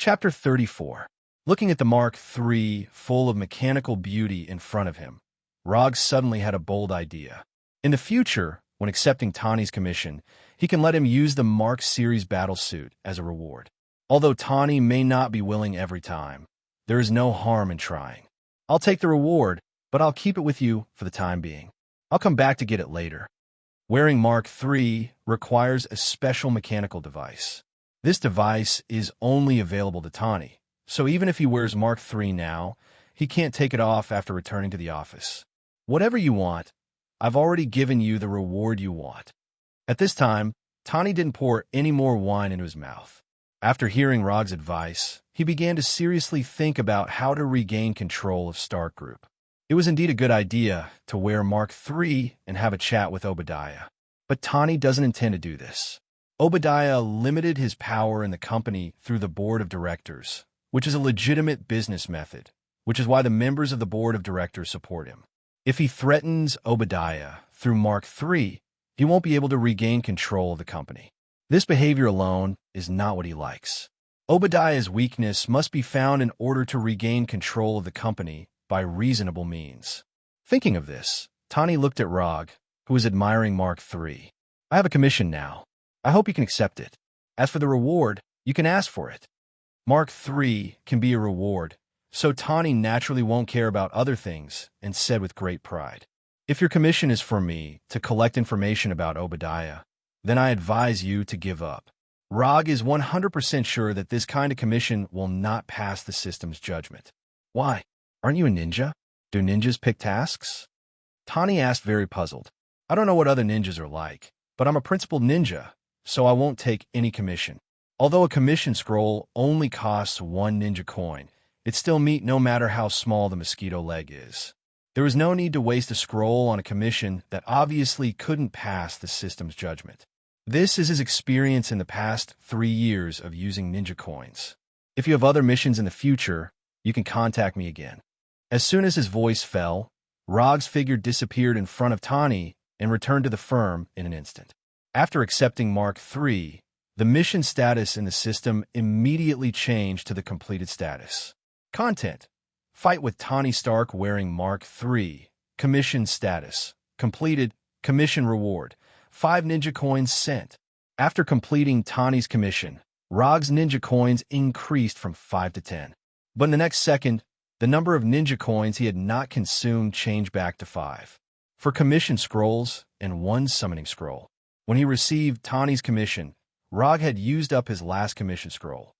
Chapter 34. Looking at the Mark III full of mechanical beauty in front of him, Rog suddenly had a bold idea. In the future, when accepting Tawny's commission, he can let him use the Mark Series battlesuit as a reward. Although Tawny may not be willing every time, there is no harm in trying. I'll take the reward, but I'll keep it with you for the time being. I'll come back to get it later. Wearing Mark III requires a special mechanical device. This device is only available to Tawny, so even if he wears Mark III now, he can't take it off after returning to the office. Whatever you want, I've already given you the reward you want. At this time, Tawny didn't pour any more wine into his mouth. After hearing Rog's advice, he began to seriously think about how to regain control of Stark Group. It was indeed a good idea to wear Mark III and have a chat with Obadiah. But Tawny doesn't intend to do this. Obadiah limited his power in the company through the board of directors, which is a legitimate business method, which is why the members of the board of directors support him. If he threatens Obadiah through Mark III, he won't be able to regain control of the company. This behavior alone is not what he likes. Obadiah's weakness must be found in order to regain control of the company by reasonable means. Thinking of this, Tawny looked at Rog, who was admiring Mark III. I have a commission now. I hope you can accept it. As for the reward, you can ask for it. Mark III can be a reward, so Tawny naturally won't care about other things and said with great pride, if your commission is for me to collect information about Obadiah, then I advise you to give up. Rog is 100% sure that this kind of commission will not pass the system's judgment. Why? Aren't you a ninja? Do ninjas pick tasks? Tawny asked, very puzzled. I don't know what other ninjas are like, but I'm a principal ninja, so I won't take any commission. Although a commission scroll only costs 1 ninja coin, it's still meat no matter how small the mosquito leg is. There is no need to waste a scroll on a commission that obviously couldn't pass the system's judgment. This is his experience in the past 3 years of using ninja coins. If you have other missions in the future, you can contact me again. As soon as his voice fell, Rog's figure disappeared in front of Tawny and returned to the firm in an instant. After accepting Mark III, the mission status in the system immediately changed to the completed status. Content: Fight with Tawny Stark wearing Mark III. Commission status: Completed. Commission reward: 5 ninja coins sent. After completing Tawny's commission, Rog's ninja coins increased from 5 to 10. But in the next second, the number of ninja coins he had not consumed changed back to 5. For commission scrolls and 1 summoning scroll. When he received Tawny's commission, Rog had used up his last commission scroll.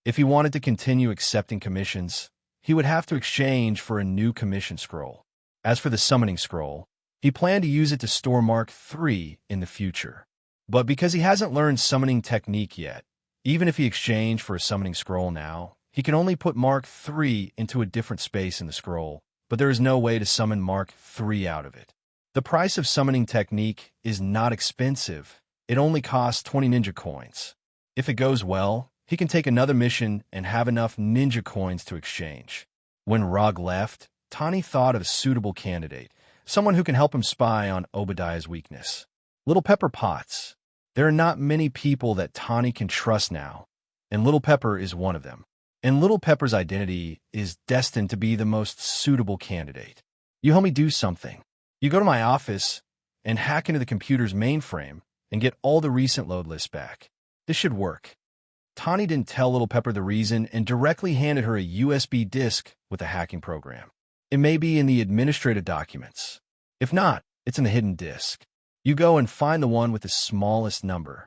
If he wanted to continue accepting commissions, he would have to exchange for a new commission scroll. As for the summoning scroll, he planned to use it to store Mark III in the future. But because he hasn't learned summoning technique yet, even if he exchanged for a summoning scroll now, he can only put Mark III into a different space in the scroll, but there is no way to summon Mark III out of it. The price of summoning technique is not expensive. It only costs 20 ninja coins. If it goes well, he can take another mission and have enough ninja coins to exchange. When Rog left, Tawny thought of a suitable candidate, someone who can help him spy on Obadiah's weakness. Little Pepper Potts. There are not many people that Tawny can trust now, and Little Pepper is one of them. And Little Pepper's identity is destined to be the most suitable candidate. You help me do something. You go to my office and hack into the computer's mainframe and get all the recent load lists back. This should work. Tawny didn't tell Little Pepper the reason and directly handed her a USB disk with the hacking program. It may be in the administrative documents. If not, it's in the hidden disk. You go and find the one with the smallest number.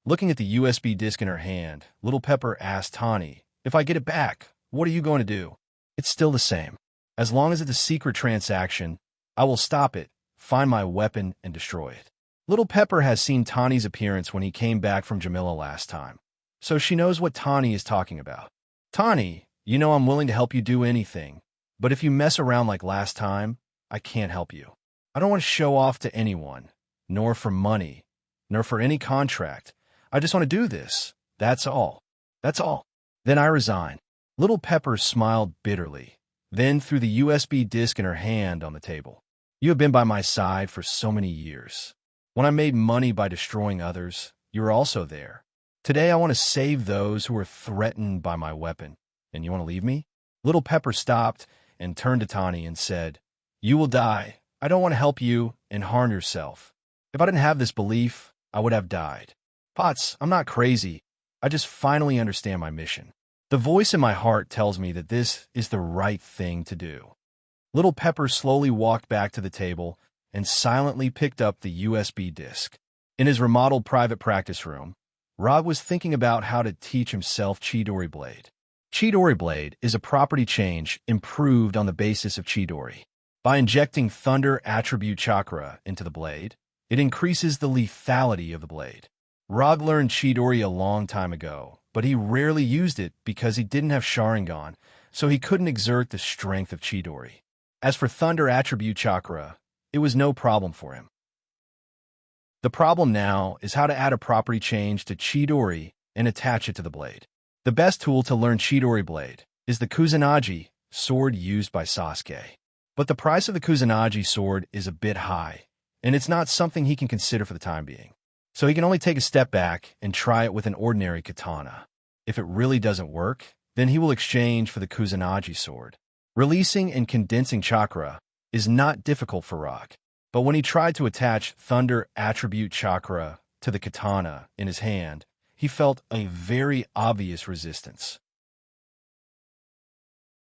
Looking at the USB disk in her hand, Little Pepper asked Tawny, if I get it back, what are you going to do? It's still the same. As long as it's a secret transaction, I will stop it, find my weapon, and destroy it. Little Pepper has seen Tawny's appearance when he came back from Jamila last time, so she knows what Tawny is talking about. Tawny, you know I'm willing to help you do anything, but if you mess around like last time, I can't help you. I don't want to show off to anyone, nor for money, nor for any contract. I just want to do this. That's all. That's all. Then I resign. Little Pepper smiled bitterly, then threw the USB disk in her hand on the table. You have been by my side for so many years. When I made money by destroying others, you were also there. Today I want to save those who are threatened by my weapon. And you want to leave me? Little Pepper stopped and turned to Tawny and said, "You will die. I don't want to help you and harm yourself. If I didn't have this belief, I would have died. Potts, I'm not crazy. I just finally understand my mission. The voice in my heart tells me that this is the right thing to do." Little Pepper slowly walked back to the table and silently picked up the USB disk. In his remodeled private practice room, Rog was thinking about how to teach himself Chidori Blade. Chidori Blade is a property change improved on the basis of Chidori. By injecting Thunder Attribute Chakra into the blade, it increases the lethality of the blade. Rog learned Chidori a long time ago, but he rarely used it because he didn't have Sharingan, so he couldn't exert the strength of Chidori. As for Thunder Attribute Chakra, it was no problem for him. The problem now is how to add a property change to Chidori and attach it to the blade. The best tool to learn Chidori Blade is the Kusanagi sword used by Sasuke. But the price of the Kusanagi sword is a bit high, and it's not something he can consider for the time being. So he can only take a step back and try it with an ordinary katana. If it really doesn't work, then he will exchange for the Kusanagi sword. Releasing and condensing chakra is not difficult for Rog, but when he tried to attach Thunder Attribute Chakra to the katana in his hand, he felt a very obvious resistance.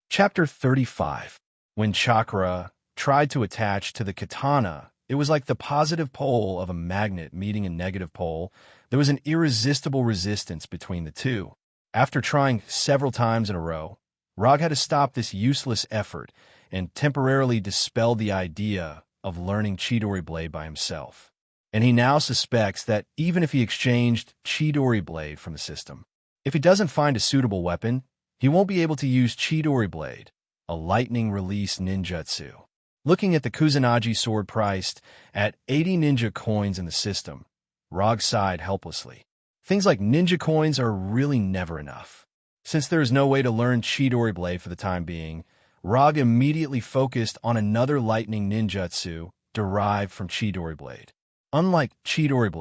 Chapter 35. When chakra tried to attach to the katana, it was like the positive pole of a magnet meeting a negative pole. There was an irresistible resistance between the two. After trying several times in a row, Rog had to stop this useless effort and temporarily dispel the idea of learning Chidori Blade by himself. And he now suspects that even if he exchanged Chidori Blade from the system, if he doesn't find a suitable weapon, he won't be able to use Chidori Blade, a lightning release ninjutsu. Looking at the Kusanagi sword priced at 80 ninja coins in the system, Rog sighed helplessly. Things like ninja coins are really never enough. Since there is no way to learn Chidori Blade for the time being, Rog immediately focused on another lightning ninjutsu derived from Chidori Blade. Unlike Chidori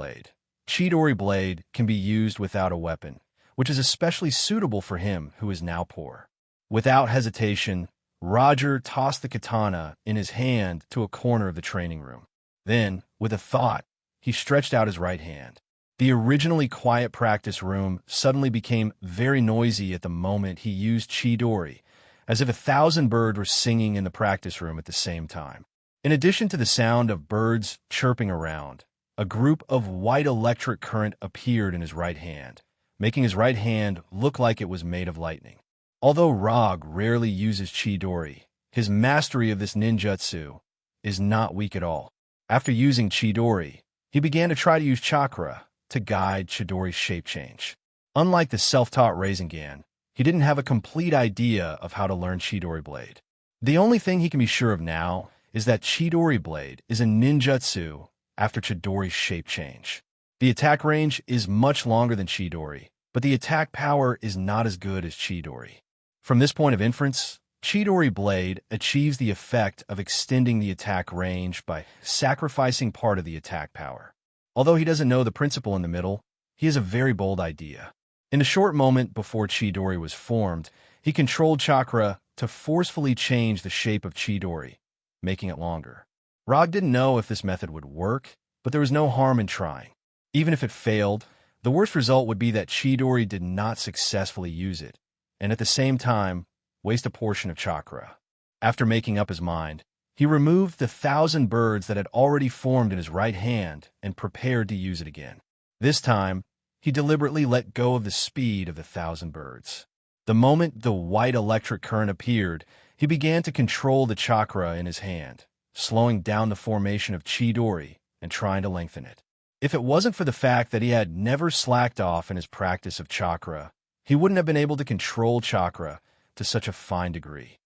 Blade can be used without a weapon, which is especially suitable for him who is now poor. Without hesitation, Roger tossed the katana in his hand to a corner of the training room. Then, with a thought, he stretched out his right hand. The originally quiet practice room suddenly became very noisy at the moment he used Chidori, as if 1,000 birds were singing in the practice room at the same time. In addition to the sound of birds chirping around, a group of white electric current appeared in his right hand, making his right hand look like it was made of lightning. Although Rog rarely uses Chidori, his mastery of this ninjutsu is not weak at all. After using Chidori, he began to try to use chakra to guide Chidori's shape change. Unlike the self-taught Rasengan, he didn't have a complete idea of how to learn Chidori Blade. The only thing he can be sure of now is that Chidori Blade is a ninjutsu after Chidori's shape change. The attack range is much longer than Chidori, but the attack power is not as good as Chidori. From this point of inference, Chidori Blade achieves the effect of extending the attack range by sacrificing part of the attack power. Although he doesn't know the principle in the middle, he has a very bold idea. In a short moment before Chidori was formed, he controlled chakra to forcefully change the shape of Chidori, making it longer. Rog didn't know if this method would work, but there was no harm in trying. Even if it failed, the worst result would be that Chidori did not successfully use it, and at the same time, waste a portion of chakra. After making up his mind, he removed the 1,000 birds that had already formed in his right hand and prepared to use it again. This time, he deliberately let go of the speed of the 1,000 birds. The moment the white electric current appeared, he began to control the chakra in his hand, slowing down the formation of Chidori and trying to lengthen it. If it wasn't for the fact that he had never slacked off in his practice of chakra, he wouldn't have been able to control chakra to such a fine degree.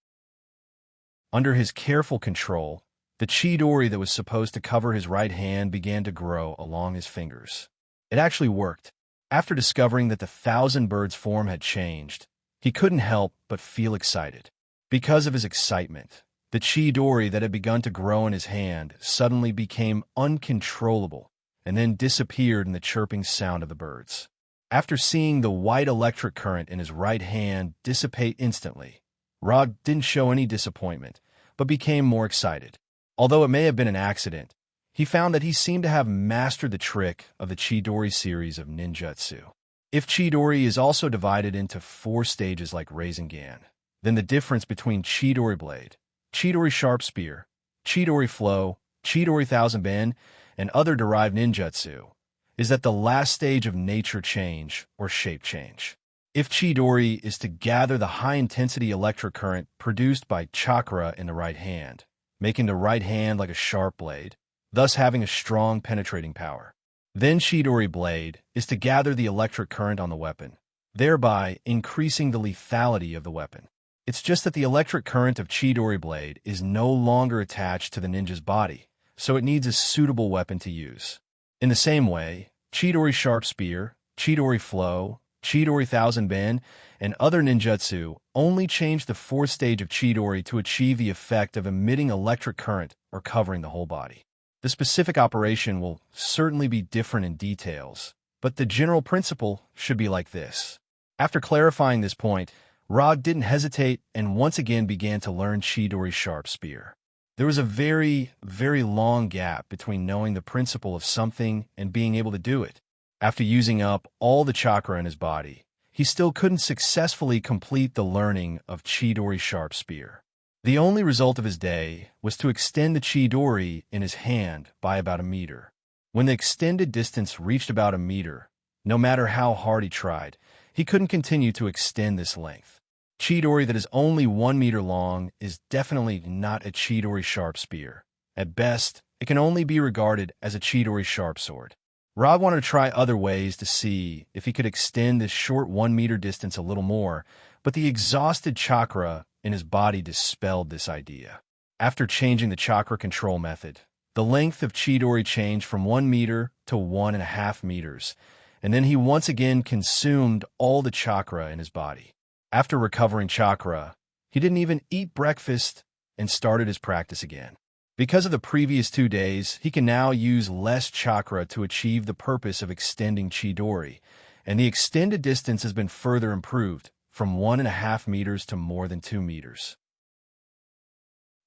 Under his careful control, the Chidori that was supposed to cover his right hand began to grow along his fingers. It actually worked. After discovering that the 1,000 birds form had changed, he couldn't help but feel excited. Because of his excitement, the Chidori that had begun to grow in his hand suddenly became uncontrollable and then disappeared in the chirping sound of the birds. After seeing the white electric current in his right hand dissipate instantly, Rog didn't show any disappointment, but became more excited. Although it may have been an accident, he found that he seemed to have mastered the trick of the Chidori series of ninjutsu. If Chidori is also divided into 4 stages like Rasengan, then the difference between Chidori Blade, Chidori Sharp Spear, Chidori Flow, Chidori Thousand Ben, and other derived ninjutsu is that the last stage of nature change or shape change. If Chidori is to gather the high-intensity electric current produced by chakra in the right hand, making the right hand like a sharp blade, thus having a strong penetrating power, then Chidori Blade is to gather the electric current on the weapon, thereby increasing the lethality of the weapon. It's just that the electric current of Chidori Blade is no longer attached to the ninja's body, so it needs a suitable weapon to use. In the same way, Chidori Sharp Spear, Chidori Flow, Chidori Thousand Ben, and other ninjutsu only change the 4th stage of Chidori to achieve the effect of emitting electric current or covering the whole body. The specific operation will certainly be different in details, but the general principle should be like this. After clarifying this point, Rog didn't hesitate and once again began to learn Chidori Sharp Spear. There was a very, very long gap between knowing the principle of something and being able to do it. After using up all the chakra in his body, he still couldn't successfully complete the learning of Chidori Sharp Spear. The only result of his day was to extend the Chidori in his hand by about a meter. When the extended distance reached about a meter, no matter how hard he tried, he couldn't continue to extend this length. Chidori that is only 1 meter long is definitely not a Chidori Sharp Spear. At best, it can only be regarded as a Chidori Sharp Sword. Rog wanted to try other ways to see if he could extend this short 1 meter distance a little more, but the exhausted chakra in his body dispelled this idea. After changing the chakra control method, the length of Chidori changed from 1 meter to 1.5 meters, and then he once again consumed all the chakra in his body. After recovering chakra, he didn't even eat breakfast and started his practice again. Because of the previous 2 days, he can now use less chakra to achieve the purpose of extending Chidori, and the extended distance has been further improved from 1.5 meters to more than 2 meters.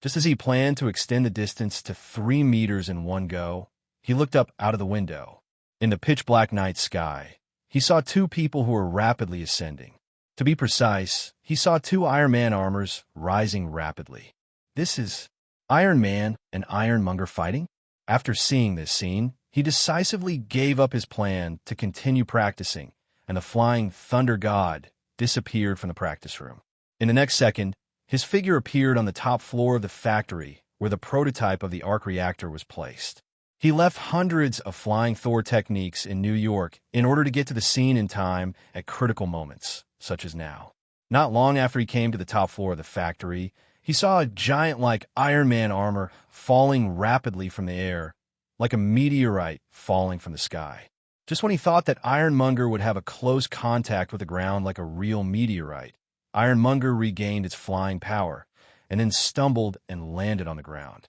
Just as he planned to extend the distance to 3 meters in one go, he looked up out of the window. In the pitch-black night sky, he saw 2 people who were rapidly ascending. To be precise, he saw 2 Iron Man armors rising rapidly. This is Iron Man and Ironmonger fighting? After seeing this scene, he decisively gave up his plan to continue practicing, and the flying Thunder God disappeared from the practice room. In the next second, his figure appeared on the top floor of the factory where the prototype of the arc reactor was placed. He left hundreds of flying Thor techniques in New York in order to get to the scene in time at critical moments, such as now. Not long after he came to the top floor of the factory, he saw a giant-like Iron Man armor falling rapidly from the air, like a meteorite falling from the sky. Just when he thought that Ironmonger would have a close contact with the ground like a real meteorite, Ironmonger regained its flying power, and then stumbled and landed on the ground.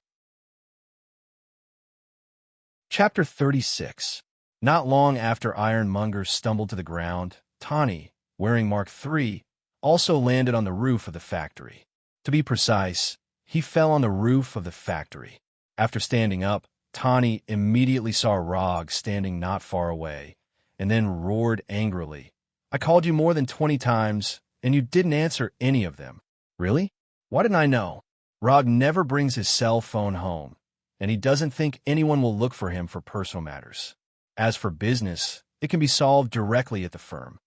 Chapter 36. Not long after Ironmonger stumbled to the ground, Tani, wearing Mark III, also landed on the roof of the factory. To be precise, he fell on the roof of the factory. After standing up, Tani immediately saw Rog standing not far away, and then roared angrily, "I called you more than 20 times, and you didn't answer any of them." "Really? Why didn't I know?" Rog never brings his cell phone home, and he doesn't think anyone will look for him for personal matters. As for business, it can be solved directly at the firm.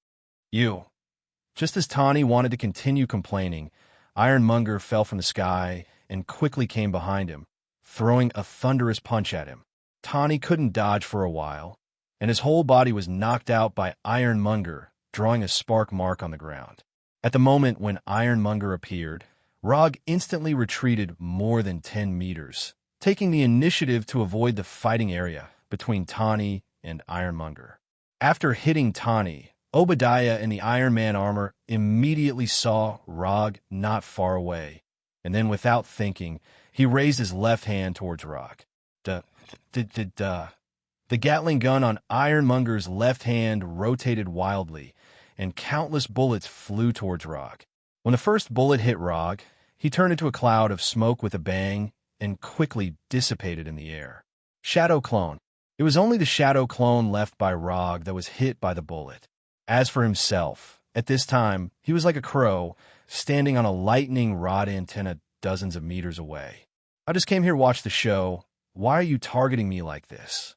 You. Just as Tani wanted to continue complaining, Ironmonger fell from the sky and quickly came behind him, throwing a thunderous punch at him. Tani couldn't dodge for a while, and his whole body was knocked out by Ironmonger, drawing a spark mark on the ground. At the moment when Ironmonger appeared, Rog instantly retreated more than 10 meters, taking the initiative to avoid the fighting area between Tani and Ironmonger. After hitting Tani, Obadiah in the Iron Man armor immediately saw Rog not far away, and then without thinking, he raised his left hand towards Rog. Duh. The Gatling gun on Ironmonger's left hand rotated wildly, and countless bullets flew towards Rog. When the first bullet hit Rog, he turned into a cloud of smoke with a bang and quickly dissipated in the air. Shadow clone. It was only the shadow clone left by Rog that was hit by the bullet. As for himself, at this time, he was like a crow, standing on a lightning rod antenna dozens of meters away. I just came here to watch the show. Why are you targeting me like this?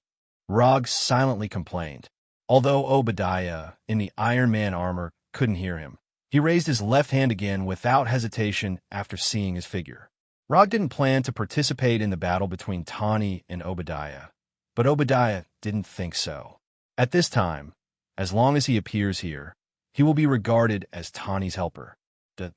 Rog silently complained. Although Obadiah, in the Iron Man armor, couldn't hear him, he raised his left hand again without hesitation after seeing his figure. Rog didn't plan to participate in the battle between Tawny and Obadiah, but Obadiah didn't think so. At this time, as long as he appears here, he will be regarded as Tawny's helper. The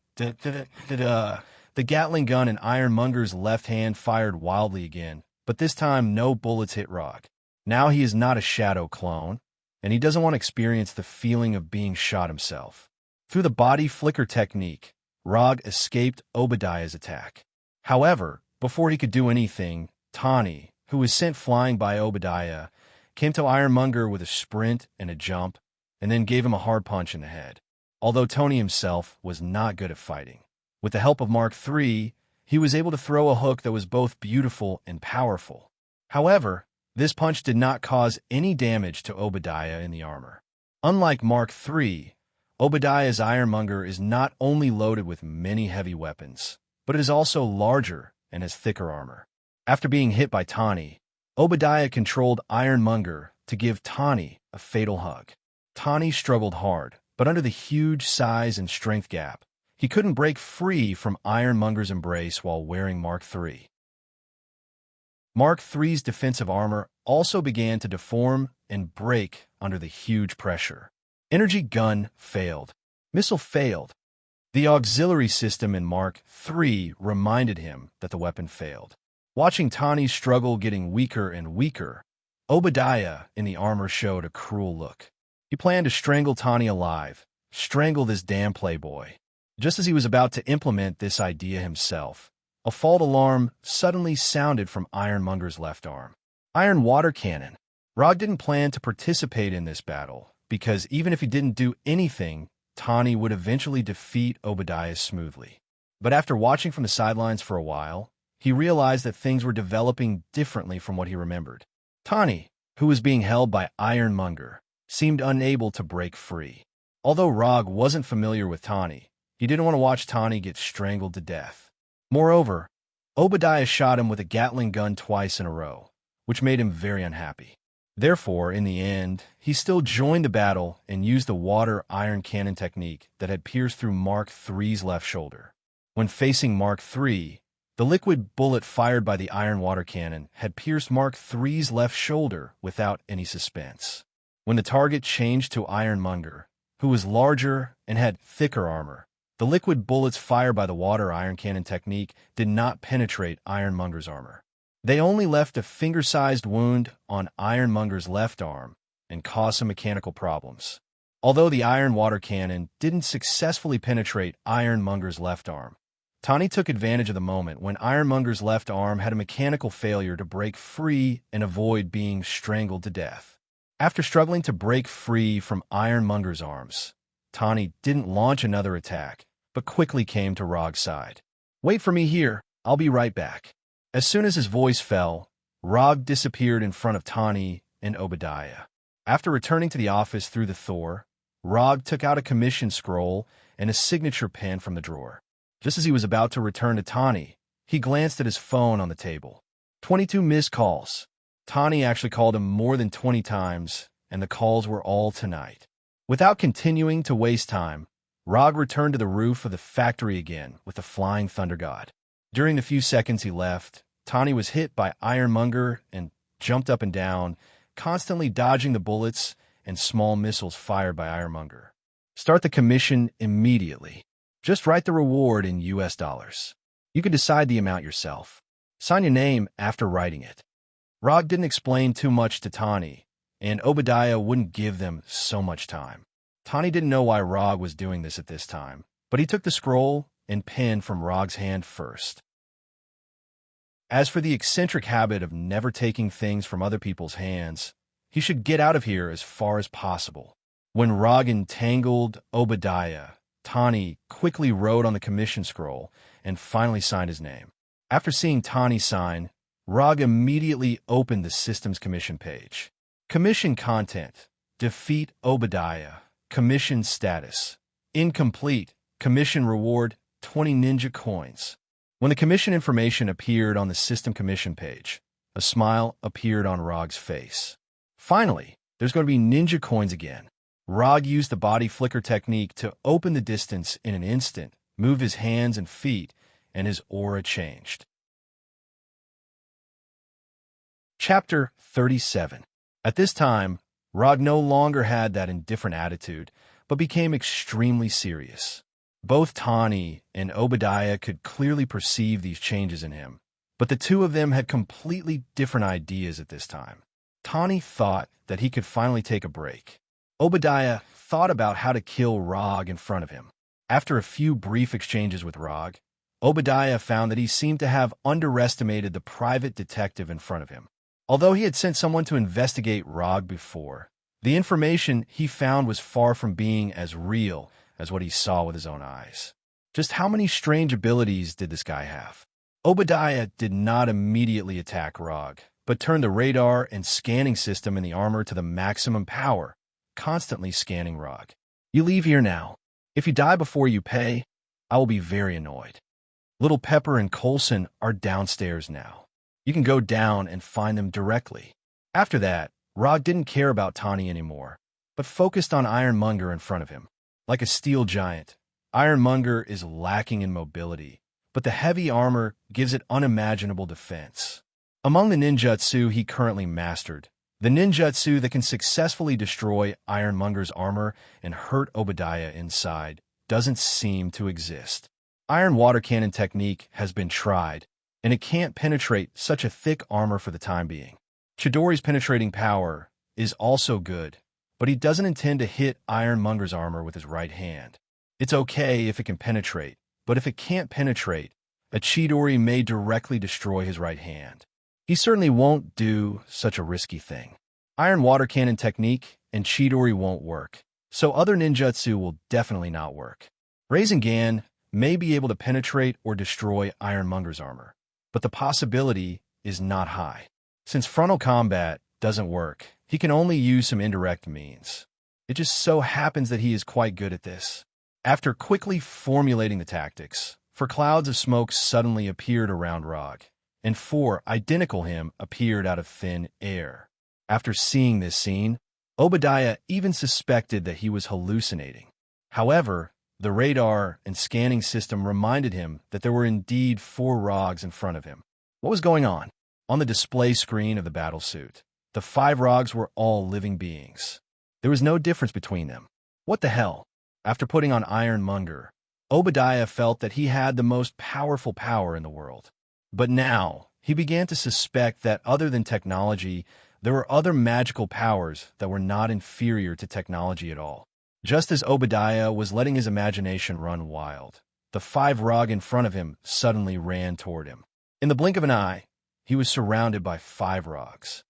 Gatling gun in Ironmonger's left hand fired wildly again, but this time no bullets hit Rog. Now he is not a shadow clone, and he doesn't want to experience the feeling of being shot himself. Through the body flicker technique, Rog escaped Obadiah's attack. However, before he could do anything, Tawny, who was sent flying by Obadiah, came to Ironmonger with a sprint and a jump, and then gave him a hard punch in the head. Although Tony himself was not good at fighting, with the help of Mark III, he was able to throw a hook that was both beautiful and powerful. However, this punch did not cause any damage to Obadiah in the armor. Unlike Mark III, Obadiah's Ironmonger is not only loaded with many heavy weapons, but it is also larger and has thicker armor. After being hit by Tawny, Obadiah controlled Ironmonger to give Tawny a fatal hug. Tawny struggled hard, but under the huge size and strength gap, he couldn't break free from Ironmonger's embrace while wearing Mark III. Mark III's defensive armor also began to deform and break under the huge pressure. Energy gun failed. Missile failed. The auxiliary system in Mark III reminded him that the weapon failed. Watching Tawny's struggle getting weaker and weaker, Obadiah in the armor showed a cruel look. He planned to strangle Tawny alive, strangle this damn playboy. Just as he was about to implement this idea himself, a fault alarm suddenly sounded from Ironmonger's left arm. Iron water cannon. Rog didn't plan to participate in this battle, because even if he didn't do anything, Tawny would eventually defeat Obadiah smoothly. But after watching from the sidelines for a while, he realized that things were developing differently from what he remembered. Tawny, who was being held by Ironmonger, seemed unable to break free. Although Rog wasn't familiar with Tawny, he didn't want to watch Tawny get strangled to death. Moreover, Obadiah shot him with a Gatling gun twice in a row, which made him very unhappy. Therefore, in the end, he still joined the battle and used the water iron cannon technique that had pierced through Mark III's left shoulder. When facing Mark III, the liquid bullet fired by the iron water cannon had pierced Mark III's left shoulder without any suspense. When the target changed to Ironmonger, who was larger and had thicker armor, the liquid bullets fired by the water iron cannon technique did not penetrate Ironmonger's armor. They only left a finger-sized wound on Ironmonger's left arm and caused some mechanical problems. Although the iron water cannon didn't successfully penetrate Ironmonger's left arm, Tawny took advantage of the moment when Ironmonger's left arm had a mechanical failure to break free and avoid being strangled to death. After struggling to break free from Ironmonger's arms, Tawny didn't launch another attack, but quickly came to Rog's side. "Wait for me here, I'll be right back." As soon as his voice fell, Rog disappeared in front of Tawny and Obadiah. After returning to the office through the Thor, Rog took out a commission scroll and a signature pen from the drawer. Just as he was about to return to Tawny, he glanced at his phone on the table. 22 missed calls. Tawny actually called him more than 20 times, and the calls were all tonight. Without continuing to waste time, Rog returned to the roof of the factory again with the Flying Thunder God. During the few seconds he left, Tawny was hit by Ironmonger and jumped up and down, constantly dodging the bullets and small missiles fired by Ironmonger. Start the commission immediately. Just write the reward in US dollars. You can decide the amount yourself. Sign your name after writing it. Rog didn't explain too much to Tawny, and Obadiah wouldn't give them so much time. Tawny didn't know why Rog was doing this at this time, but he took the scroll and pen from Rog's hand first. As for the eccentric habit of never taking things from other people's hands, He should get out of here as far as possible. When Rog entangled Obadiah, Tani quickly wrote on the commission scroll and finally signed his name. After seeing Tani sign, Rog immediately opened the system's commission page. Commission content: defeat Obadiah. Commission status: incomplete. Commission reward: 20 ninja coins. When the commission information appeared on the system commission page, a smile appeared on Rog's face. Finally, there's going to be ninja coins again. Rog used the body flicker technique to open the distance in an instant, move his hands and feet, and his aura changed. Chapter 37. At this time, Rog no longer had that indifferent attitude, but became extremely serious. Both Tani and Obadiah could clearly perceive these changes in him, but the two of them had completely different ideas at this time. Tani thought that he could finally take a break. Obadiah thought about how to kill Rog in front of him. After a few brief exchanges with Rog, Obadiah found that he seemed to have underestimated the private detective in front of him. Although he had sent someone to investigate Rog before, the information he found was far from being as real as what he saw with his own eyes. Just how many strange abilities did this guy have? Obadiah did not immediately attack Rog, but turned the radar and scanning system in the armor to the maximum power, constantly scanning Rog. You leave here now. If you die before you pay, I will be very annoyed. Little Pepper and Coulson are downstairs now. You can go down and find them directly. After that, Rog didn't care about Tani anymore, but focused on Ironmonger in front of him. Like a steel giant, Ironmonger is lacking in mobility, but the heavy armor gives it unimaginable defense. Among the ninjutsu he currently mastered, the ninjutsu that can successfully destroy Ironmonger's armor and hurt Obadiah inside doesn't seem to exist. Iron water cannon technique has been tried, and it can't penetrate such a thick armor for the time being. Chidori's penetrating power is also good, but he doesn't intend to hit Ironmonger's armor with his right hand. It's okay if it can penetrate, but if it can't penetrate, a Chidori may directly destroy his right hand. He certainly won't do such a risky thing. Iron water cannon technique and Chidori won't work, so other ninjutsu will definitely not work. Rasengan may be able to penetrate or destroy Ironmonger's armor, but the possibility is not high. Since frontal combat doesn't work, he can only use some indirect means. It just so happens that he is quite good at this. After quickly formulating the tactics, 4 clouds of smoke suddenly appeared around Rog, and 4 identical him appeared out of thin air. After seeing this scene, Obadiah even suspected that he was hallucinating. However, the radar and scanning system reminded him that there were indeed 4 Rogs in front of him. What was going on? On the display screen of the battlesuit, the 5 Rogs were all living beings. There was no difference between them. What the hell? After putting on Ironmonger, Obadiah felt that he had the most powerful power in the world. But now, he began to suspect that other than technology, there were other magical powers that were not inferior to technology at all. Just as Obadiah was letting his imagination run wild, the 5 Rog in front of him suddenly ran toward him. In the blink of an eye, he was surrounded by 5 Rogs.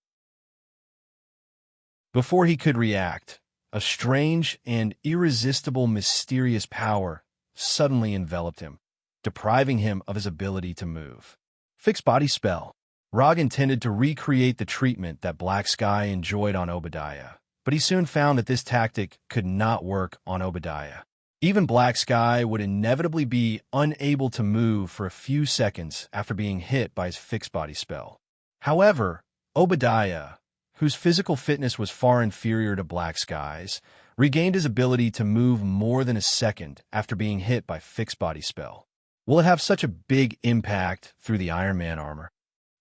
Before he could react, a strange and irresistible mysterious power suddenly enveloped him, depriving him of his ability to move. Fixed body spell. Rog intended to recreate the treatment that Black Sky enjoyed on Obadiah, but he soon found that this tactic could not work on Obadiah. Even Black Sky would inevitably be unable to move for a few seconds after being hit by his fixed body spell. However, Obadiah, whose physical fitness was far inferior to Black Sky's, regained his ability to move more than a second after being hit by fixed body spell. Will it have such a big impact through the Iron Man armor?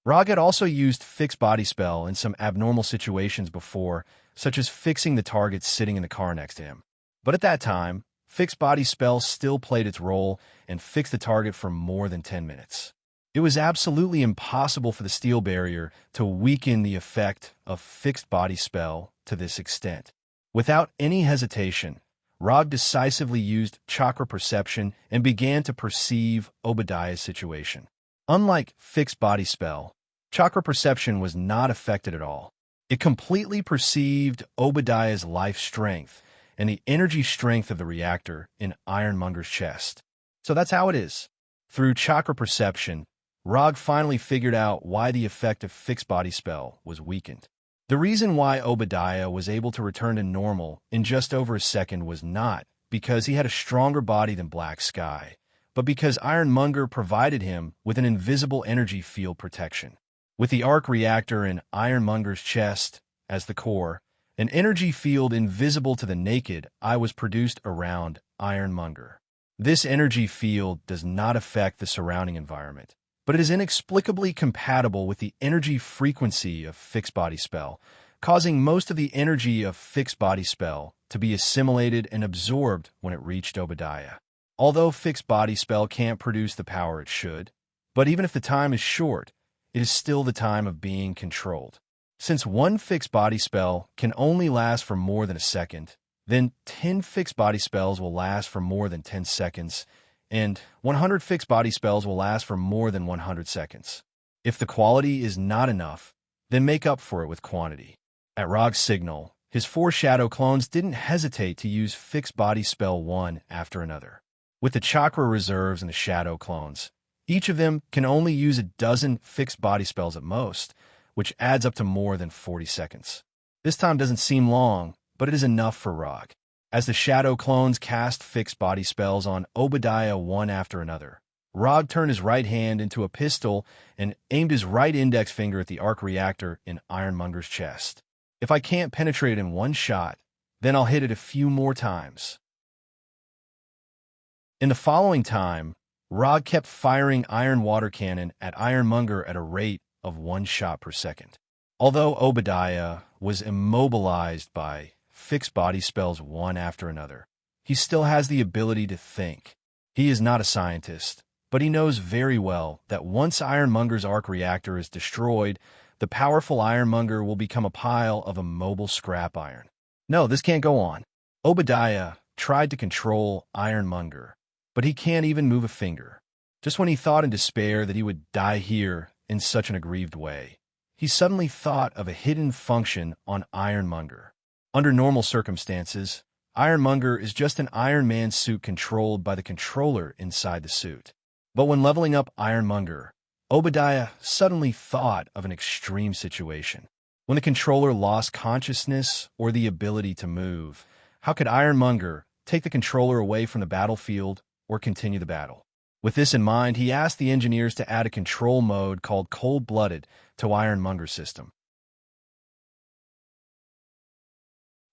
Rog had also used fixed body spell in some abnormal situations before, such as fixing the target sitting in the car next to him. But at that time, fixed body spell still played its role and fixed the target for more than 10 minutes. It was absolutely impossible for the steel barrier to weaken the effect of fixed body spell to this extent. Without any hesitation, Rog decisively used chakra perception and began to perceive Obadiah's situation. Unlike fixed body spell, chakra perception was not affected at all. It completely perceived Obadiah's life strength and the energy strength of the reactor in Ironmonger's chest. So that's how it is. Through chakra perception, Rog finally figured out why the effect of fixed body spell was weakened. The reason why Obadiah was able to return to normal in just over a second was not because he had a stronger body than Black Sky, but because Ironmonger provided him with an invisible energy field protection. With the arc reactor in Ironmonger's chest as the core, an energy field invisible to the naked eye was produced around Ironmonger. This energy field does not affect the surrounding environment, but it is inexplicably compatible with the energy frequency of fixed body spell, causing most of the energy of fixed body spell to be assimilated and absorbed when it reached Obadiah. Although fixed body spell can't produce the power it should, but even if the time is short, it is still the time of being controlled. Since one fixed body spell can only last for more than a second, then 10 fixed body spells will last for more than 10 seconds, and 100 fixed body spells will last for more than 100 seconds. If the quality is not enough, then make up for it with quantity. At Rog's signal, his 4 shadow clones didn't hesitate to use fixed body spell one after another. With the chakra reserves and the shadow clones, each of them can only use a dozen fixed body spells at most, which adds up to more than 40 seconds. This time doesn't seem long, but it is enough for Rog. As the shadow clones cast fixed body spells on Obadiah one after another, Rog turned his right hand into a pistol and aimed his right index finger at the arc reactor in Ironmonger's chest. If I can't penetrate it in one shot, then I'll hit it a few more times. In the following time, Rog kept firing iron water cannon at Ironmonger at a rate of 1 shot per second. Although Obadiah was immobilized by fixed body spells one after another, he still has the ability to think. He is not a scientist, but he knows very well that once Ironmonger's arc reactor is destroyed, the powerful Ironmonger will become a pile of immobile scrap iron. No, this can't go on. Obadiah tried to control Ironmonger, but he can't even move a finger. Just when he thought in despair that he would die here in such an aggrieved way, he suddenly thought of a hidden function on Ironmonger. Under normal circumstances, Ironmonger is just an Iron Man suit controlled by the controller inside the suit. But when leveling up Ironmonger, Obadiah suddenly thought of an extreme situation. When the controller lost consciousness or the ability to move, how could Ironmonger take the controller away from the battlefield or continue the battle? With this in mind, he asked the engineers to add a control mode called Cold-Blooded to Ironmonger's system.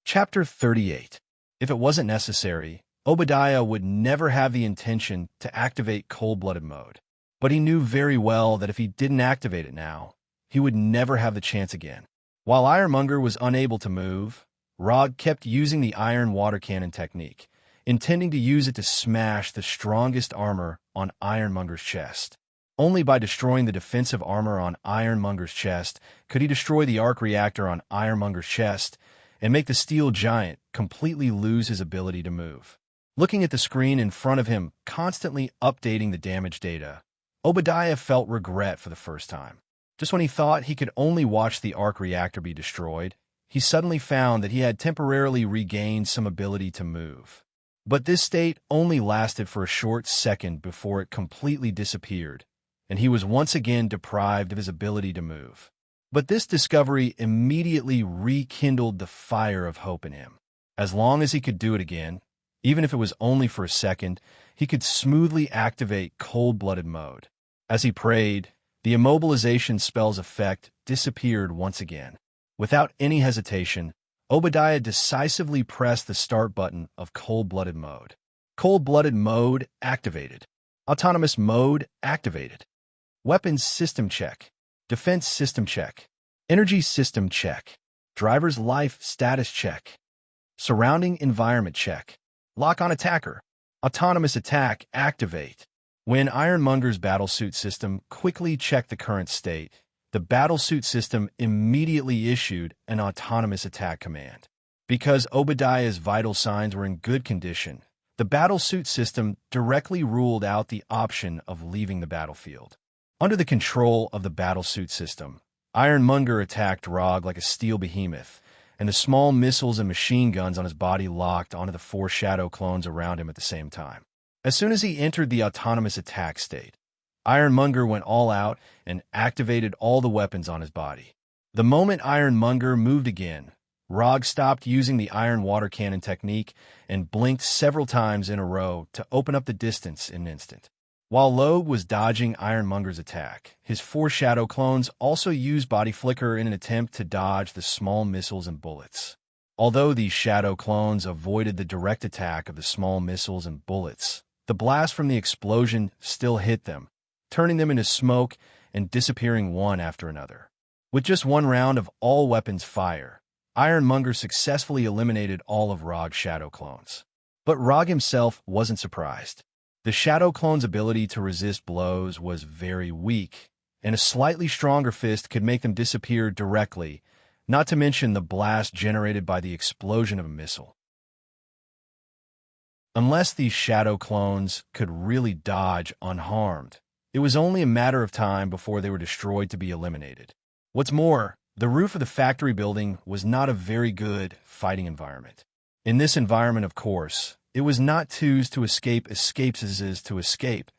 Chapter 38. If it wasn't necessary, Obadiah would never have the intention to activate Cold-Blooded mode. But he knew very well that if he didn't activate it now, he would never have the chance again. While Ironmonger was unable to move, Rog kept using the iron water cannon technique, intending to use it to smash the strongest armor on Ironmonger's chest. Only by destroying the defensive armor on Ironmonger's chest could he destroy the arc reactor on Ironmonger's chest and make the steel giant completely lose his ability to move. Looking at the screen in front of him, constantly updating the damage data, Obadiah felt regret for the first time. Just when he thought he could only watch the arc reactor be destroyed, he suddenly found that he had temporarily regained some ability to move. But this state only lasted for a short second before it completely disappeared, and he was once again deprived of his ability to move. But this discovery immediately rekindled the fire of hope in him. As long as he could do it again, even if it was only for a second, he could smoothly activate Cold-Blooded mode. As he prayed, the immobilization spell's effect disappeared once again. Without any hesitation, Obadiah decisively pressed the start button of Cold-Blooded mode. Cold-Blooded mode activated. Autonomous mode activated. Weapons system check. Defense system check. Energy system check. Driver's life status check. Surrounding environment check. Lock on attacker. Autonomous attack activate. When Ironmonger's battlesuit system quickly checked the current state, the battlesuit system immediately issued an autonomous attack command. Because Obadiah's vital signs were in good condition, the battlesuit system directly ruled out the option of leaving the battlefield. Under the control of the battlesuit system, Ironmonger attacked Rog like a steel behemoth, and the small missiles and machine guns on his body locked onto the 4 shadow clones around him at the same time. As soon as he entered the autonomous attack state, Ironmonger went all out and activated all the weapons on his body. The moment Ironmonger moved again, Rog stopped using the iron water cannon technique and blinked several times in a row to open up the distance in an instant. While Logue was dodging Ironmonger's attack, his 4 shadow clones also used body flicker in an attempt to dodge the small missiles and bullets. Although these shadow clones avoided the direct attack of the small missiles and bullets, the blast from the explosion still hit them, turning them into smoke and disappearing one after another. With just one round of all weapons fire, Ironmonger successfully eliminated all of Rog's shadow clones. But Rog himself wasn't surprised. The shadow clone's ability to resist blows was very weak, and a slightly stronger fist could make them disappear directly, not to mention the blast generated by the explosion of a missile. Unless these shadow clones could really dodge unharmed, it was only a matter of time before they were destroyed to be eliminated. What's more, the roof of the factory building was not a very good fighting environment. In this environment, of course, it was not twos to escape, escapes is to escape,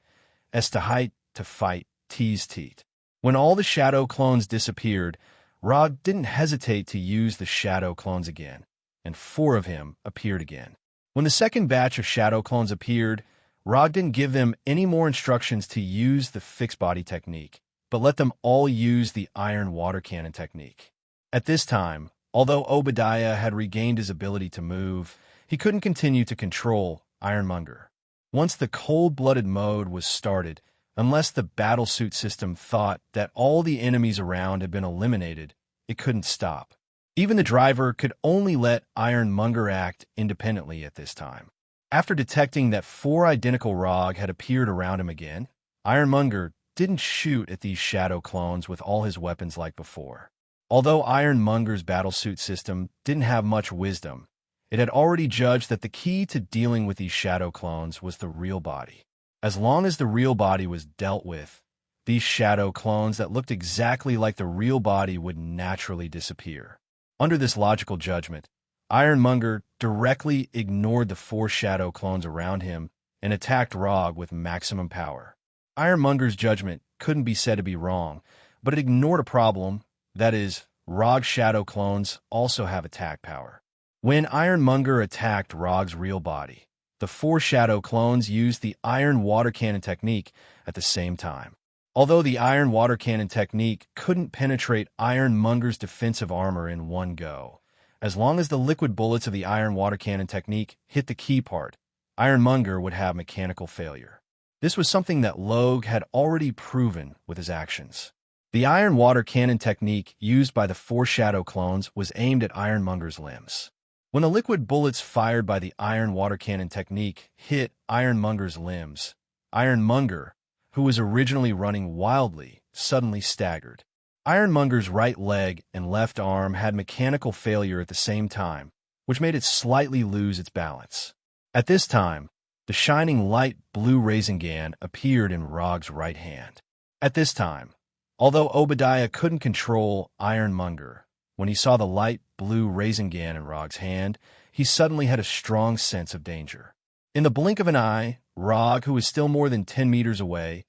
as to height, to fight, tease teat. When all the shadow clones disappeared, Rog didn't hesitate to use the shadow clones again, and 4 of him appeared again. When the second batch of shadow clones appeared, Rog didn't give them any more instructions to use the fixed body technique, but let them all use the iron water cannon technique. At this time, although Obadiah had regained his ability to move, he couldn't continue to control Ironmonger. Once the cold-blooded mode was started, unless the battlesuit system thought that all the enemies around had been eliminated, it couldn't stop. Even the driver could only let Ironmonger act independently at this time. After detecting that 4 identical Rog had appeared around him again, Ironmonger didn't shoot at these shadow clones with all his weapons like before. Although Ironmonger's battlesuit system didn't have much wisdom, it had already judged that the key to dealing with these shadow clones was the real body. As long as the real body was dealt with, these shadow clones that looked exactly like the real body would naturally disappear. Under this logical judgment, Ironmonger directly ignored the 4 shadow clones around him and attacked Rog with maximum power. Ironmonger's judgment couldn't be said to be wrong, but it ignored a problem, that is, Rog's shadow clones also have attack power. When Ironmonger attacked Rog's real body, the 4 shadow clones used the iron water cannon technique at the same time. Although the iron water cannon technique couldn't penetrate Ironmonger's defensive armor in one go, as long as the liquid bullets of the iron water cannon technique hit the key part, Ironmonger would have mechanical failure. This was something that Logue had already proven with his actions. The iron water cannon technique used by the 4 shadow clones was aimed at Ironmonger's limbs. When the liquid bullets fired by the iron water cannon technique hit Ironmonger's limbs, Ironmonger, who was originally running wildly, suddenly staggered. Ironmonger's right leg and left arm had mechanical failure at the same time, which made it slightly lose its balance. At this time, the shining light blue Rasengan appeared in Rog's right hand. At this time, although Obadiah couldn't control Ironmonger, when he saw the light blue Rasengan in Rog's hand, he suddenly had a strong sense of danger. In the blink of an eye, Rog, who was still more than 10 meters away,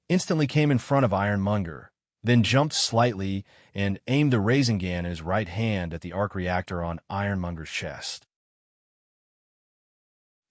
instantly came in front of Ironmonger, then jumped slightly and aimed the Rasengan in his right hand at the arc reactor on Ironmonger's chest.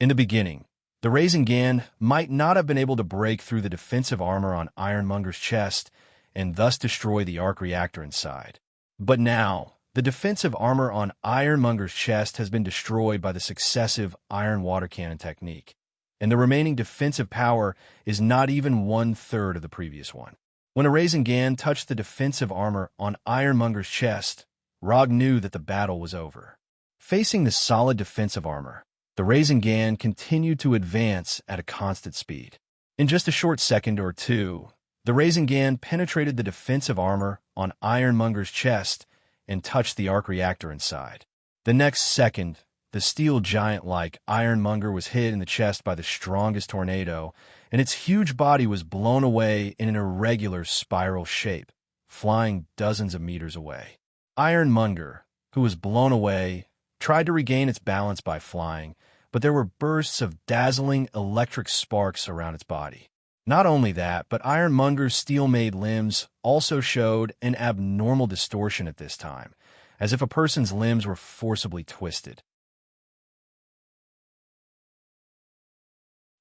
In the beginning, the Rasengan might not have been able to break through the defensive armor on Ironmonger's chest and thus destroy the arc reactor inside. But now, the defensive armor on Ironmonger's chest has been destroyed by the successive iron water cannon technique, and the remaining defensive power is not even 1/3 of the previous one. When a Rasengan touched the defensive armor on Ironmonger's chest, Rog knew that the battle was over. Facing the solid defensive armor, the Rasengan continued to advance at a constant speed. In just a short second or two, the Rasengan penetrated the defensive armor on Ironmonger's chest and touched the arc reactor inside. The next second, the steel giant-like Ironmonger was hit in the chest by the strongest tornado, and its huge body was blown away in an irregular spiral shape, flying dozens of meters away. Ironmonger, who was blown away, tried to regain its balance by flying, but there were bursts of dazzling electric sparks around its body. Not only that, but Ironmonger's steel-made limbs also showed an abnormal distortion at this time, as if a person's limbs were forcibly twisted.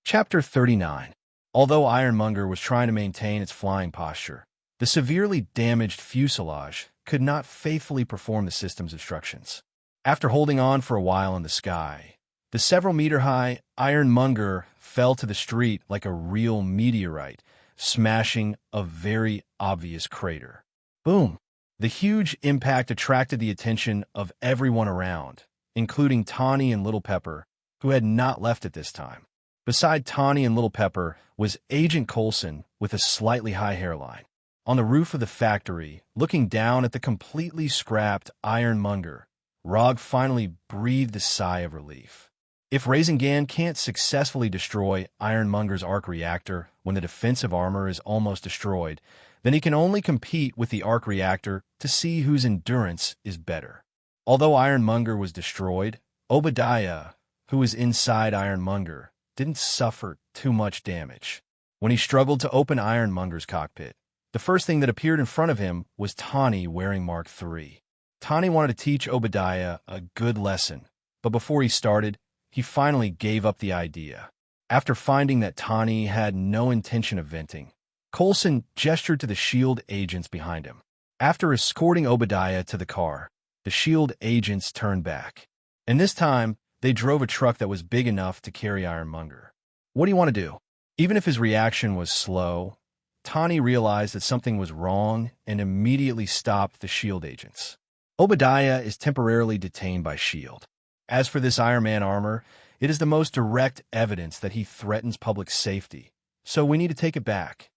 Chapter 39. Although Ironmonger was trying to maintain its flying posture, the severely damaged fuselage could not faithfully perform the system's instructions. After holding on for a while in the sky, the several-meter-high Ironmonger fell to the street like a real meteorite, smashing a very obvious crater. Boom! The huge impact attracted the attention of everyone around, including Tawny and Little Pepper, who had not left at this time. Beside Tawny and Little Pepper was Agent Coulson with a slightly high hairline. On the roof of the factory, looking down at the completely scrapped Ironmonger, Rog finally breathed a sigh of relief. If Rasengan can't successfully destroy Ironmonger's arc reactor when the defensive armor is almost destroyed, then he can only compete with the arc reactor to see whose endurance is better. Although Ironmonger was destroyed, Obadiah, who was inside Ironmonger, didn't suffer too much damage. When he struggled to open Ironmonger's cockpit, the first thing that appeared in front of him was Tawny wearing Mark III. Tawny wanted to teach Obadiah a good lesson, but before he started, he finally gave up the idea. After finding that Tawny had no intention of venting, Coulson gestured to the S.H.I.E.L.D. agents behind him. After escorting Obadiah to the car, the S.H.I.E.L.D. agents turned back. And this time, they drove a truck that was big enough to carry Ironmonger. What do you want to do? Even if his reaction was slow, Tawny realized that something was wrong and immediately stopped the S.H.I.E.L.D. agents. Obadiah is temporarily detained by S.H.I.E.L.D. As for this Iron Man armor, it is the most direct evidence that he threatens public safety, so we need to take it back.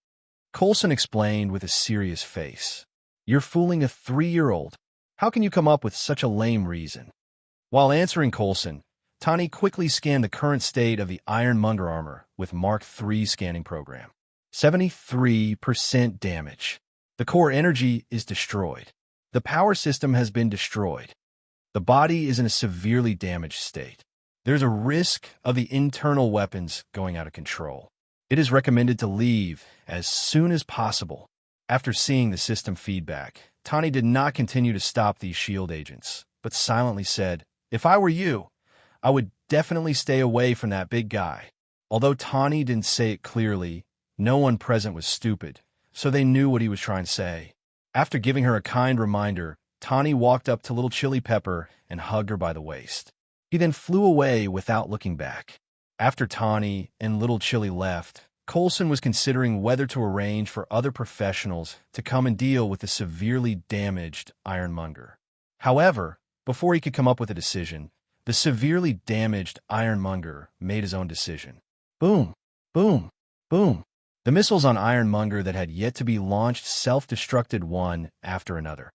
Coulson explained with a serious face. You're fooling a 3-year-old. How can you come up with such a lame reason? While answering Coulson, Tawny quickly scanned the current state of the Ironmonger armor with Mark III scanning program. 73% damage. The core energy is destroyed. The power system has been destroyed. The body is in a severely damaged state. There's a risk of the internal weapons going out of control. It is recommended to leave as soon as possible. After seeing the system feedback, Tawny did not continue to stop these S.H.I.E.L.D. agents, but silently said, "If I were you, I would definitely stay away from that big guy." Although Tawny didn't say it clearly, no one present was stupid, so they knew what he was trying to say. After giving her a kind reminder, Tawny walked up to Little Chili Pepper and hugged her by the waist. He then flew away without looking back. After Tawny and Little Chili left, Coulson was considering whether to arrange for other professionals to come and deal with the severely damaged Ironmonger. However, before he could come up with a decision, the severely damaged Ironmonger made his own decision. Boom, boom, boom. The missiles on Ironmonger that had yet to be launched self-destructed one after another.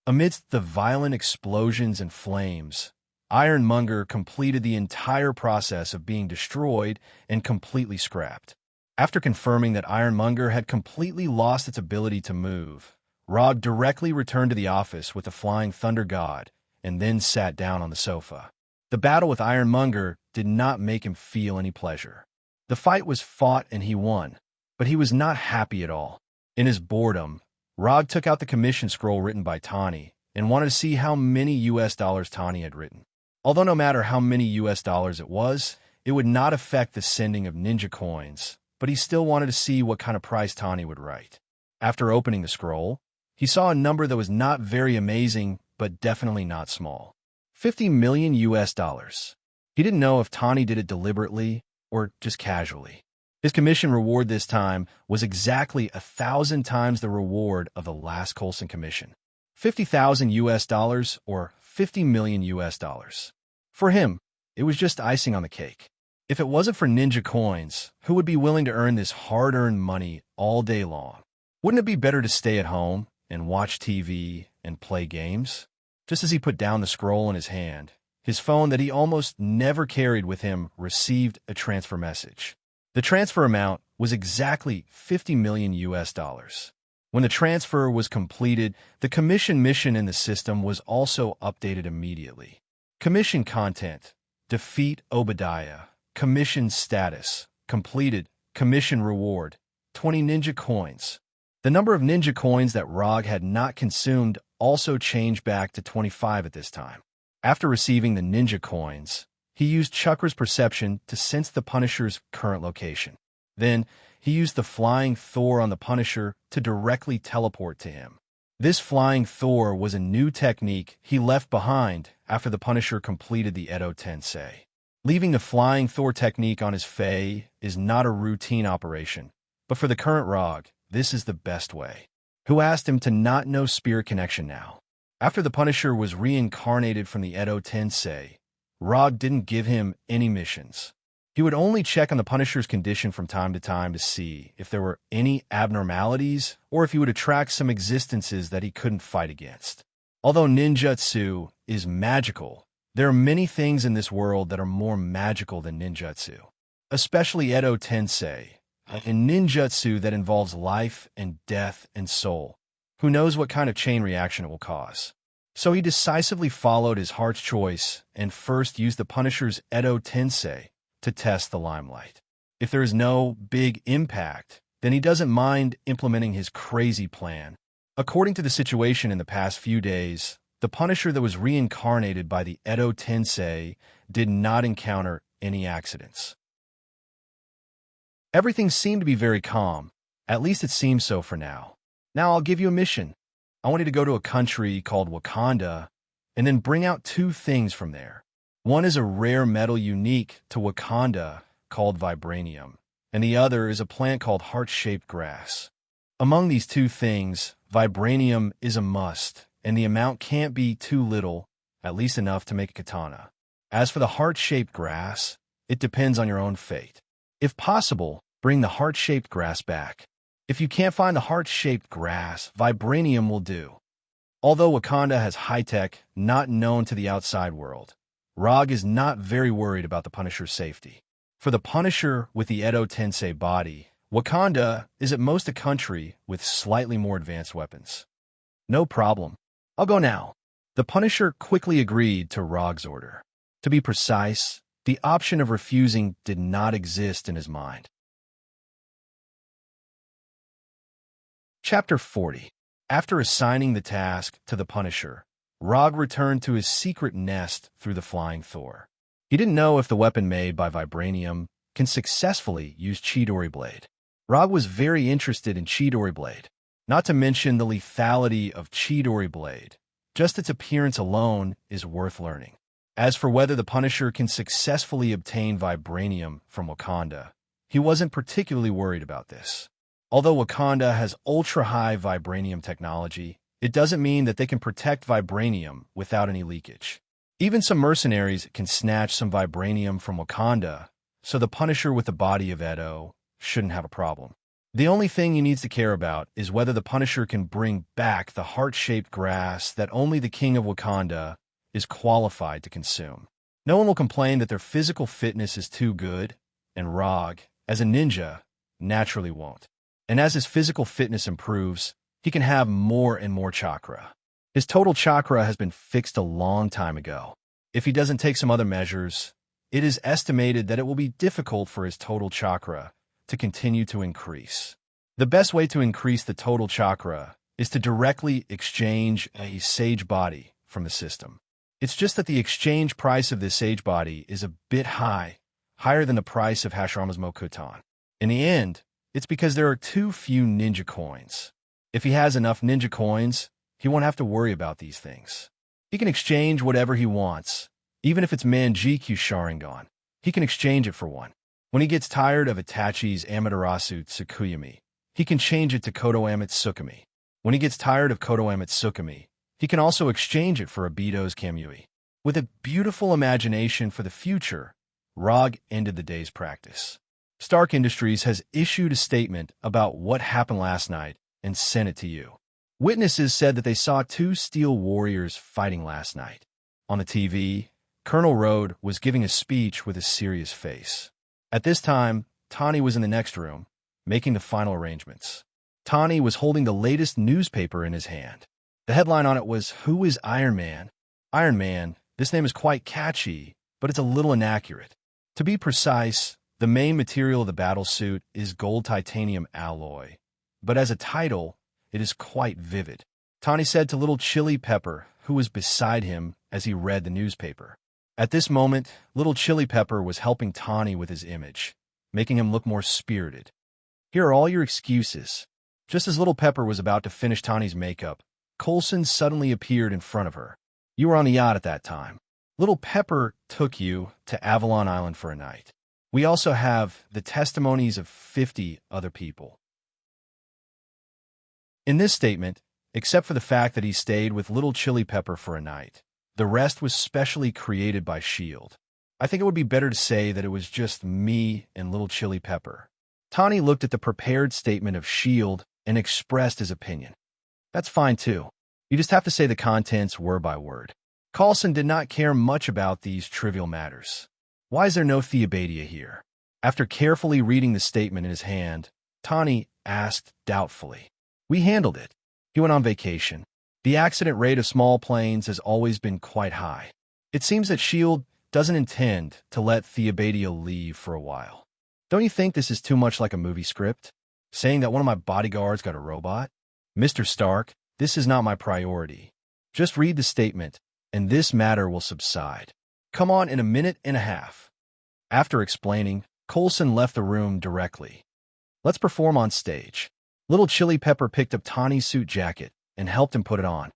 Amidst the violent explosions and flames, Ironmonger completed the entire process of being destroyed and completely scrapped. After confirming that Ironmonger had completely lost its ability to move, Rog directly returned to the office with the Flying Thunder God and then sat down on the sofa. The battle with Ironmonger did not make him feel any pleasure. The fight was fought and he won, but he was not happy at all. In his boredom, Rog took out the commission scroll written by Tawny and wanted to see how many US dollars Tawny had written. Although no matter how many US dollars it would not affect the sending of ninja coins, but he still wanted to see what kind of price Tawny would write. After opening the scroll, he saw a number that was not very amazing, but definitely not small. 50 million US dollars. He didn't know if Tawny did it deliberately or just casually. His commission reward this time was exactly 1,000 times the reward of the last Coulson commission. 50,000 US dollars or 50 million US dollars. For him, it was just icing on the cake. If it wasn't for ninja coins, who would be willing to earn this hard-earned money all day long? Wouldn't it be better to stay at home and watch TV and play games? Just as he put down the scroll in his hand, his phone that he almost never carried with him received a transfer message. The transfer amount was exactly 50 million US dollars. When the transfer was completed, the commission mission in the system was also updated immediately. Commission content: defeat Obadiah. Commission status: completed. Commission reward: 20 ninja coins. The number of ninja coins that Rog had not consumed also changed back to 25 at this time. After receiving the ninja coins, he used Chakra's perception to sense the Punisher's current location. Then, he used the Flying Thor on the Punisher to directly teleport to him. This Flying Thor was a new technique he left behind after the Punisher completed the Edo Tensei. Leaving the Flying Thor technique on his Fae is not a routine operation, but for the current Rog, this is the best way. Who asked him to not know spirit connection now? After the Punisher was reincarnated from the Edo Tensei, Rog didn't give him any missions. He would only check on the Punisher's condition from time to time to see if there were any abnormalities or if he would attract some existences that he couldn't fight against. Although ninjutsu is magical, there are many things in this world that are more magical than ninjutsu, especially Edo Tensei, and ninjutsu that involves life and death and soul. Who knows what kind of chain reaction it will cause? So he decisively followed his heart's choice and first used the Punisher's Edo Tensei to test the limelight. If there is no big impact, then he doesn't mind implementing his crazy plan. According to the situation in the past few days, the Punisher that was reincarnated by the Edo Tensei did not encounter any accidents. Everything seemed to be very calm. At least it seems so for now. Now I'll give you a mission. I want you to go to a country called Wakanda and then bring out 2 things from there. One is a rare metal unique to Wakanda called vibranium, and the other is a plant called heart-shaped grass. Among these 2 things, vibranium is a must, and the amount can't be too little, at least enough to make a katana. As for the heart-shaped grass, it depends on your own fate. If possible, bring the heart-shaped grass back. If you can't find the heart-shaped grass, vibranium will do. Although Wakanda has high-tech, not known to the outside world, Rog is not very worried about the Punisher's safety. For the Punisher with the Edo Tensei body, Wakanda is at most a country with slightly more advanced weapons. No problem. I'll go now. The Punisher quickly agreed to Rog's order. To be precise, the option of refusing did not exist in his mind. Chapter 40. After assigning the task to the Punisher, Rog returned to his secret nest through the Flying Thor. He didn't know if the weapon made by vibranium can successfully use Chidori Blade. Rog was very interested in Chidori Blade, not to mention the lethality of Chidori Blade. Just its appearance alone is worth learning. As for whether the Punisher can successfully obtain vibranium from Wakanda, he wasn't particularly worried about this. Although Wakanda has ultra-high vibranium technology, it doesn't mean that they can protect vibranium without any leakage. Even some mercenaries can snatch some vibranium from Wakanda, so the Punisher with the body of Edo shouldn't have a problem. The only thing he needs to care about is whether the Punisher can bring back the heart-shaped grass that only the King of Wakanda is qualified to consume. No one will complain that their physical fitness is too good, and Rog, as a ninja, naturally won't. And as his physical fitness improves, he can have more and more chakra. His total chakra has been fixed a long time ago. If he doesn't take some other measures, it is estimated that it will be difficult for his total chakra to continue to increase. The best way to increase the total chakra is to directly exchange a sage body from the system. It's just that the exchange price of this sage body is a bit high, higher than the price of Hashirama's Mokutan. In the end, it's because there are too few ninja coins. If he has enough ninja coins, he won't have to worry about these things. He can exchange whatever he wants, even if it's Manjikyu Sharingan. He can exchange it for one. When he gets tired of Itachi's Amaterasu Tsukuyami, he can change it to Koto Amatsukami. When he gets tired of Koto Amatsukami, he can also exchange it for Obito's Kamui. With a beautiful imagination for the future, Rog ended the day's practice. Stark Industries has issued a statement about what happened last night and sent it to you. Witnesses said that they saw 2 steel warriors fighting last night. On the TV, Colonel Road was giving a speech with a serious face. At this time, Tani was in the next room, making the final arrangements. Tani was holding the latest newspaper in his hand. The headline on it was, "Who is Iron Man?" Iron Man, this name is quite catchy, but it's a little inaccurate. To be precise, the main material of the battlesuit is gold titanium alloy, but as a title, it is quite vivid. Tani said to Little Chili Pepper, who was beside him as he read the newspaper. At this moment, Little Chili Pepper was helping Tani with his image, making him look more spirited. "Here are all your excuses." Just as Little Pepper was about to finish Tani's makeup, Coulson suddenly appeared in front of her. "You were on the yacht at that time. Little Pepper took you to Avalon Island for a night. We also have the testimonies of 50 other people." In this statement, except for the fact that he stayed with Little Chili Pepper for a night, the rest was specially created by S.H.I.E.L.D. I think it would be better to say that it was just me and Little Chili Pepper. Tani looked at the prepared statement of S.H.I.E.L.D. and expressed his opinion. "That's fine too. You just have to say the contents word by word." Coulson did not care much about these trivial matters. "Why is there no Theobadia here?" After carefully reading the statement in his hand, Tani asked doubtfully. "We handled it. He went on vacation. The accident rate of small planes has always been quite high. It seems that S.H.I.E.L.D. doesn't intend to let Theobadia leave for a while. Don't you think this is too much like a movie script? Saying that one of my bodyguards got a robot? Mr. Stark, this is not my priority. Just read the statement, and this matter will subside. Come on in a minute and a half." After explaining, Coulson left the room directly. "Let's perform on stage." Little Chili Pepper picked up Tani's suit jacket and helped him put it on.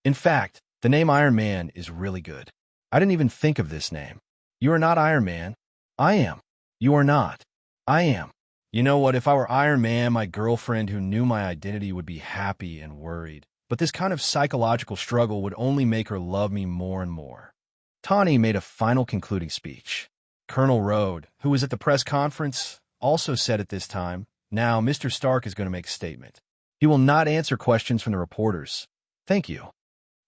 "In fact, the name Iron Man is really good. I didn't even think of this name. You are not Iron Man. I am. You are not. I am. You know what, if I were Iron Man, my girlfriend who knew my identity would be happy and worried. But this kind of psychological struggle would only make her love me more and more." Tani made a final concluding speech. Colonel Rhodes, who was at the press conference, also said at this time, "Now, Mr. Stark is going to make a statement. He will not answer questions from the reporters. Thank you."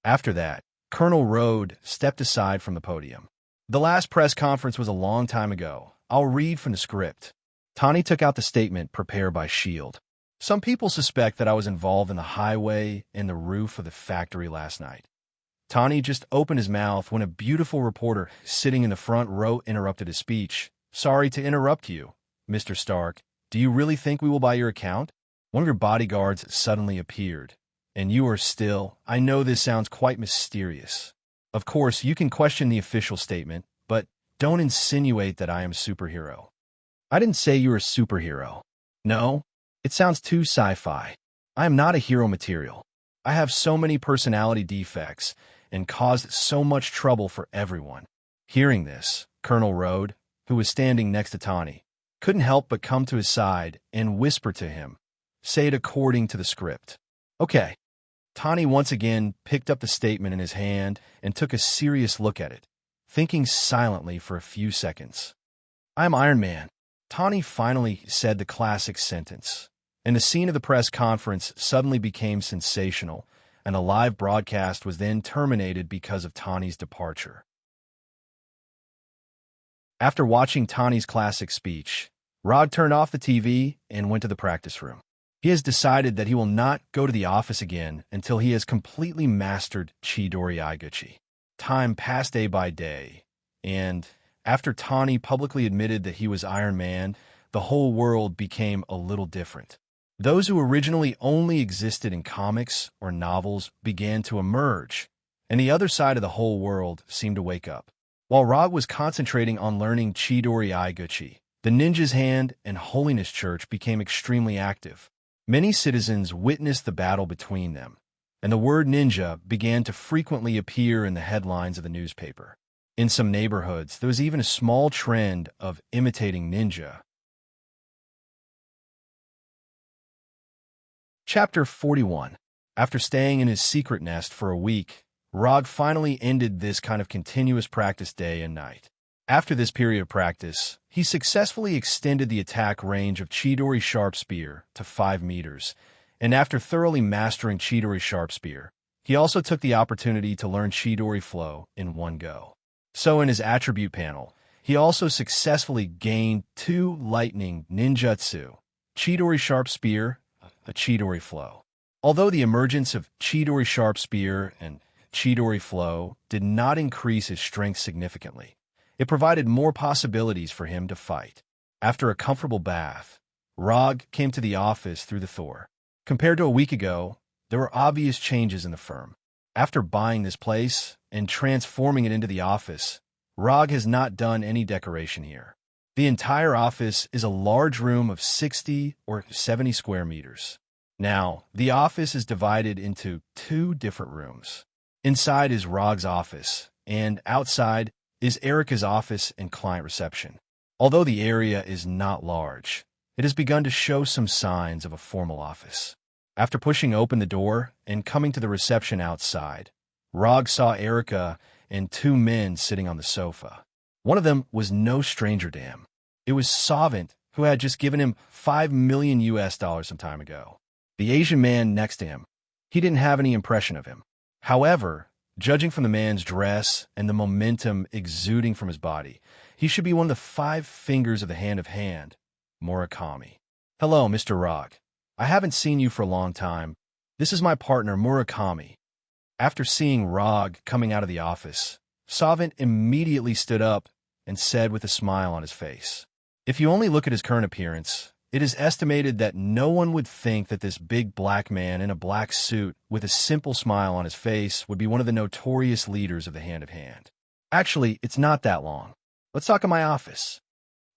After that, Colonel Rhodes stepped aside from the podium. "The last press conference was a long time ago. I'll read from the script." Tani took out the statement prepared by S.H.I.E.L.D. "Some people suspect that I was involved in the highway and the roof of the factory last night." Tani just opened his mouth when a beautiful reporter sitting in the front row interrupted his speech. "Sorry to interrupt you, Mr. Stark. Do you really think we will buy your account? One of your bodyguards suddenly appeared, and you are still—" I know this sounds quite mysterious. Of course, you can question the official statement, but don't insinuate that I am a superhero. I didn't say you were a superhero. No, it sounds too sci-fi. I am not a hero material. I have so many personality defects and caused so much trouble for everyone." Hearing this, Colonel Rhodes, who was standing next to Tani, couldn't help but come to his side and whisper to him, "Say it according to the script." "Okay." Tani once again picked up the statement in his hand and took a serious look at it, thinking silently for a few seconds. "I am Iron Man." Tani finally said the classic sentence, and the scene of the press conference suddenly became sensational, and a live broadcast was then terminated because of Tani's departure. After watching Tani's classic speech, Rod turned off the TV and went to the practice room. He has decided that he will not go to the office again until he has completely mastered Chidori Aiguchi. Time passed day by day, and after Tani publicly admitted that he was Iron Man, the whole world became a little different. Those who originally only existed in comics or novels began to emerge, and the other side of the whole world seemed to wake up. While Rod was concentrating on learning Chidori Aiguchi, the Ninja's Hand and Holiness Church became extremely active. Many citizens witnessed the battle between them, and the word ninja began to frequently appear in the headlines of the newspaper. In some neighborhoods, there was even a small trend of imitating ninja. Chapter 41. After staying in his secret nest for a week, Rod finally ended this kind of continuous practice day and night. After this period of practice, he successfully extended the attack range of Chidori Sharp Spear to 5 meters, and after thoroughly mastering Chidori Sharp Spear, he also took the opportunity to learn Chidori Flow in one go. So in his attribute panel, he also successfully gained 2 lightning ninjutsu, Chidori Sharp Spear, a Chidori flow. Although the emergence of Chidori Sharp Spear and Chidori Flow did not increase his strength significantly, it provided more possibilities for him to fight. After a comfortable bath, Rog came to the office through the Thor. Compared to a week ago, there were obvious changes in the firm. After buying this place and transforming it into the office, Rog has not done any decoration here. The entire office is a large room of 60 or 70 square meters. Now, the office is divided into two different rooms. Inside is Rog's office, and outside is Erica's office and client reception. Although the area is not large, it has begun to show some signs of a formal office. After pushing open the door and coming to the reception outside, Rog saw Erica and two men sitting on the sofa. One of them was no stranger to him. It was Savant, who had just given him $5 million some time ago. The Asian man next to him, he didn't have any impression of him. However, judging from the man's dress and the momentum exuding from his body, he should be one of the 5 fingers of the hand, Murakami. Hello, Mr. Rog. I haven't seen you for a long time. This is my partner, Murakami. After seeing Rog coming out of the office, Savant immediately stood up and said with a smile on his face, "If you only look at his current appearance, it is estimated that no one would think that this big black man in a black suit with a simple smile on his face would be one of the notorious leaders of the hand. Actually, it's not that long. Let's talk in my office."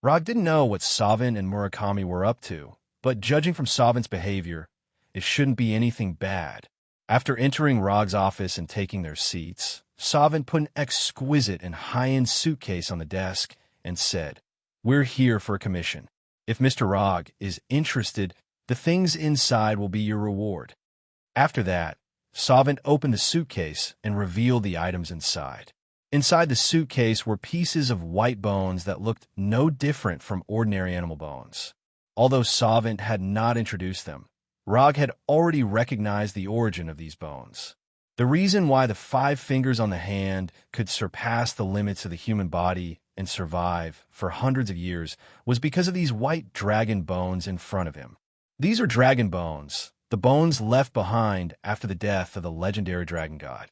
Rog didn't know what Savant and Murakami were up to, but judging from Savant's behavior, it shouldn't be anything bad. After entering Rog's office and taking their seats, Savant put an exquisite and high-end suitcase on the desk and said, "We're here for a commission. If Mr. Rog is interested, the things inside will be your reward." After that, Savant opened the suitcase and revealed the items inside. Inside the suitcase were pieces of white bones that looked no different from ordinary animal bones. Although Savant had not introduced them, Rog had already recognized the origin of these bones. The reason why the 5 fingers on the hand could surpass the limits of the human body and survive for hundreds of years was because of these white dragon bones in front of him. These are dragon bones, the bones left behind after the death of the legendary dragon god.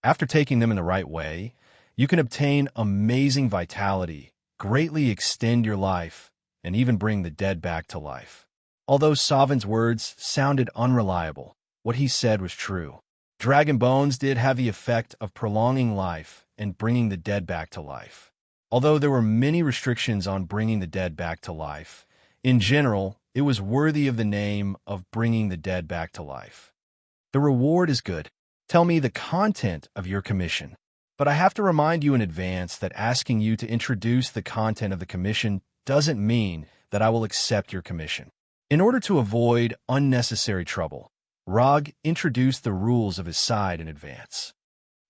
After taking them in the right way, you can obtain amazing vitality, greatly extend your life, and even bring the dead back to life. Although Savant's words sounded unreliable, what he said was true. Dragon bones did have the effect of prolonging life and bringing the dead back to life. Although there were many restrictions on bringing the dead back to life, in general, it was worthy of the name of bringing the dead back to life. The reward is good. Tell me the content of your commission. But I have to remind you in advance that asking you to introduce the content of the commission doesn't mean that I will accept your commission. In order to avoid unnecessary trouble, Rog introduced the rules of his side in advance.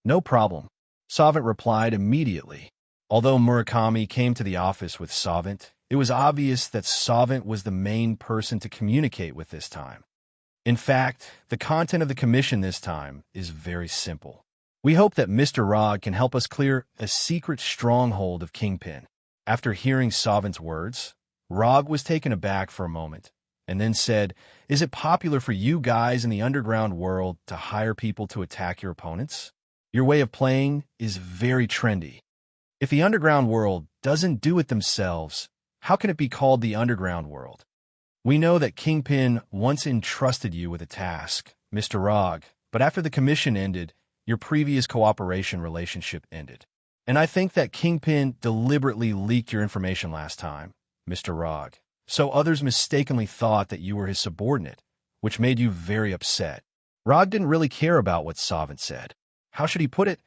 "No problem," Savant replied immediately. Although Murakami came to the office with Savant, it was obvious that Savant was the main person to communicate with this time. In fact, the content of the commission this time is very simple. We hope that Mr. Rog can help us clear a secret stronghold of Kingpin. After hearing Savant's words, Rog was taken aback for a moment, and then said, "Is it popular for you guys in the underground world to hire people to attack your opponents? Your way of playing is very trendy. If the underground world doesn't do it themselves, how can it be called the underground world? We know that Kingpin once entrusted you with a task, Mr. Rog, but after the commission ended, your previous cooperation relationship ended. And I think that Kingpin deliberately leaked your information last time, Mr. Rog, so others mistakenly thought that you were his subordinate, which made you very upset." Rog didn't really care about what Savant said. How should he put it?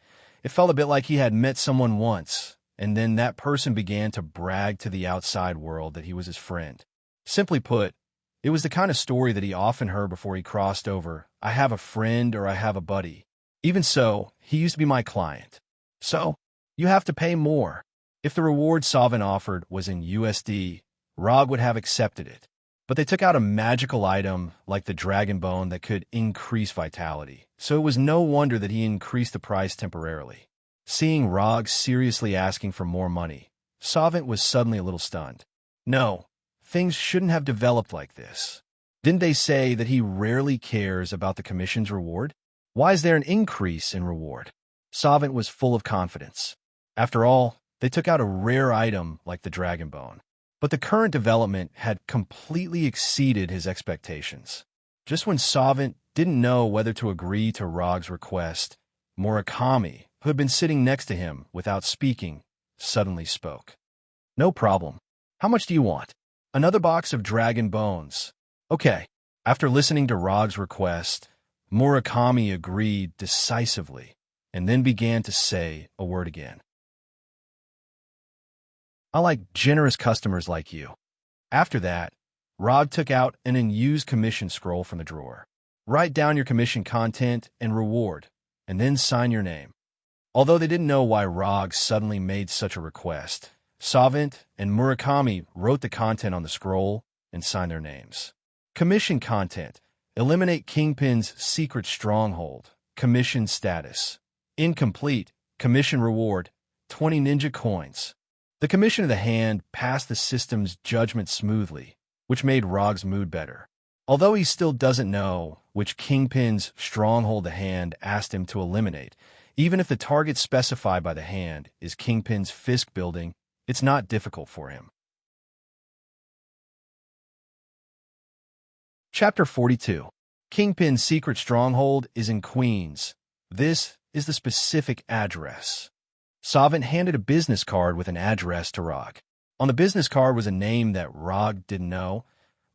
It felt a bit like he had met someone once, and then that person began to brag to the outside world that he was his friend. Simply put, it was the kind of story that he often heard before he crossed over, "I have a friend" or "I have a buddy." Even so, he used to be my client. So, you have to pay more. If the reward Savant offered was in USD, Rog would have accepted it. But they took out a magical item like the dragon bone that could increase vitality, so it was no wonder that he increased the price temporarily. Seeing Rog seriously asking for more money, Savant was suddenly a little stunned. "No, things shouldn't have developed like this. Didn't they say that he rarely cares about the commission's reward? Why is there an increase in reward? Savant was full of confidence. After all, they took out a rare item like the dragon bone. But the current development had completely exceeded his expectations. Just when Savant didn't know whether to agree to Rog's request, Murakami, who had been sitting next to him without speaking, suddenly spoke. "No problem. How much do you want?" "Another box of dragon bones." "Okay." After listening to Rog's request, Murakami agreed decisively and then began to say a word again. "I like generous customers like you." After that, Rog took out an unused commission scroll from the drawer. "Write down your commission content and reward, and then sign your name." Although they didn't know why Rog suddenly made such a request, Savant and Murakami wrote the content on the scroll and signed their names. Commission content: eliminate Kingpin's secret stronghold. Commission status: incomplete. Commission reward: 20 ninja coins. The commission of the hand passed the system's judgment smoothly, which made Rog's mood better. Although he still doesn't know which Kingpin's stronghold the hand asked him to eliminate, even if the target specified by the hand is Kingpin's Fisk building, it's not difficult for him. Chapter 42. Kingpin's secret stronghold is in Queens. This is the specific address. Savant handed a business card with an address to Rog. On the business card was a name that Rog didn't know,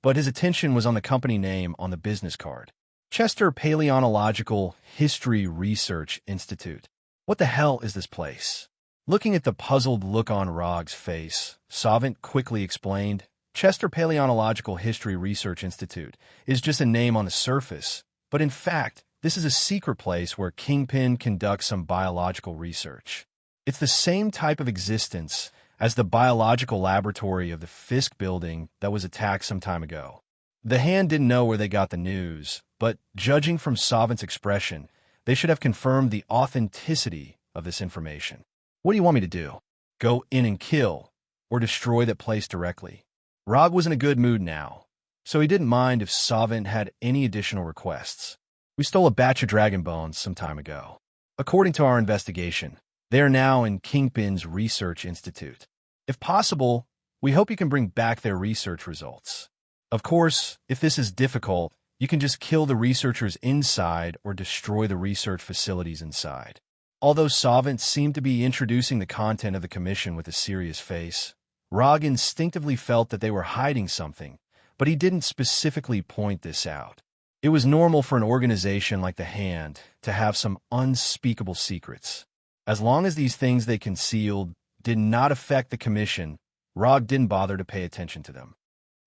but his attention was on the company name on the business card. Chester Paleontological History Research Institute. What the hell is this place? Looking at the puzzled look on Rog's face, Savant quickly explained, Chester Paleontological History Research Institute is just a name on the surface, but in fact, this is a secret place where Kingpin conducts some biological research. It's the same type of existence as the biological laboratory of the Fisk building that was attacked some time ago. The hand didn't know where they got the news, but judging from Savant's expression, they should have confirmed the authenticity of this information. "What do you want me to do? Go in and kill, or destroy that place directly?" Rog was in a good mood now, so he didn't mind if Savant had any additional requests. "We stole a batch of dragon bones some time ago. According to our investigation, they are now in Kingpin's Research Institute. If possible, we hope you can bring back their research results. Of course, if this is difficult, you can just kill the researchers inside or destroy the research facilities inside." Although Savant seemed to be introducing the content of the commission with a serious face, Rog instinctively felt that they were hiding something, but he didn't specifically point this out. It was normal for an organization like the Hand to have some unspeakable secrets. As long as these things they concealed did not affect the commission, Rog didn't bother to pay attention to them.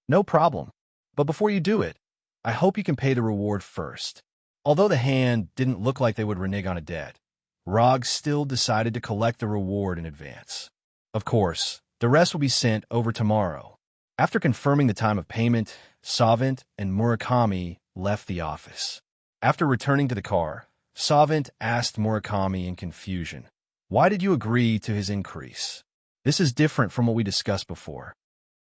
"No problem. But before you do it, I hope you can pay the reward first." Although the Hand didn't look like they would renege on a debt, Rog still decided to collect the reward in advance. Of course, the rest will be sent over tomorrow. After confirming the time of payment, Savant and Murakami left the office. After returning to the car, Savant asked Murakami in confusion, "Why did you agree to his increase? This is different from what we discussed before.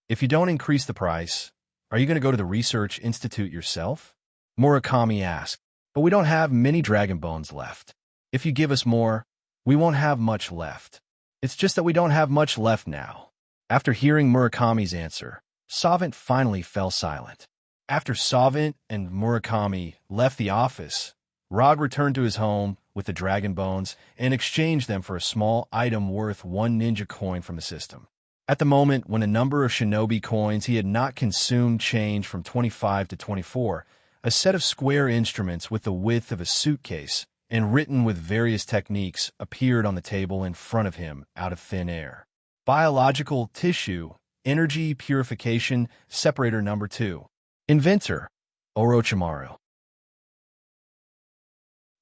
If you don't increase the price, are you going to go to the Research Institute yourself?" Murakami asked, "But we don't have many dragon bones left. If you give us more, we won't have much left. It's just that we don't have much left now." After hearing Murakami's answer, Savant finally fell silent. After Savant and Murakami left the office, Rog returned to his home with the dragon bones and exchanged them for a small item worth 1 ninja coin from the system. At the moment when a number of shinobi coins he had not consumed changed from 25 to 24, a set of square instruments with the width of a suitcase and written with various techniques appeared on the table in front of him out of thin air. Biological tissue, energy purification, separator number 2. Inventor, Orochimaru.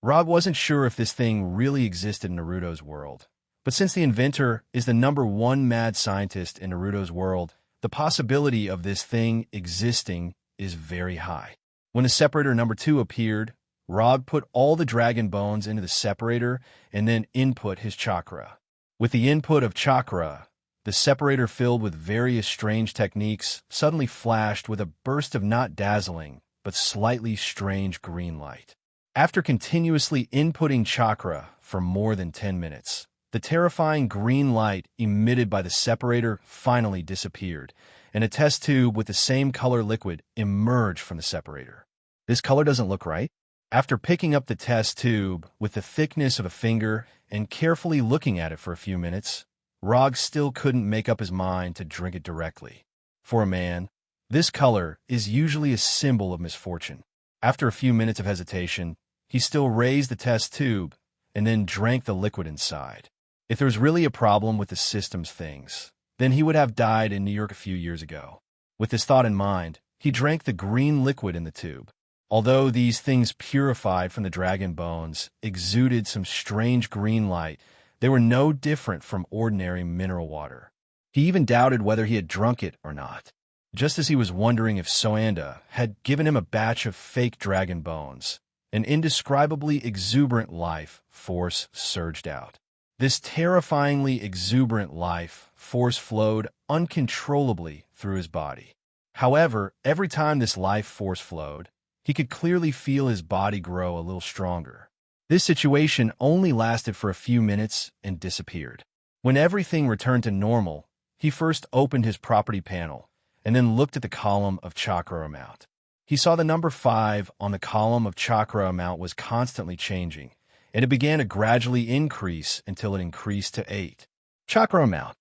Rog wasn't sure if this thing really existed in Naruto's world, but since the inventor is the number 1 mad scientist in Naruto's world, the possibility of this thing existing is very high. When the separator number 2 appeared, Rog put all the dragon bones into the separator and then input his chakra. With the input of chakra, the separator filled with various strange techniques suddenly flashed with a burst of not dazzling, but slightly strange green light. After continuously inputting chakra for more than 10 minutes, the terrifying green light emitted by the separator finally disappeared, and a test tube with the same color liquid emerged from the separator. This color doesn't look right. After picking up the test tube with the thickness of a finger and carefully looking at it for a few minutes, Rog still couldn't make up his mind to drink it directly. For a man, this color is usually a symbol of misfortune. After a few minutes of hesitation, he still raised the test tube and then drank the liquid inside. If there was really a problem with the system's things, then he would have died in New York a few years ago. With this thought in mind, he drank the green liquid in the tube. Although these things purified from the dragon bones exuded some strange green light, they were no different from ordinary mineral water. He even doubted whether he had drunk it or not. Just as he was wondering if Soanda had given him a batch of fake dragon bones, an indescribably exuberant life force surged out. This terrifyingly exuberant life force flowed uncontrollably through his body. However, every time this life force flowed, he could clearly feel his body grow a little stronger. This situation only lasted for a few minutes and disappeared. When everything returned to normal, he first opened his property panel and then looked at the column of chakra amount. He saw the number 5 on the column of chakra amount was constantly changing, and it began to gradually increase until it increased to 8. Chakra amount,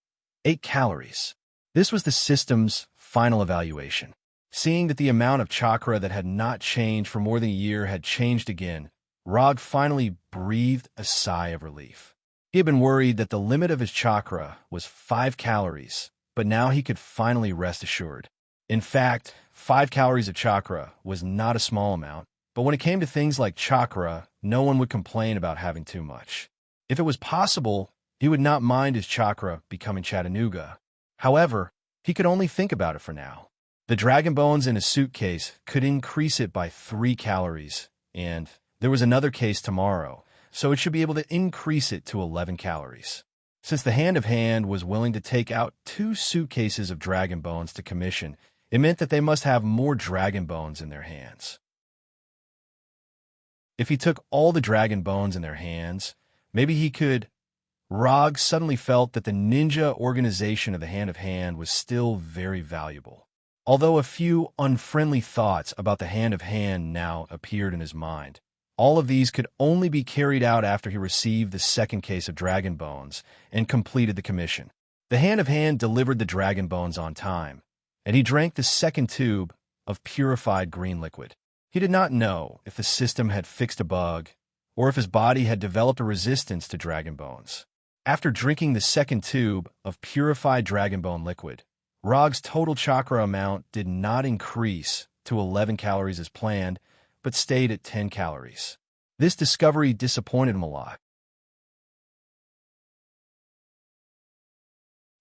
8 calories. This was the system's final evaluation. Seeing that the amount of chakra that had not changed for more than a year had changed again, Rog finally breathed a sigh of relief. He had been worried that the limit of his chakra was 5 calories, but now he could finally rest assured. In fact, 5 calories of chakra was not a small amount, but when it came to things like chakra, no one would complain about having too much. If it was possible, he would not mind his chakra becoming Chattanooga. However, he could only think about it for now. The dragon bones in his suitcase could increase it by 3 calories, and there was another case tomorrow, so it should be able to increase it to 11 calories. Since the Hand of Hand was willing to take out 2 suitcases of dragon bones to commission, it meant that they must have more dragon bones in their hands. If he took all the dragon bones in their hands, maybe he could. Rog suddenly felt that the ninja organization of the Hand of Hand was still very valuable. Although a few unfriendly thoughts about the Hand of Hand now appeared in his mind, all of these could only be carried out after he received the second case of dragon bones and completed the commission. The Hand of Hand delivered the dragon bones on time, and he drank the second tube of purified green liquid. He did not know if the system had fixed a bug or if his body had developed a resistance to dragon bones. After drinking the second tube of purified dragon bone liquid, Rog's total chakra amount did not increase to 11 calories as planned, but stayed at 10 calories. This discovery disappointed him a lot.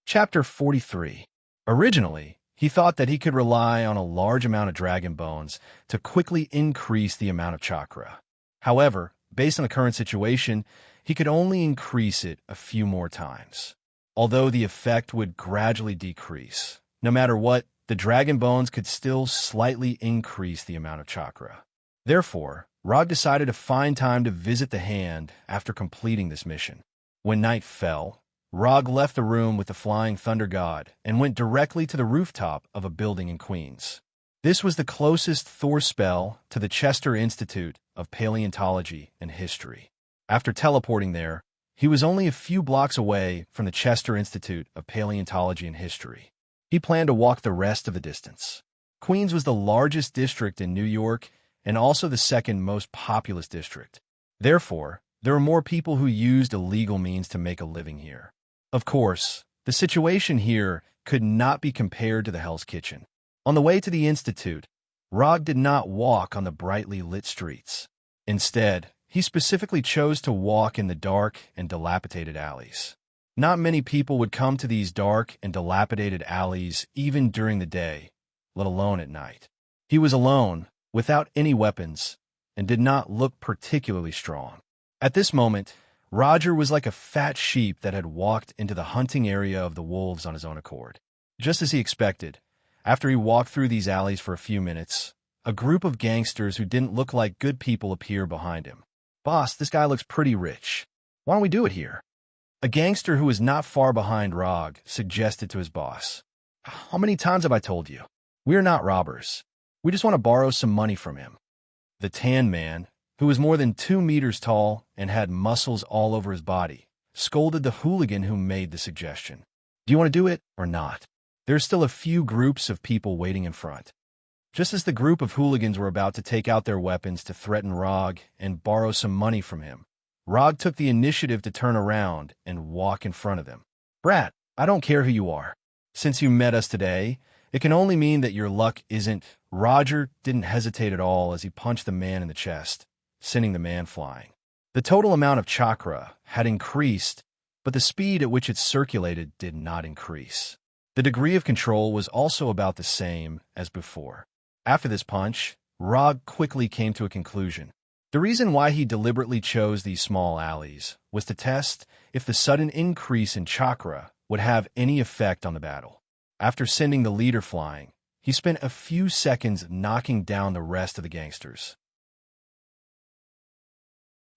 Chapter 43. Originally, he thought that he could rely on a large amount of dragon bones to quickly increase the amount of chakra. However, based on the current situation, he could only increase it a few more times. Although the effect would gradually decrease, no matter what, the dragon bones could still slightly increase the amount of chakra. Therefore, Rog decided to find time to visit the hand after completing this mission. When night fell, Rog left the room with the Flying Thunder God and went directly to the rooftop of a building in Queens. This was the closest Thor spell to the Chester Institute of Paleontology and History. After teleporting there, he was only a few blocks away from the Chester Institute of Paleontology and History. He planned to walk the rest of the distance. Queens was the largest district in New York and also the second most populous district. Therefore, there were more people who used illegal means to make a living here. Of course, the situation here could not be compared to the Hell's Kitchen. On the way to the Institute, Rog did not walk on the brightly lit streets. Instead, he specifically chose to walk in the dark and dilapidated alleys. Not many people would come to these dark and dilapidated alleys even during the day, let alone at night. He was alone, without any weapons, and did not look particularly strong. At this moment, Roger was like a fat sheep that had walked into the hunting area of the wolves on his own accord. Just as he expected, after he walked through these alleys for a few minutes, a group of gangsters who didn't look like good people appeared behind him. "Boss, this guy looks pretty rich. Why don't we do it here?" A gangster who was not far behind Rog suggested to his boss. "How many times have I told you? We're not robbers. We just want to borrow some money from him." The tan man, who was more than 2 meters tall and had muscles all over his body, scolded the hooligan who made the suggestion. "Do you want to do it or not? There's still a few groups of people waiting in front." Just as the group of hooligans were about to take out their weapons to threaten Rog and borrow some money from him, Rog took the initiative to turn around and walk in front of them. "Brat, I don't care who you are. Since you met us today, it can only mean that your luck isn't—" Roger didn't hesitate at all as he punched the man in the chest, sending the man flying. The total amount of chakra had increased, but the speed at which it circulated did not increase. The degree of control was also about the same as before. After this punch, Rog quickly came to a conclusion. The reason why he deliberately chose these small alleys was to test if the sudden increase in chakra would have any effect on the battle. After sending the leader flying, he spent a few seconds knocking down the rest of the gangsters.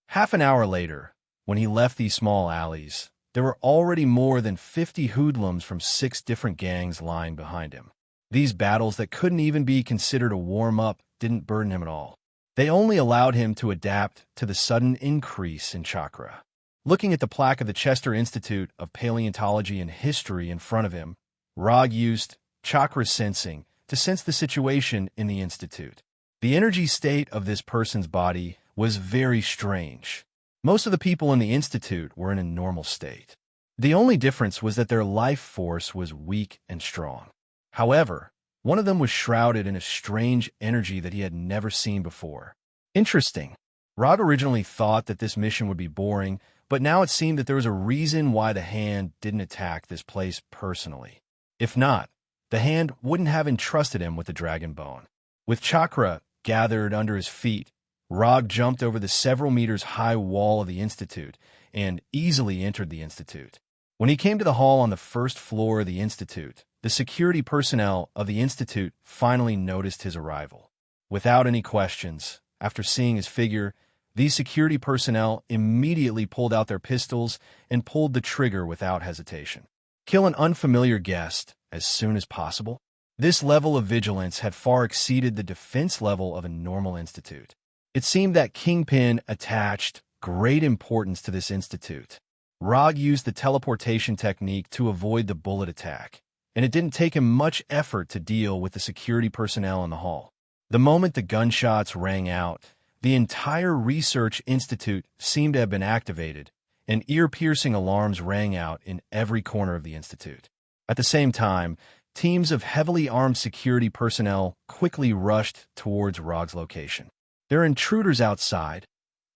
Half an hour later, when he left these small alleys, there were already more than 50 hoodlums from 6 different gangs lying behind him. These battles that couldn't even be considered a warm-up didn't burden him at all. They only allowed him to adapt to the sudden increase in chakra. Looking at the plaque of the Chester Institute of Paleontology and History in front of him, Rog used chakra sensing to sense the situation in the institute. The energy state of this person's body was very strange. Most of the people in the institute were in a normal state. The only difference was that their life force was weak and strong. However, one of them was shrouded in a strange energy that he had never seen before. Interesting. Rog originally thought that this mission would be boring, but now it seemed that there was a reason why the hand didn't attack this place personally. If not, the hand wouldn't have entrusted him with the dragon bone. With chakra gathered under his feet, Rog jumped over the several meters high wall of the institute and easily entered the institute. When he came to the hall on the first floor of the institute, the security personnel of the institute finally noticed his arrival. Without any questions, after seeing his figure, these security personnel immediately pulled out their pistols and pulled the trigger without hesitation. Kill an unfamiliar guest as soon as possible? This level of vigilance had far exceeded the defense level of a normal institute. It seemed that Kingpin attached great importance to this institute. Rog used the teleportation technique to avoid the bullet attack, and it didn't take him much effort to deal with the security personnel in the hall. The moment the gunshots rang out, the entire research institute seemed to have been activated, and ear-piercing alarms rang out in every corner of the institute. At the same time, teams of heavily armed security personnel quickly rushed towards Rog's location. "There are intruders outside.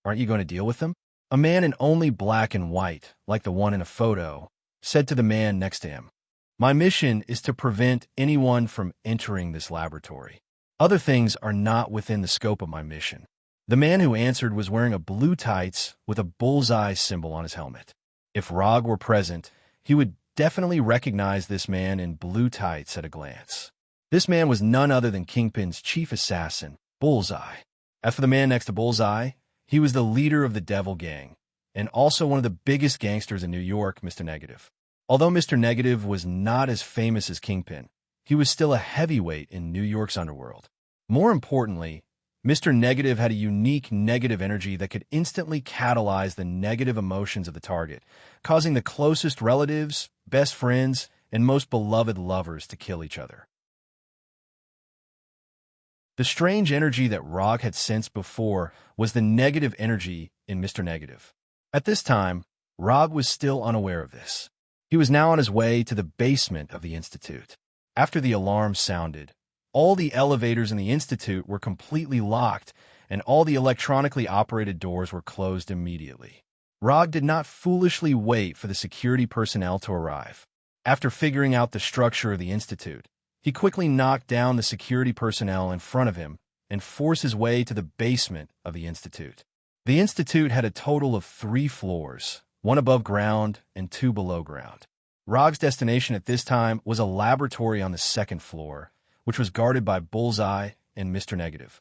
Aren't you going to deal with them?" A man in only black and white, like the one in a photo, said to the man next to him. "My mission is to prevent anyone from entering this laboratory. Other things are not within the scope of my mission." The man who answered was wearing a blue tights with a bullseye symbol on his helmet. If Rog were present, he would definitely recognize this man in blue tights at a glance. This man was none other than Kingpin's chief assassin, Bullseye. As for the man next to Bullseye, he was the leader of the Devil Gang, and also one of the biggest gangsters in New York, Mr. Negative. Although Mr. Negative was not as famous as Kingpin, he was still a heavyweight in New York's underworld. More importantly, Mr. Negative had a unique negative energy that could instantly catalyze the negative emotions of the target, causing the closest relatives, best friends, and most beloved lovers to kill each other. The strange energy that Rog had sensed before was the negative energy in Mr. Negative. At this time, Rog was still unaware of this. He was now on his way to the basement of the Institute. After the alarm sounded, all the elevators in the Institute were completely locked, and all the electronically operated doors were closed immediately. Rog did not foolishly wait for the security personnel to arrive. After figuring out the structure of the Institute, he quickly knocked down the security personnel in front of him and forced his way to the basement of the Institute. The Institute had a total of 3 floors, 1 above ground and 2 below ground. Rog's destination at this time was a laboratory on the 2nd floor, which was guarded by Bullseye and Mr. Negative.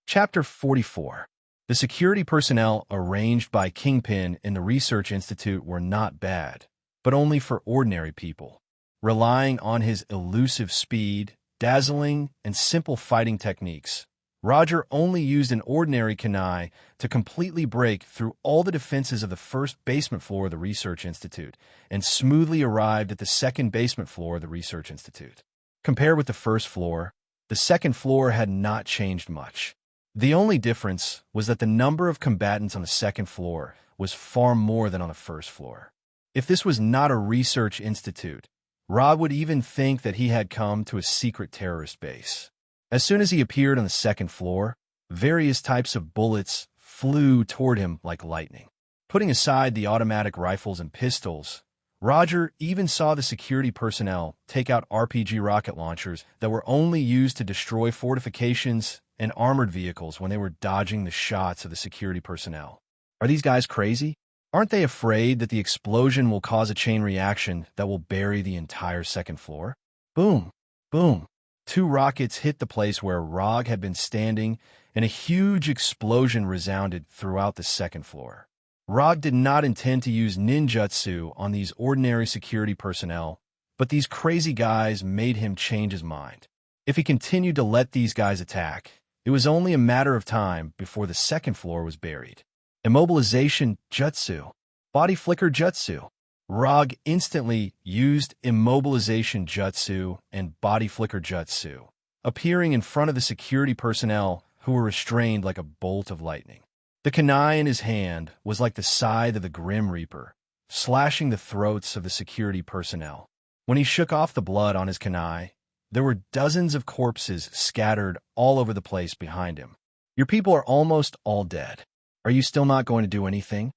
Chapter 44. The security personnel arranged by Kingpin in the Research Institute were not bad, but only for ordinary people. Relying on his elusive speed, dazzling, and simple fighting techniques, Roger only used an ordinary kunai to completely break through all the defenses of the 1st basement floor of the Research Institute and smoothly arrived at the 2nd basement floor of the Research Institute. Compared with the 1st floor, the 2nd floor had not changed much. The only difference was that the number of combatants on the 2nd floor was far more than on the 1st floor. If this was not a research institute, Rog would even think that he had come to a secret terrorist base. As soon as he appeared on the 2nd floor, various types of bullets flew toward him like lightning. Putting aside the automatic rifles and pistols, Roger even saw the security personnel take out RPG rocket launchers that were only used to destroy fortifications and armored vehicles when they were dodging the shots of the security personnel. Are these guys crazy? Aren't they afraid that the explosion will cause a chain reaction that will bury the entire 2nd floor? Boom! Boom! 2 rockets hit the place where Rog had been standing, and a huge explosion resounded throughout the 2nd floor. Rog did not intend to use ninjutsu on these ordinary security personnel, but these crazy guys made him change his mind. If he continued to let these guys attack, it was only a matter of time before the 2nd floor was buried. Immobilization Jutsu. Body Flicker Jutsu. Rog instantly used Immobilization Jutsu and Body Flicker Jutsu, appearing in front of the security personnel who were restrained like a bolt of lightning. The kunai in his hand was like the scythe of the Grim Reaper, slashing the throats of the security personnel. When he shook off the blood on his kunai, there were dozens of corpses scattered all over the place behind him. Your people are almost all dead. Are you still not going to do anything?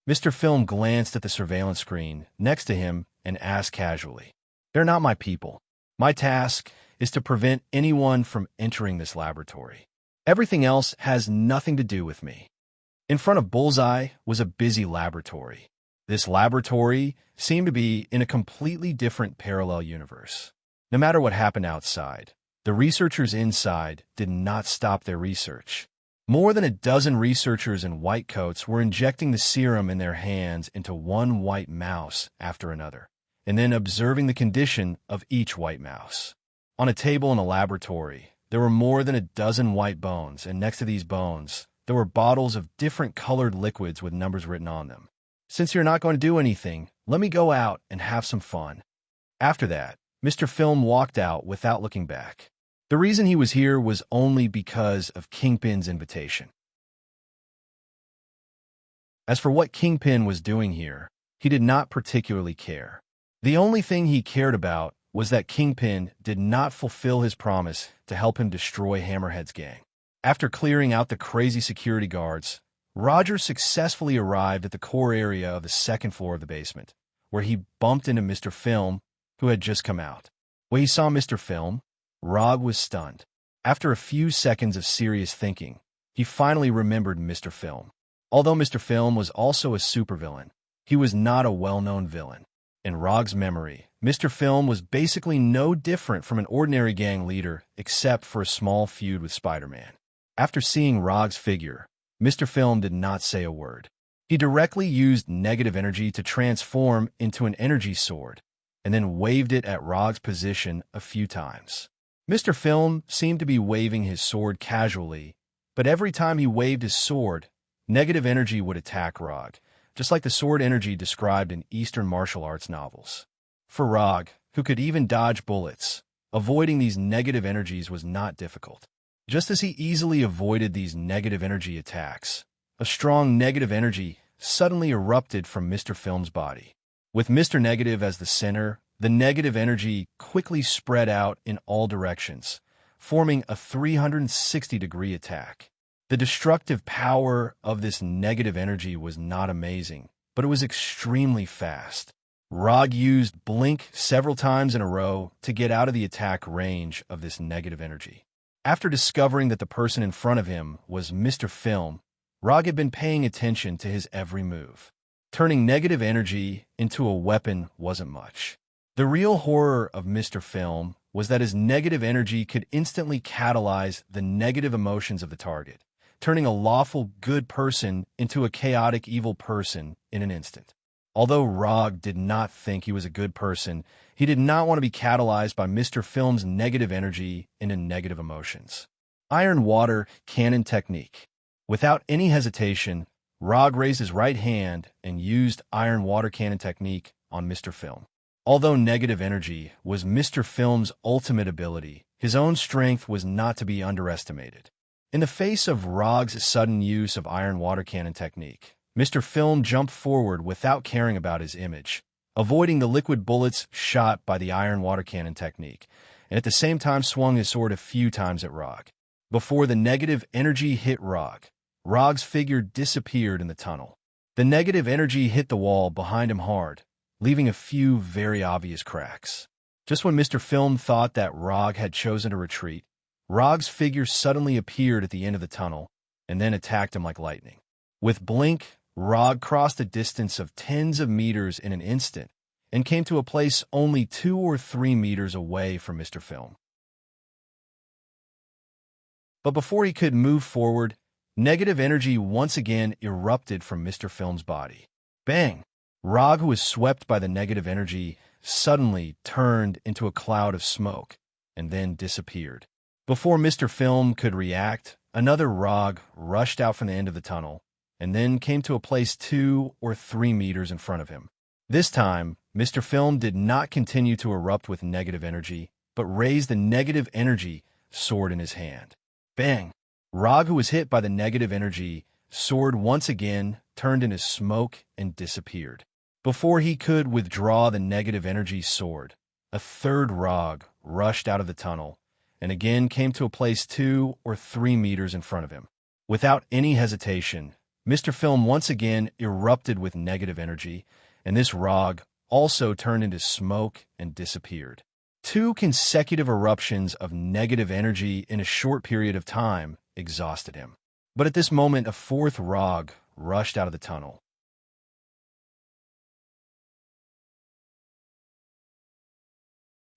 Mr. Film glanced at the surveillance screen next to him and asked casually, "They're not my people. My task is to prevent anyone from entering this laboratory. Everything else has nothing to do with me." In front of Bullseye was a busy laboratory. This laboratory seemed to be in a completely different parallel universe. No matter what happened outside, the researchers inside did not stop their research. More than a dozen researchers in white coats were injecting the serum in their hands into one white mouse after another, and then observing the condition of each white mouse. On a table in a laboratory, there were more than a dozen white bones, and next to these bones, there were bottles of different colored liquids with numbers written on them. "Since you're not going to do anything, let me go out and have some fun." After that, Mr. Film walked out without looking back. The reason he was here was only because of Kingpin's invitation. As for what Kingpin was doing here, he did not particularly care. The only thing he cared about was that Kingpin did not fulfill his promise to help him destroy Hammerhead's gang. After clearing out the crazy security guards, Roger successfully arrived at the core area of the 2nd floor of the basement, where he bumped into Mr. Film, who had just come out. When he saw Mr. Film, Rog was stunned. After a few seconds of serious thinking, he finally remembered Mr. Film. Although Mr. Film was also a supervillain, he was not a well-known villain. In Rog's memory, Mr. Film was basically no different from an ordinary gang leader except for a small feud with Spider-Man. After seeing Rog's figure, Mr. Film did not say a word. He directly used negative energy to transform into an energy sword, and then waved it at Rog's position a few times. Mr. Film seemed to be waving his sword casually, but every time he waved his sword, negative energy would attack Rog, just like the sword energy described in Eastern martial arts novels. For Rog, who could even dodge bullets, avoiding these negative energies was not difficult. Just as he easily avoided these negative energy attacks, a strong negative energy suddenly erupted from Mr. Film's body. With Mr. Negative as the center, the negative energy quickly spread out in all directions, forming a 360-degree attack. The destructive power of this negative energy was not amazing, but it was extremely fast. Rog used blink several times in a row to get out of the attack range of this negative energy. After discovering that the person in front of him was Mr. Film, Rog had been paying attention to his every move. Turning negative energy into a weapon wasn't much. The real horror of Mr. Film was that his negative energy could instantly catalyze the negative emotions of the target, turning a lawful good person into a chaotic evil person in an instant. Although Rog did not think he was a good person, he did not want to be catalyzed by Mr. Film's negative energy into negative emotions. Iron Water Cannon Technique. Without any hesitation, Rog raised his right hand and used Iron Water Cannon Technique on Mr. Film. Although negative energy was Mr. Film's ultimate ability, his own strength was not to be underestimated. In the face of Rog's sudden use of Iron Water Cannon Technique, Mr. Film jumped forward without caring about his image, avoiding the liquid bullets shot by the Iron Water Cannon Technique, and at the same time swung his sword a few times at Rog. Before the negative energy hit Rog, Rog's figure disappeared in the tunnel. The negative energy hit the wall behind him hard, leaving a few very obvious cracks. Just when Mr. Film thought that Rog had chosen to retreat, Rog's figure suddenly appeared at the end of the tunnel and then attacked him like lightning. With blink, Rog crossed a distance of tens of meters in an instant and came to a place only 2 or 3 meters away from Mr. Film. But before he could move forward, negative energy once again erupted from Mr. Film's body. Bang! Rog, who was swept by the negative energy, suddenly turned into a cloud of smoke and then disappeared. Before Mr. Film could react, another Rog rushed out from the end of the tunnel and then came to a place 2 or 3 meters in front of him. This time, Mr. Film did not continue to erupt with negative energy, but raised the negative energy sword in his hand. Bang! Rog, who was hit by the negative energy sword once again, turned into smoke and disappeared. Before he could withdraw the negative energy sword, a third Rog rushed out of the tunnel and again came to a place 2 or 3 meters in front of him. Without any hesitation, Mr. Film once again erupted with negative energy, and this Rog also turned into smoke and disappeared. 2 consecutive eruptions of negative energy in a short period of time exhausted him. But at this moment, a fourth Rog rushed out of the tunnel.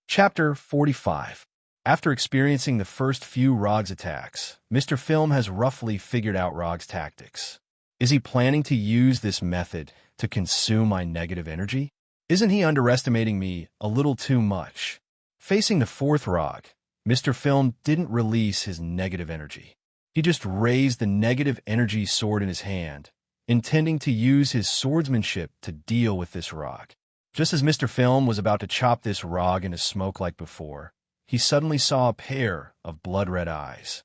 Chapter 45. After experiencing the first few Rog's attacks, Mr. Film has roughly figured out Rog's tactics. Is he planning to use this method to consume my negative energy? Isn't he underestimating me a little too much? Facing the fourth Rog, Mr. Film didn't release his negative energy. He just raised the negative energy sword in his hand, intending to use his swordsmanship to deal with this Rog. Just as Mr. Film was about to chop this Rog into smoke like before, he suddenly saw a pair of blood-red eyes.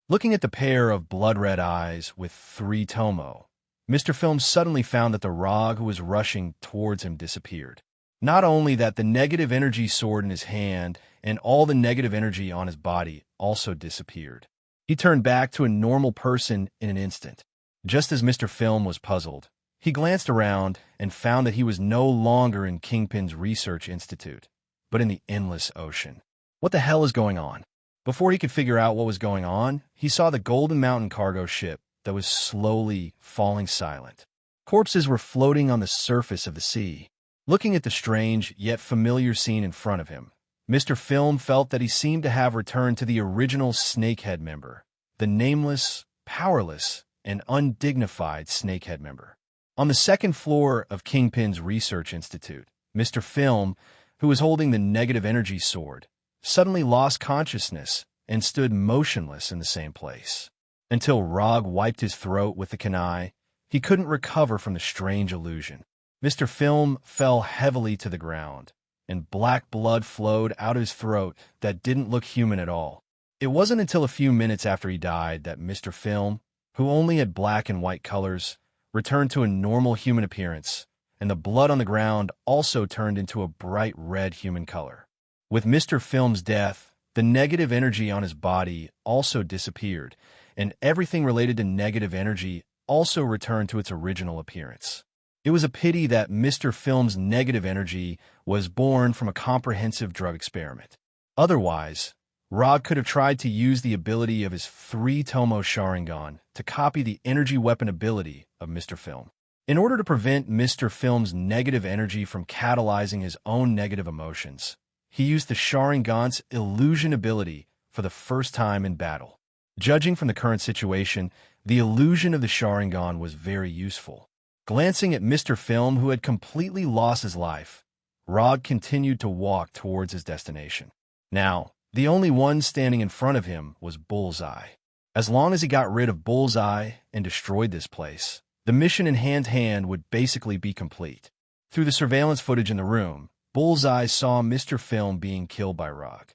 Looking at the pair of blood-red eyes with 3 tomo, Mr. Film suddenly found that the Rog who was rushing towards him disappeared. Not only that, the negative energy sword in his hand and all the negative energy on his body also disappeared. He turned back to a normal person in an instant. Just as Mr. Film was puzzled, he glanced around and found that he was no longer in Kingpin's Research Institute, but in the endless ocean. What the hell is going on? Before he could figure out what was going on, he saw the Golden Mountain cargo ship that was slowly falling silent. Corpses were floating on the surface of the sea. Looking at the strange yet familiar scene in front of him, Mr. Film felt that he seemed to have returned to the original Snakehead member, the nameless, powerless, and undignified Snakehead member. On the second floor of Kingpin's Research Institute, Mr. Film, who was holding the negative energy sword, suddenly lost consciousness and stood motionless in the same place. Until Rog wiped his throat with the kunai, he couldn't recover from the strange illusion. Mr. Film fell heavily to the ground, and black blood flowed out of his throat that didn't look human at all. It wasn't until a few minutes after he died that Mr. Film, who only had black and white colors, returned to a normal human appearance, and the blood on the ground also turned into a bright red human color. With Mr. Film's death, the negative energy on his body also disappeared, and everything related to negative energy also returned to its original appearance. It was a pity that Mr. Film's negative energy was born from a comprehensive drug experiment. Otherwise, Rog could have tried to use the ability of his 3-Tomo Sharingan to copy the energy weapon ability of Mr. Film. In order to prevent Mr. Film's negative energy from catalyzing his own negative emotions, he used the Sharingan's illusion ability for the first time in battle. Judging from the current situation, the illusion of the Sharingan was very useful. Glancing at Mr. Film, who had completely lost his life, Rog continued to walk towards his destination. Now, the only one standing in front of him was Bullseye. As long as he got rid of Bullseye and destroyed this place, the mission in hand-to-hand would basically be complete. Through the surveillance footage in the room, Bullseye saw Mr. Film being killed by Rog.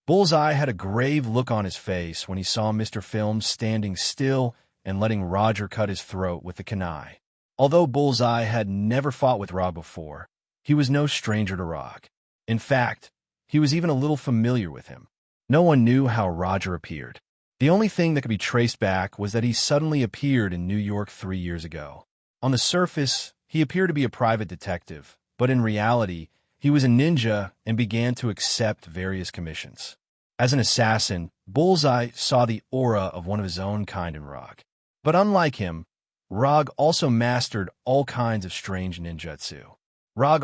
Bullseye had a grave look on his face when he saw Mr. Film standing still and letting Roger cut his throat with the kunai. Although Bullseye had never fought with Rog before, he was no stranger to Rog. In fact, he was even a little familiar with him. No one knew how Roger appeared. The only thing that could be traced back was that he suddenly appeared in New York 3 years ago. On the surface, he appeared to be a private detective, but in reality, he was a ninja and began to accept various commissions. As an assassin, Bullseye saw the aura of one of his own kind in Rog. But unlike him, Rog also mastered all kinds of strange ninjutsu. Rog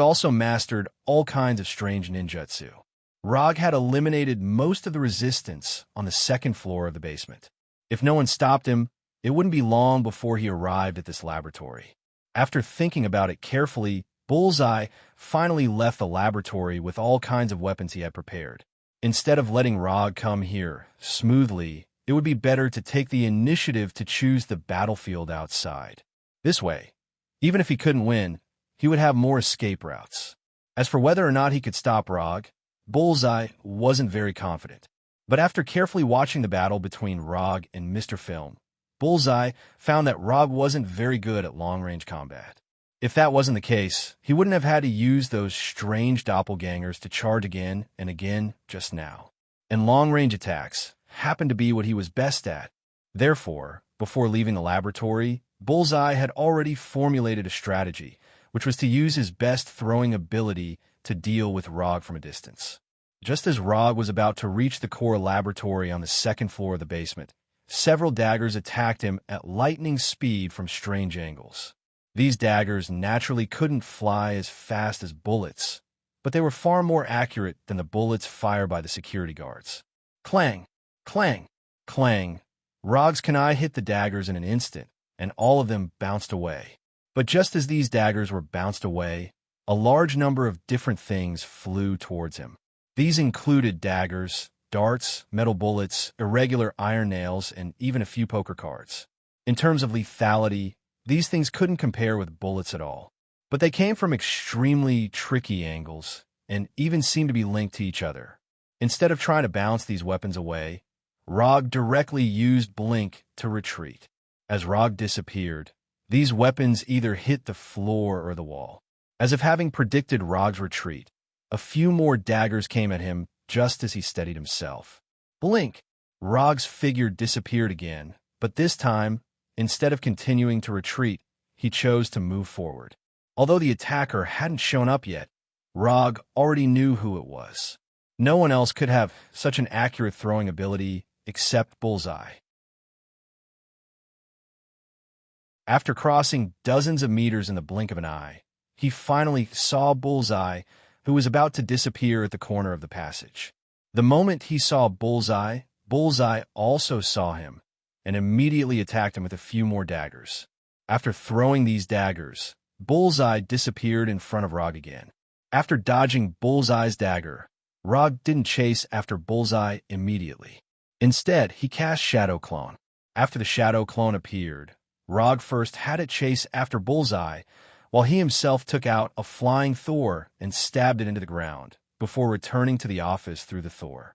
had eliminated most of the resistance on the second floor of the basement. If no one stopped him, it wouldn't be long before he arrived at this laboratory. After thinking about it carefully, Bullseye finally left the laboratory with all kinds of weapons he had prepared. Instead of letting Rog come here smoothly, it would be better to take the initiative to choose the battlefield outside. This way, even if he couldn't win, he would have more escape routes. As for whether or not he could stop Rog, Bullseye wasn't very confident. But after carefully watching the battle between Rog and Mr. Film, Bullseye found that Rog wasn't very good at long-range combat. If that wasn't the case, he wouldn't have had to use those strange doppelgangers to charge again and again just now. And long-range attacks happened to be what he was best at. Therefore, before leaving the laboratory, Bullseye had already formulated a strategy, which was to use his best throwing ability to deal with Rog from a distance. Just as Rog was about to reach the core laboratory on the second floor of the basement, several daggers attacked him at lightning speed from strange angles. These daggers naturally couldn't fly as fast as bullets, but they were far more accurate than the bullets fired by the security guards. Clang! Clang! Clang! Rog's kunai hit the daggers in an instant, and all of them bounced away. But just as these daggers were bounced away, a large number of different things flew towards him. These included daggers, darts, metal bullets, irregular iron nails, and even a few poker cards. In terms of lethality, these things couldn't compare with bullets at all. But they came from extremely tricky angles, and even seemed to be linked to each other. Instead of trying to bounce these weapons away, Rog directly used Blink to retreat. As Rog disappeared, these weapons either hit the floor or the wall. As if having predicted Rog's retreat, a few more daggers came at him just as he steadied himself. Blink! Rog's figure disappeared again, but this time, instead of continuing to retreat, he chose to move forward. Although the attacker hadn't shown up yet, Rog already knew who it was. No one else could have such an accurate throwing ability except Bullseye. After crossing dozens of meters in the blink of an eye, he finally saw Bullseye, who was about to disappear at the corner of the passage. The moment he saw Bullseye, Bullseye also saw him and immediately attacked him with a few more daggers. After throwing these daggers, Bullseye disappeared in front of Rog again. After dodging Bullseye's dagger, Rog didn't chase after Bullseye immediately. Instead, he cast Shadow Clone. After the Shadow Clone appeared, Rog first had it chase after Bullseye, while he himself took out a flying Thor and stabbed it into the ground, before returning to the office through the Thor.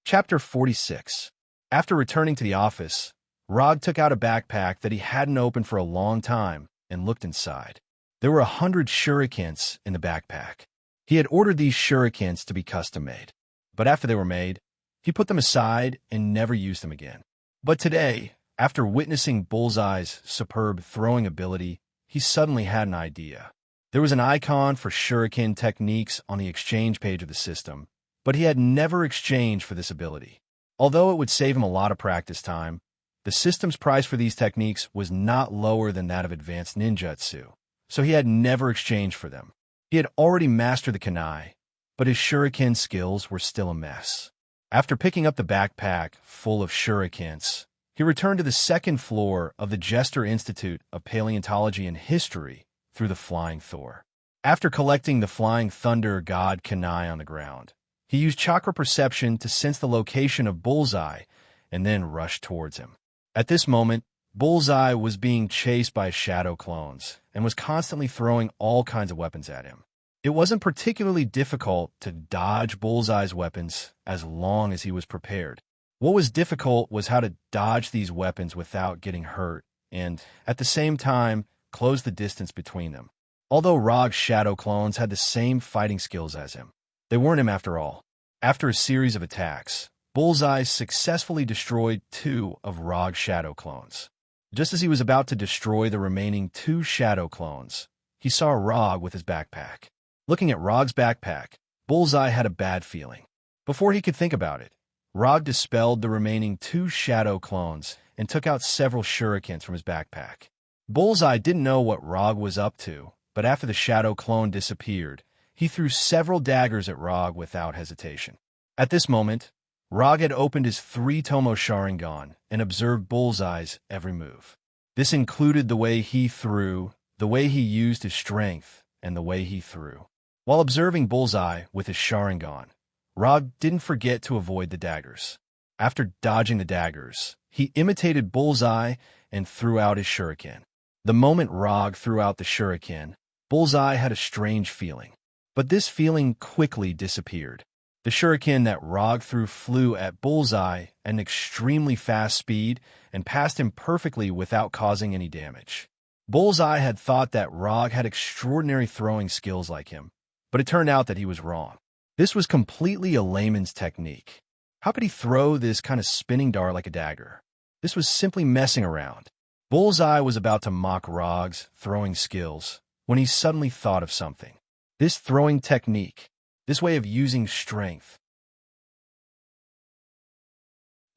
Chapter 46. After returning to the office, Rog took out a backpack that he hadn't opened for a long time and looked inside. There were 100 shurikens in the backpack. He had ordered these shurikens to be custom-made, but after they were made, He put them aside and never used them again. But today, after witnessing Bullseye's superb throwing ability, he suddenly had an idea. There was an icon for shuriken techniques on the exchange page of the system, but he had never exchanged for this ability. Although it would save him a lot of practice time, the system's price for these techniques was not lower than that of advanced ninjutsu, so he had never exchanged for them. He had already mastered the kunai, but his shuriken skills were still a mess. After picking up the backpack full of shurikens, he returned to the second floor of the Jester Institute of Paleontology and History through the Flying Thor. After collecting the Flying Thunder God kunai on the ground, he used chakra perception to sense the location of Bullseye and then rushed towards him. At this moment, Bullseye was being chased by shadow clones and was constantly throwing all kinds of weapons at him. It wasn't particularly difficult to dodge Bullseye's weapons as long as he was prepared. What was difficult was how to dodge these weapons without getting hurt and, at the same time, close the distance between them. Although Rog's shadow clones had the same fighting skills as him, they weren't him after all. After a series of attacks, Bullseye successfully destroyed 2 of Rog's shadow clones. Just as he was about to destroy the remaining 2 shadow clones, he saw Rog with his backpack. Looking at Rog's backpack, Bullseye had a bad feeling. Before he could think about it, Rog dispelled the remaining 2 shadow clones and took out several shurikens from his backpack. Bullseye didn't know what Rog was up to, but after the shadow clone disappeared, he threw several daggers at Rog without hesitation. At this moment, Rog had opened his 3-tomo Sharingan and observed Bullseye's every move. This included the way he threw, the way he used his strength, and the way he threw. While observing Bullseye with his Sharingan, Rog didn't forget to avoid the daggers. After dodging the daggers, he imitated Bullseye and threw out his shuriken. The moment Rog threw out the shuriken, Bullseye had a strange feeling. But this feeling quickly disappeared. The shuriken that Rog threw flew at Bullseye at an extremely fast speed and passed him perfectly without causing any damage. Bullseye had thought that Rog had extraordinary throwing skills like him, but it turned out that he was wrong. This was completely a layman's technique. How could he throw this kind of spinning dart like a dagger? This was simply messing around. Bullseye was about to mock Rog's throwing skills when he suddenly thought of something. This throwing technique, this way of using strength,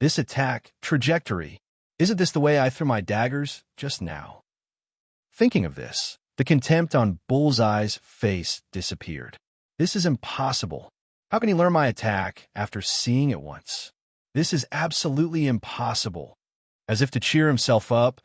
this attack trajectory, isn't this the way I threw my daggers just now? Thinking of this, the contempt on Bullseye's face disappeared. This is impossible. How can he learn my attack after seeing it once? This is absolutely impossible. As if to cheer himself up,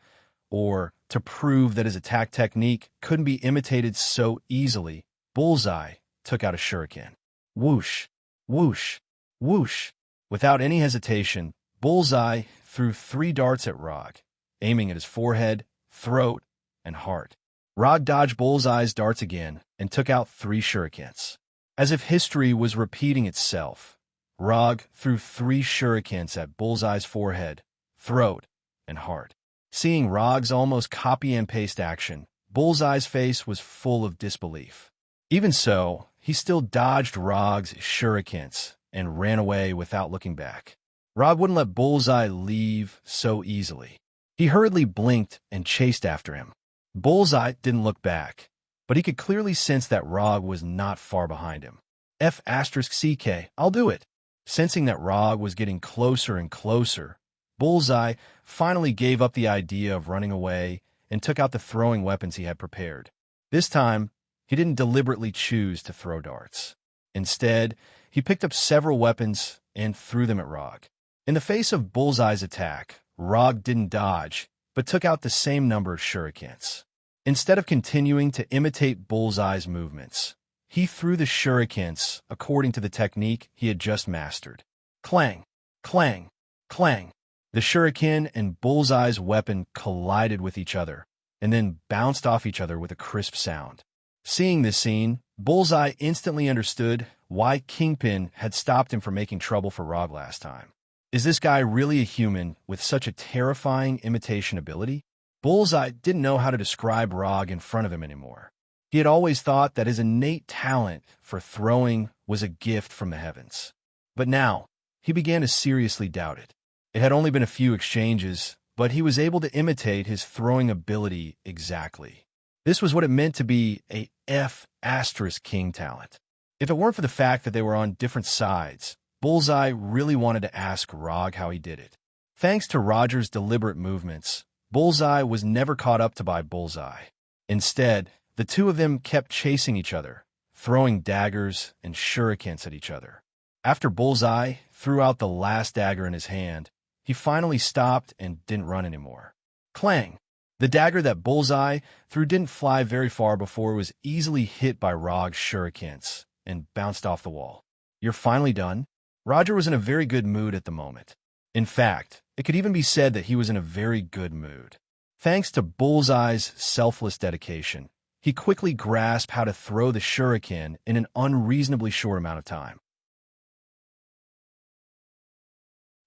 or to prove that his attack technique couldn't be imitated so easily, Bullseye took out a shuriken. Whoosh, whoosh, whoosh. Without any hesitation, Bullseye threw 3 darts at Rog, aiming at his forehead, throat, and heart. Rog dodged Bullseye's darts again and took out 3 shurikens. As if history was repeating itself, Rog threw 3 shurikens at Bullseye's forehead, throat, and heart. Seeing Rog's almost copy-and-paste action, Bullseye's face was full of disbelief. Even so, he still dodged Rog's shurikens and ran away without looking back. Rog wouldn't let Bullseye leave so easily. He hurriedly blinked and chased after him. Bullseye didn't look back, but he could clearly sense that Rog was not far behind him. F***CK, I'll do it. Sensing that Rog was getting closer and closer, Bullseye finally gave up the idea of running away and took out the throwing weapons he had prepared. This time, he didn't deliberately choose to throw darts. Instead, he picked up several weapons and threw them at Rog. In the face of Bullseye's attack, Rog didn't dodge, but took out the same number of shurikens. Instead of continuing to imitate Bullseye's movements, he threw the shurikens according to the technique he had just mastered. Clang, clang, clang. The shuriken and Bullseye's weapon collided with each other, and then bounced off each other with a crisp sound. Seeing this scene, Bullseye instantly understood why Kingpin had stopped him from making trouble for Rog last time. Is this guy really a human with such a terrifying imitation ability? Bullseye didn't know how to describe Rog in front of him anymore. He had always thought that his innate talent for throwing was a gift from the heavens. But now, he began to seriously doubt it. It had only been a few exchanges, but he was able to imitate his throwing ability exactly. This was what it meant to be a F***king talent. If it weren't for the fact that they were on different sides, Bullseye really wanted to ask Rog how he did it. Thanks to Roger's deliberate movements, Bullseye was never caught up to by Bullseye. Instead, the two of them kept chasing each other, throwing daggers and shurikens at each other. After Bullseye threw out the last dagger in his hand, he finally stopped and didn't run anymore. Clang! The dagger that Bullseye threw didn't fly very far before it was easily hit by Rog's shurikens and bounced off the wall. You're finally done? Roger was in a very good mood at the moment. In fact, it could even be said that he was in a very good mood. Thanks to Bullseye's selfless dedication, he quickly grasped how to throw the shuriken in an unreasonably short amount of time.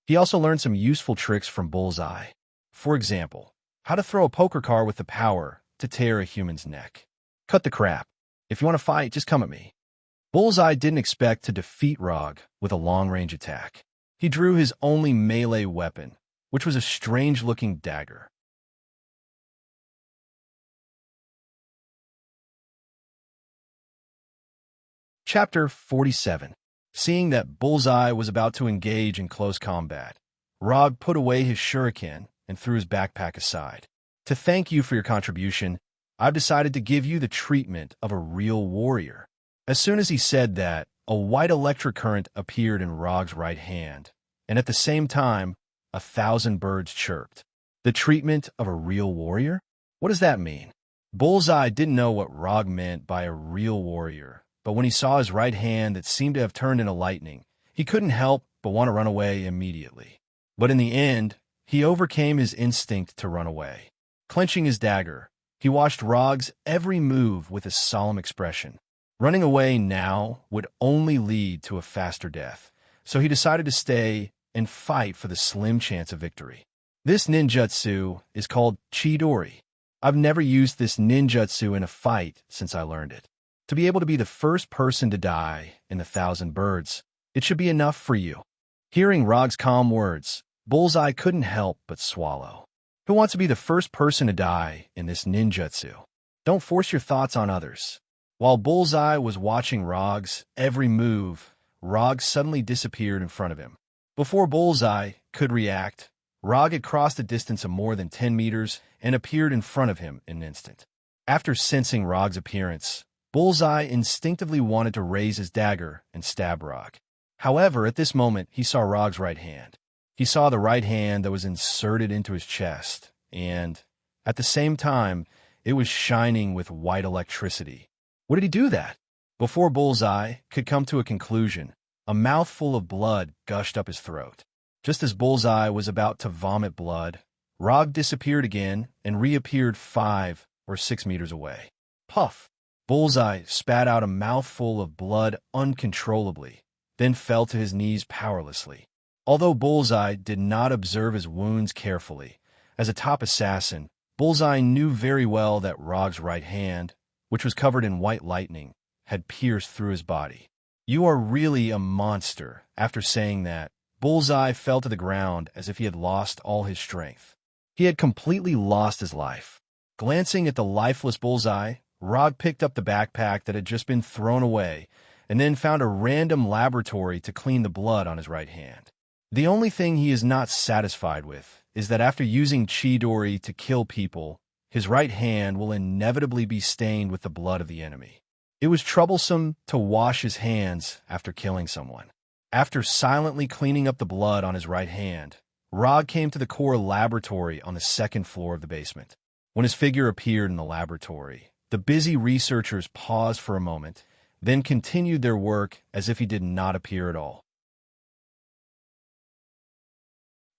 He also learned some useful tricks from Bullseye. For example, how to throw a poker card with the power to tear a human's neck. Cut the crap. If you want to fight, just come at me. Bullseye didn't expect to defeat Rog with a long-range attack. He drew his only melee weapon, which was a strange-looking dagger. Chapter 47. Seeing that Bullseye was about to engage in close combat, Rog put away his shuriken and threw his backpack aside. To thank you for your contribution, I've decided to give you the treatment of a real warrior. As soon as he said that, a white electric current appeared in Rog's right hand, and at the same time, 1,000 birds chirped. The treatment of a real warrior? What does that mean? Bullseye didn't know what Rog meant by a real warrior, but when he saw his right hand that seemed to have turned into lightning, he couldn't help but want to run away immediately. But in the end, he overcame his instinct to run away. Clenching his dagger, he watched Rog's every move with a solemn expression. Running away now would only lead to a faster death, so he decided to stay and fight for the slim chance of victory. This ninjutsu is called Chidori. I've never used this ninjutsu in a fight since I learned it. To be able to be the first person to die in 1,000 birds, it should be enough for you. Hearing Rog's calm words, Bullseye couldn't help but swallow. Who wants to be the first person to die in this ninjutsu? Don't force your thoughts on others. While Bullseye was watching Rog's every move, Rog suddenly disappeared in front of him. Before Bullseye could react, Rog had crossed a distance of more than 10 meters and appeared in front of him in an instant. After sensing Rog's appearance, Bullseye instinctively wanted to raise his dagger and stab Rog. However, at this moment, he saw Rog's right hand. He saw the right hand that was inserted into his chest, and, at the same time, it was shining with white electricity. What did he do that? Before Bullseye could come to a conclusion, a mouthful of blood gushed up his throat. Just as Bullseye was about to vomit blood, Rog disappeared again and reappeared 5 or 6 meters away. Puff! Bullseye spat out a mouthful of blood uncontrollably, then fell to his knees powerlessly. Although Bullseye did not observe his wounds carefully, as a top assassin, Bullseye knew very well that Rog's right hand, which was covered in white lightning, had pierced through his body. You are really a monster. After saying that, Bullseye fell to the ground as if he had lost all his strength. He had completely lost his life. Glancing at the lifeless Bullseye, Rog picked up the backpack that had just been thrown away and then found a random laboratory to clean the blood on his right hand. The only thing he is not satisfied with is that after using Chidori to kill people, his right hand will inevitably be stained with the blood of the enemy. It was troublesome to wash his hands after killing someone. After silently cleaning up the blood on his right hand, Rog came to the core laboratory on the second floor of the basement. When his figure appeared in the laboratory, the busy researchers paused for a moment, then continued their work as if he did not appear at all.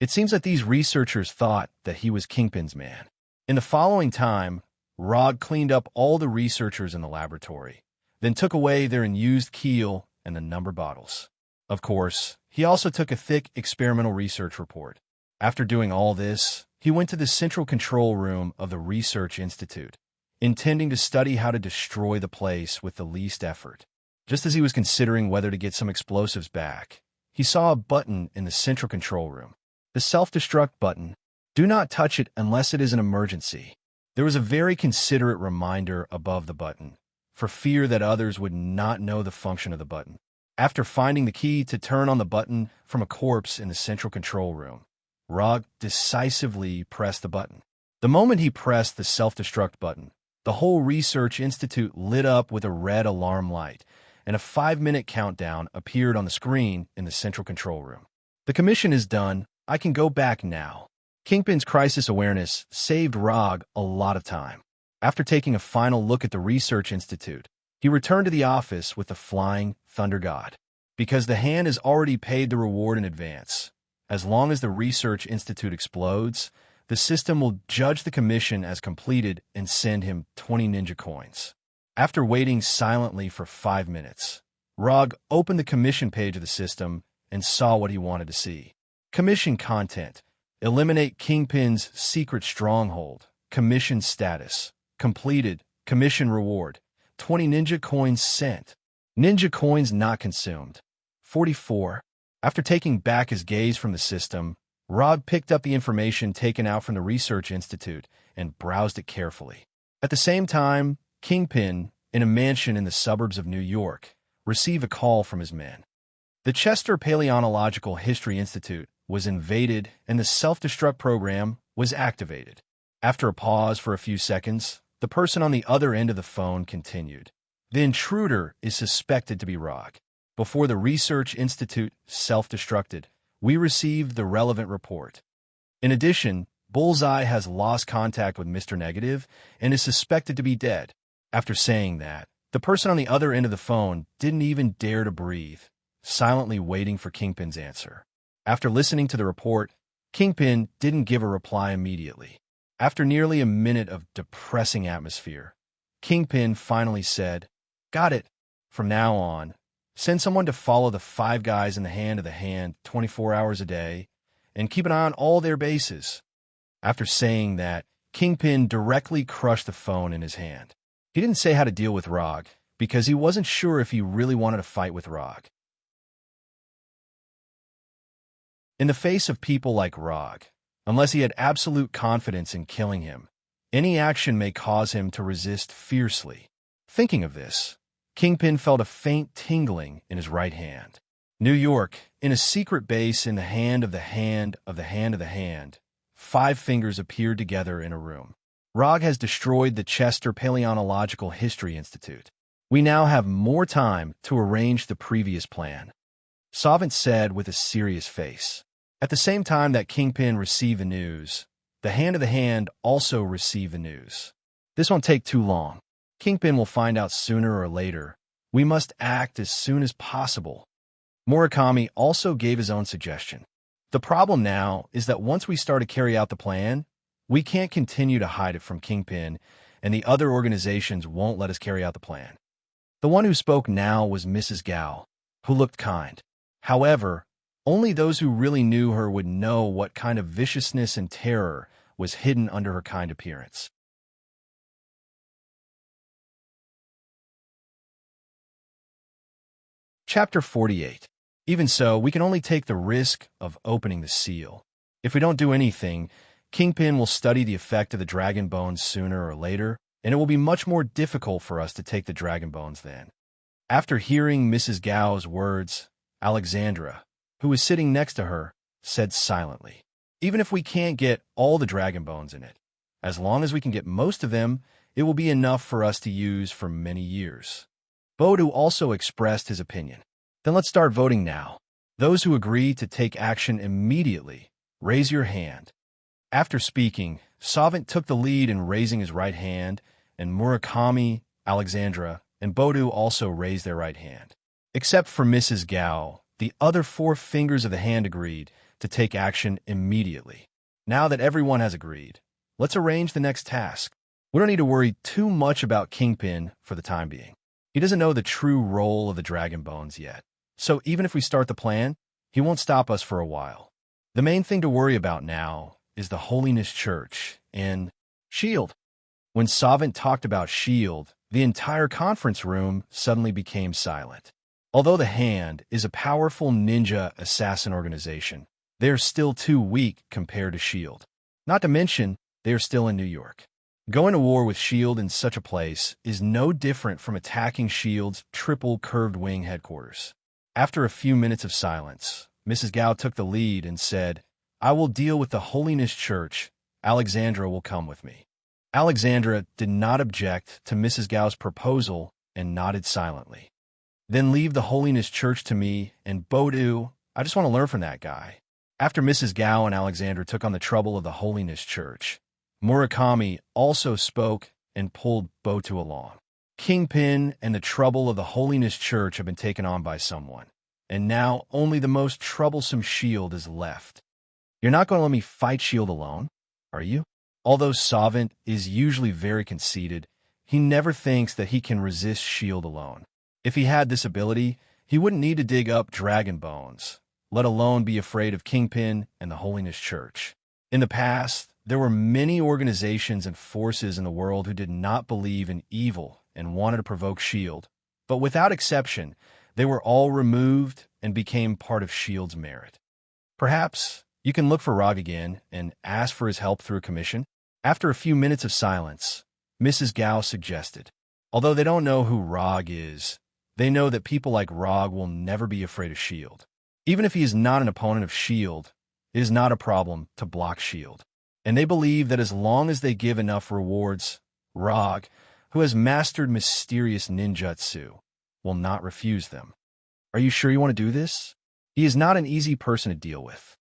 It seems that these researchers thought that he was Kingpin's man. In the following time, Rog cleaned up all the researchers in the laboratory, then took away their unused keel and the number bottles. Of course, he also took a thick experimental research report. After doing all this, he went to the central control room of the Research Institute, intending to study how to destroy the place with the least effort. Just as he was considering whether to get some explosives back, he saw a button in the central control room. The self-destruct button. Do not touch it unless it is an emergency. There was a very considerate reminder above the button, for fear that others would not know the function of the button. After finding the key to turn on the button from a corpse in the central control room, Rog decisively pressed the button. The moment he pressed the self-destruct button, the whole research institute lit up with a red alarm light, and a 5-minute countdown appeared on the screen in the central control room. The commission is done. I can go back now. Kingpin's crisis awareness saved Rog a lot of time. After taking a final look at the research institute, he returned to the office with the flying thunder god. Because the hand has already paid the reward in advance, as long as the research institute explodes, the system will judge the commission as completed and send him 20 ninja coins. After waiting silently for 5 minutes, Rog opened the commission page of the system and saw what he wanted to see. Commission content. Eliminate Kingpin's secret stronghold. Commission status. Completed. Commission reward. 20 ninja coins sent. Ninja coins not consumed. 44. After taking back his gaze from the system, Rog picked up the information taken out from the Research Institute and browsed it carefully. At the same time, Kingpin, in a mansion in the suburbs of New York, received a call from his men. The Chester Paleontological History Institute was invaded and the self-destruct program was activated. After a pause for a few seconds, the person on the other end of the phone continued. The intruder is suspected to be Rog. Before the Research Institute self-destructed, we received the relevant report. In addition, Bullseye has lost contact with Mr. Negative and is suspected to be dead. After saying that, the person on the other end of the phone didn't even dare to breathe, silently waiting for Kingpin's answer. After listening to the report, Kingpin didn't give a reply immediately. After nearly a minute of depressing atmosphere, Kingpin finally said, "Got it. From now on, send someone to follow the 5 guys in the hand 24 hours a day and keep an eye on all their bases." After saying that, Kingpin directly crushed the phone in his hand. He didn't say how to deal with Rog because he wasn't sure if he really wanted to fight with Rog. In the face of people like Rog, unless he had absolute confidence in killing him, any action may cause him to resist fiercely. Thinking of this, Kingpin felt a faint tingling in his right hand. New York, in a secret base in the hand of the hand of the hand of the hand, 5 fingers appeared together in a room. Rog has destroyed the Chester Paleontological History Institute. We now have more time to arrange the previous plan, Savant said with a serious face. At the same time that Kingpin received the news, the hand also received the news. This won't take too long. Kingpin will find out sooner or later. We must act as soon as possible. Murakami also gave his own suggestion. The problem now is that once we start to carry out the plan, we can't continue to hide it from Kingpin, and the other organizations won't let us carry out the plan. The one who spoke now was Mrs. Gao, who looked kind. However, only those who really knew her would know what kind of viciousness and terror was hidden under her kind appearance. Chapter 48. Even so, we can only take the risk of opening the seal. If we don't do anything, Kingpin will study the effect of the dragon bones sooner or later, and it will be much more difficult for us to take the dragon bones then. After hearing Mrs. Gao's words, Alexandra, who was sitting next to her, said silently, "Even if we can't get all the dragon bones in it, as long as we can get most of them, it will be enough for us to use for many years." Bodu also expressed his opinion. "Then let's start voting now. Those who agree to take action immediately, raise your hand." After speaking, Savant took the lead in raising his right hand, and Murakami, Alexandra, and Bodu also raised their right hand. Except for Mrs. Gao, the other 4 fingers of the hand agreed to take action immediately. Now that everyone has agreed, let's arrange the next task. We don't need to worry too much about Kingpin for the time being. He doesn't know the true role of the dragon bones yet. So even if we start the plan, he won't stop us for a while. The main thing to worry about now is the Holiness Church and S.H.I.E.L.D. When Savant talked about S.H.I.E.L.D., the entire conference room suddenly became silent. Although the Hand is a powerful ninja assassin organization, they are still too weak compared to S.H.I.E.L.D. Not to mention, they are still in New York. Going to war with S.H.I.E.L.D. in such a place is no different from attacking S.H.I.E.L.D.'s triple curved wing headquarters. After a few minutes of silence, Mrs. Gao took the lead and said, "I will deal with the Holiness Church. Alexandra will come with me." Alexandra did not object to Mrs. Gao's proposal and nodded silently. "Then leave the Holiness Church to me, and Bodu, I just want to learn from that guy." After Mrs. Gao and Alexandra took on the trouble of the Holiness Church, Murakami also spoke and pulled Botu along. Kingpin and the trouble of the Holiness Church have been taken on by someone, and now only the most troublesome S.H.I.E.L.D. is left. You're not going to let me fight S.H.I.E.L.D. alone, are you? Although Savant is usually very conceited, he never thinks that he can resist S.H.I.E.L.D. alone. If he had this ability, he wouldn't need to dig up dragon bones, let alone be afraid of Kingpin and the Holiness Church. In the past, there were many organizations and forces in the world who did not believe in evil and wanted to provoke S.H.I.E.L.D., but without exception, they were all removed and became part of S.H.I.E.L.D.'s merit. Perhaps you can look for Rog again and ask for his help through a commission? After a few minutes of silence, Mrs. Gao suggested. Although they don't know who Rog is, they know that people like Rog will never be afraid of S.H.I.E.L.D. Even if he is not an opponent of S.H.I.E.L.D., it is not a problem to block S.H.I.E.L.D. And they believe that as long as they give enough rewards, Rog, who has mastered mysterious ninjutsu, will not refuse them. Are you sure you want to do this? He is not an easy person to deal with.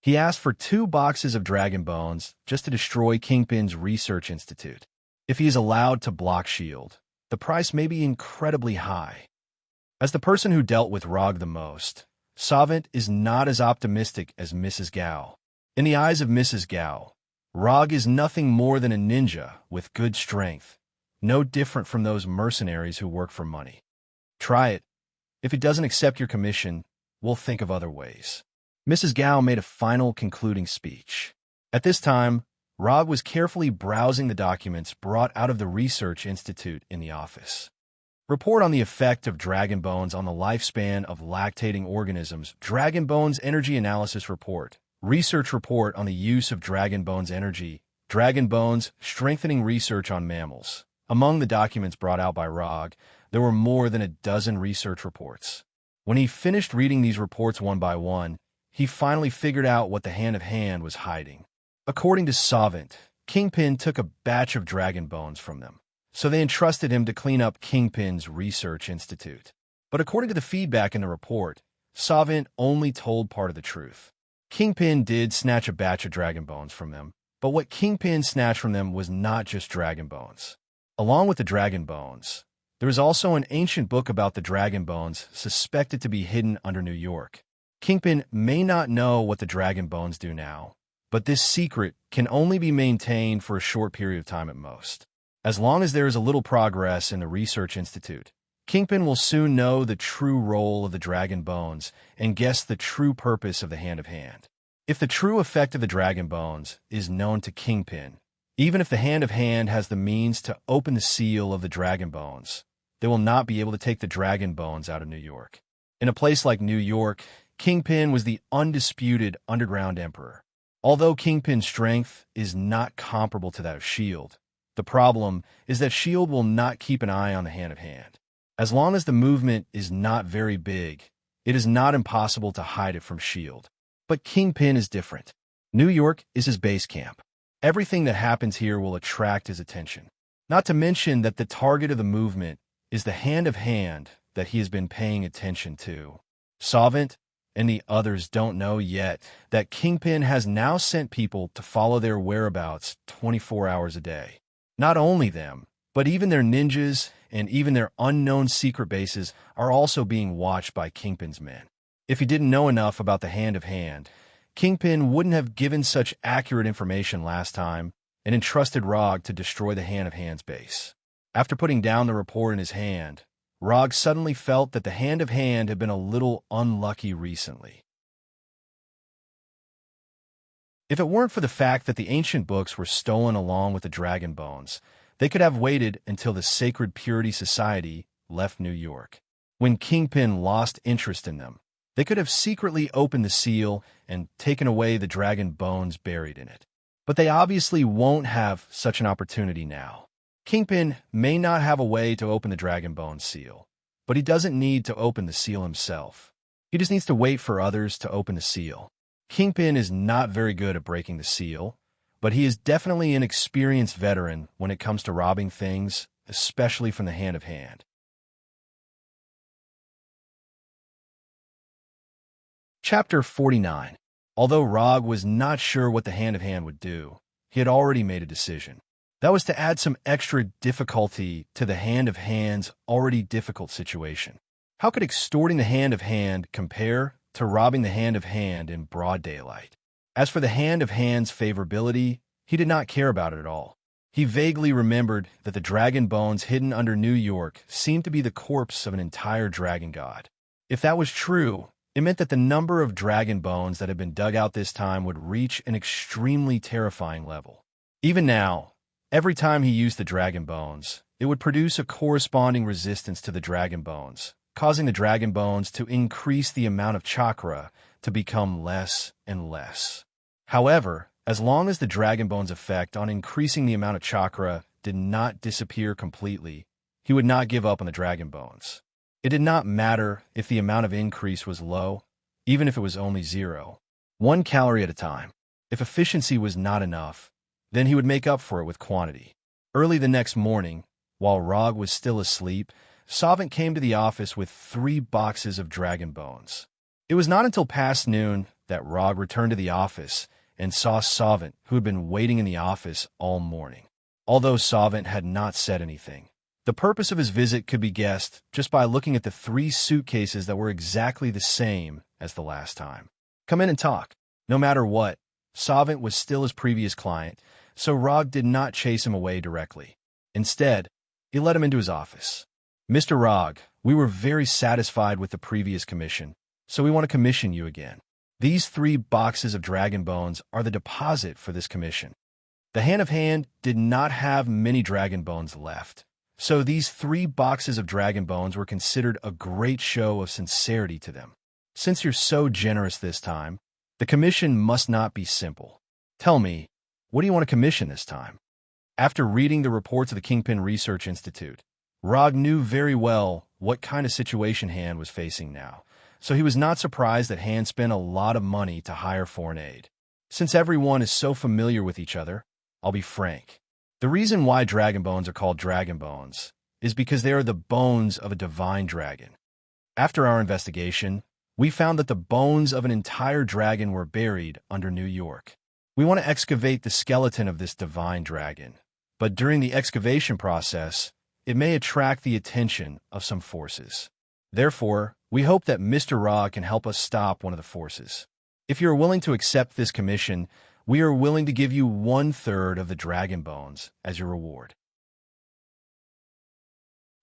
He asked for 2 boxes of dragon bones just to destroy Kingpin's research institute. If he is allowed to block S.H.I.E.L.D., the price may be incredibly high. As the person who dealt with Rog the most, Savant is not as optimistic as Mrs. Gao. In the eyes of Mrs. Gao, Rog is nothing more than a ninja with good strength, no different from those mercenaries who work for money. Try it. If he doesn't accept your commission, we'll think of other ways. Mrs. Gao made a final concluding speech. At this time, Rog was carefully browsing the documents brought out of the Research Institute in the office. Report on the effect of dragon bones on the lifespan of lactating organisms. Dragon bones energy analysis report. Research report on the use of dragon bones energy. Dragon bones strengthening research on mammals. Among the documents brought out by Rog, there were more than a dozen research reports. When he finished reading these reports one by one, he finally figured out what the hand-of-hand was hiding. According to Savant, Kingpin took a batch of dragon bones from them, so they entrusted him to clean up Kingpin's Research Institute. But according to the feedback in the report, Savant only told part of the truth. Kingpin did snatch a batch of dragon bones from them, but what Kingpin snatched from them was not just dragon bones. Along with the dragon bones, there is also an ancient book about the dragon bones suspected to be hidden under New York. Kingpin may not know what the dragon bones do now, but this secret can only be maintained for a short period of time at most. As long as there is a little progress in the Research Institute, Kingpin will soon know the true role of the dragon bones and guess the true purpose of the hand-of-hand. If the true effect of the dragon bones is known to Kingpin, even if the hand-of-hand has the means to open the seal of the dragon bones, they will not be able to take the dragon bones out of New York. In a place like New York, Kingpin was the undisputed underground emperor. Although Kingpin's strength is not comparable to that of S.H.I.E.L.D., the problem is that S.H.I.E.L.D. will not keep an eye on the hand-of-hand. As long as the movement is not very big, it is not impossible to hide it from S.H.I.E.L.D. But Kingpin is different. New York is his base camp. Everything that happens here will attract his attention. Not to mention that the target of the movement is the hand-of-hand that he has been paying attention to. Savant and the others don't know yet that Kingpin has now sent people to follow their whereabouts 24 hours a day. Not only them, but even their ninjas and even their unknown secret bases are also being watched by Kingpin's men. If he didn't know enough about the hand-of-hand, Kingpin wouldn't have given such accurate information last time and entrusted Rog to destroy the hand-of-hand's base. After putting down the report in his hand, Rog suddenly felt that the hand-of-hand had been a little unlucky recently. If it weren't for the fact that the ancient books were stolen along with the dragon bones, they could have waited until the Sacred Purity Society left New York. When Kingpin lost interest in them, they could have secretly opened the seal and taken away the dragon bones buried in it. But they obviously won't have such an opportunity now. Kingpin may not have a way to open the dragon bone seal, but he doesn't need to open the seal himself. He just needs to wait for others to open the seal. Kingpin is not very good at breaking the seal, but he is definitely an experienced veteran when it comes to robbing things, especially from the hand of hand. Chapter 49. Although Rog was not sure what the hand of hand would do, he had already made a decision. That was to add some extra difficulty to the hand of hand's already difficult situation. How could extorting the hand of hand compare to robbing the hand of hand in broad daylight? As for the hand of hand's favorability, he did not care about it at all. He vaguely remembered that the dragon bones hidden under New York seemed to be the corpse of an entire dragon god. If that was true, it meant that the number of dragon bones that had been dug out this time would reach an extremely terrifying level. Even now, every time he used the dragon bones, it would produce a corresponding resistance to the dragon bones, causing the dragon bones to increase the amount of chakra to become less and less. However, as long as the dragon bones' effect on increasing the amount of chakra did not disappear completely, he would not give up on the dragon bones. It did not matter if the amount of increase was low, even if it was only 0. 1 calorie at a time. If efficiency was not enough, then he would make up for it with quantity. Early the next morning, while Rog was still asleep, Savant came to the office with 3 boxes of dragon bones. It was not until past noon that Rog returned to the office and saw Savant, who had been waiting in the office all morning. Although Savant had not said anything, the purpose of his visit could be guessed just by looking at the 3 suitcases that were exactly the same as the last time. Come in and talk. No matter what, Savant was still his previous client, so Rog did not chase him away directly. Instead, he let him into his office. Mr. Rog, we were very satisfied with the previous commission, so we want to commission you again. These 3 boxes of dragon bones are the deposit for this commission. The hand of hand did not have many dragon bones left, so these 3 boxes of dragon bones were considered a great show of sincerity to them. Since you're so generous this time, the commission must not be simple. Tell me, what do you want to commission this time? After reading the reports of the Kingpin Research Institute, Rog knew very well what kind of situation Hand was facing now, so he was not surprised that Hand spent a lot of money to hire foreign aid. Since everyone is so familiar with each other, I'll be frank. The reason why dragon bones are called dragon bones is because they are the bones of a divine dragon. After our investigation, we found that the bones of an entire dragon were buried under New York. We want to excavate the skeleton of this divine dragon, but during the excavation process, it may attract the attention of some forces. Therefore, we hope that Mr. Ra can help us stop one of the forces. If you are willing to accept this commission, we are willing to give you 1/3 of the dragon bones as your reward.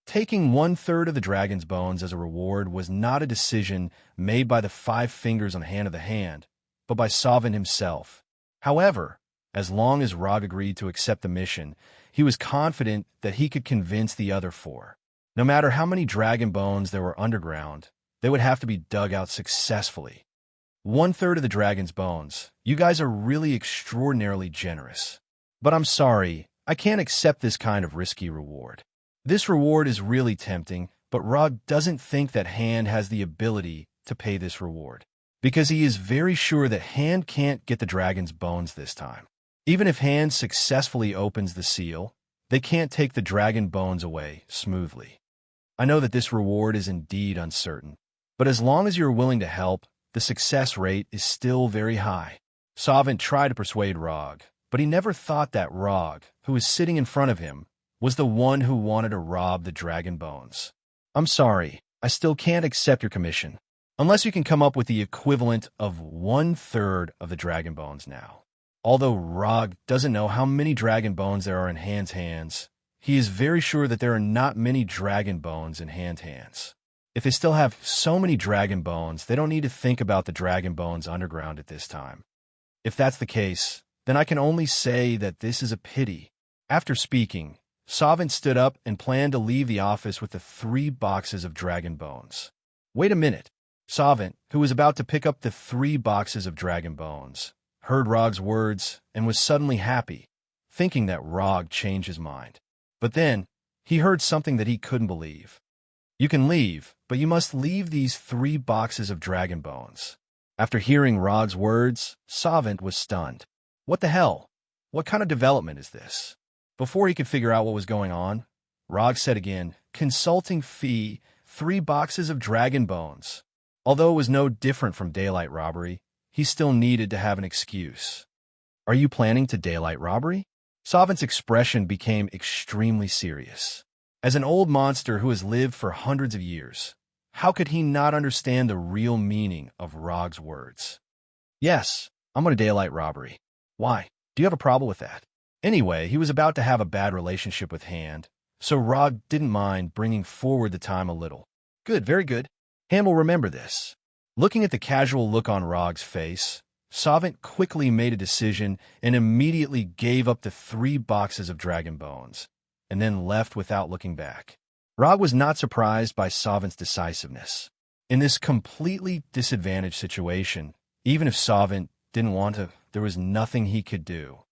Taking 1/3 of the dragon's bones as a reward was not a decision made by the 5 fingers on the hand of the hand, but by Savant himself. However, as long as Rog agreed to accept the mission, he was confident that he could convince the other 4. No matter how many dragon bones there were underground, they would have to be dug out successfully. 1/3 of the dragon's bones. You guys are really extraordinarily generous. But I'm sorry, I can't accept this kind of risky reward. This reward is really tempting, but Rog doesn't think that Hand has the ability to pay this reward, because he is very sure that Hand can't get the dragon's bones this time. Even if Hand successfully opens the seal, they can't take the dragon bones away smoothly. I know that this reward is indeed uncertain, but as long as you're willing to help, the success rate is still very high. Savant tried to persuade Rog, but he never thought that Rog, who was sitting in front of him, was the one who wanted to rob the dragon bones. I'm sorry, I still can't accept your commission, unless you can come up with the equivalent of 1/3 of the dragon bones now. Although Rog doesn't know how many dragon bones there are in Hand's hands, he is very sure that there are not many dragon bones in Hand's hands. If they still have so many dragon bones, they don't need to think about the dragon bones underground at this time. If that's the case, then I can only say that this is a pity. After speaking, Savant stood up and planned to leave the office with the 3 boxes of dragon bones. Wait a minute. Savant, who was about to pick up the 3 boxes of dragon bones, heard Rog's words and was suddenly happy, thinking that Rog changed his mind. But then, he heard something that he couldn't believe. You can leave, but you must leave these 3 boxes of dragon bones. After hearing Rog's words, Savant was stunned. What the hell? What kind of development is this? Before he could figure out what was going on, Rog said again, consulting fee, 3 boxes of dragon bones. Although it was no different from daylight robbery, he still needed to have an excuse. Are you planning to daylight robbery? Savant's expression became extremely serious. As an old monster who has lived for hundreds of years, how could he not understand the real meaning of Rog's words? Yes, I'm going to daylight robbery. Why? Do you have a problem with that? Anyway, he was about to have a bad relationship with Hand, so Rog didn't mind bringing forward the time a little. Good, very good. Hand will remember this. Looking at the casual look on Rog's face, Savant quickly made a decision and immediately gave up the 3 boxes of dragon bones, and then left without looking back. Rog was not surprised by Savant's decisiveness. In this completely disadvantaged situation, even if Savant didn't want to, there was nothing he could do.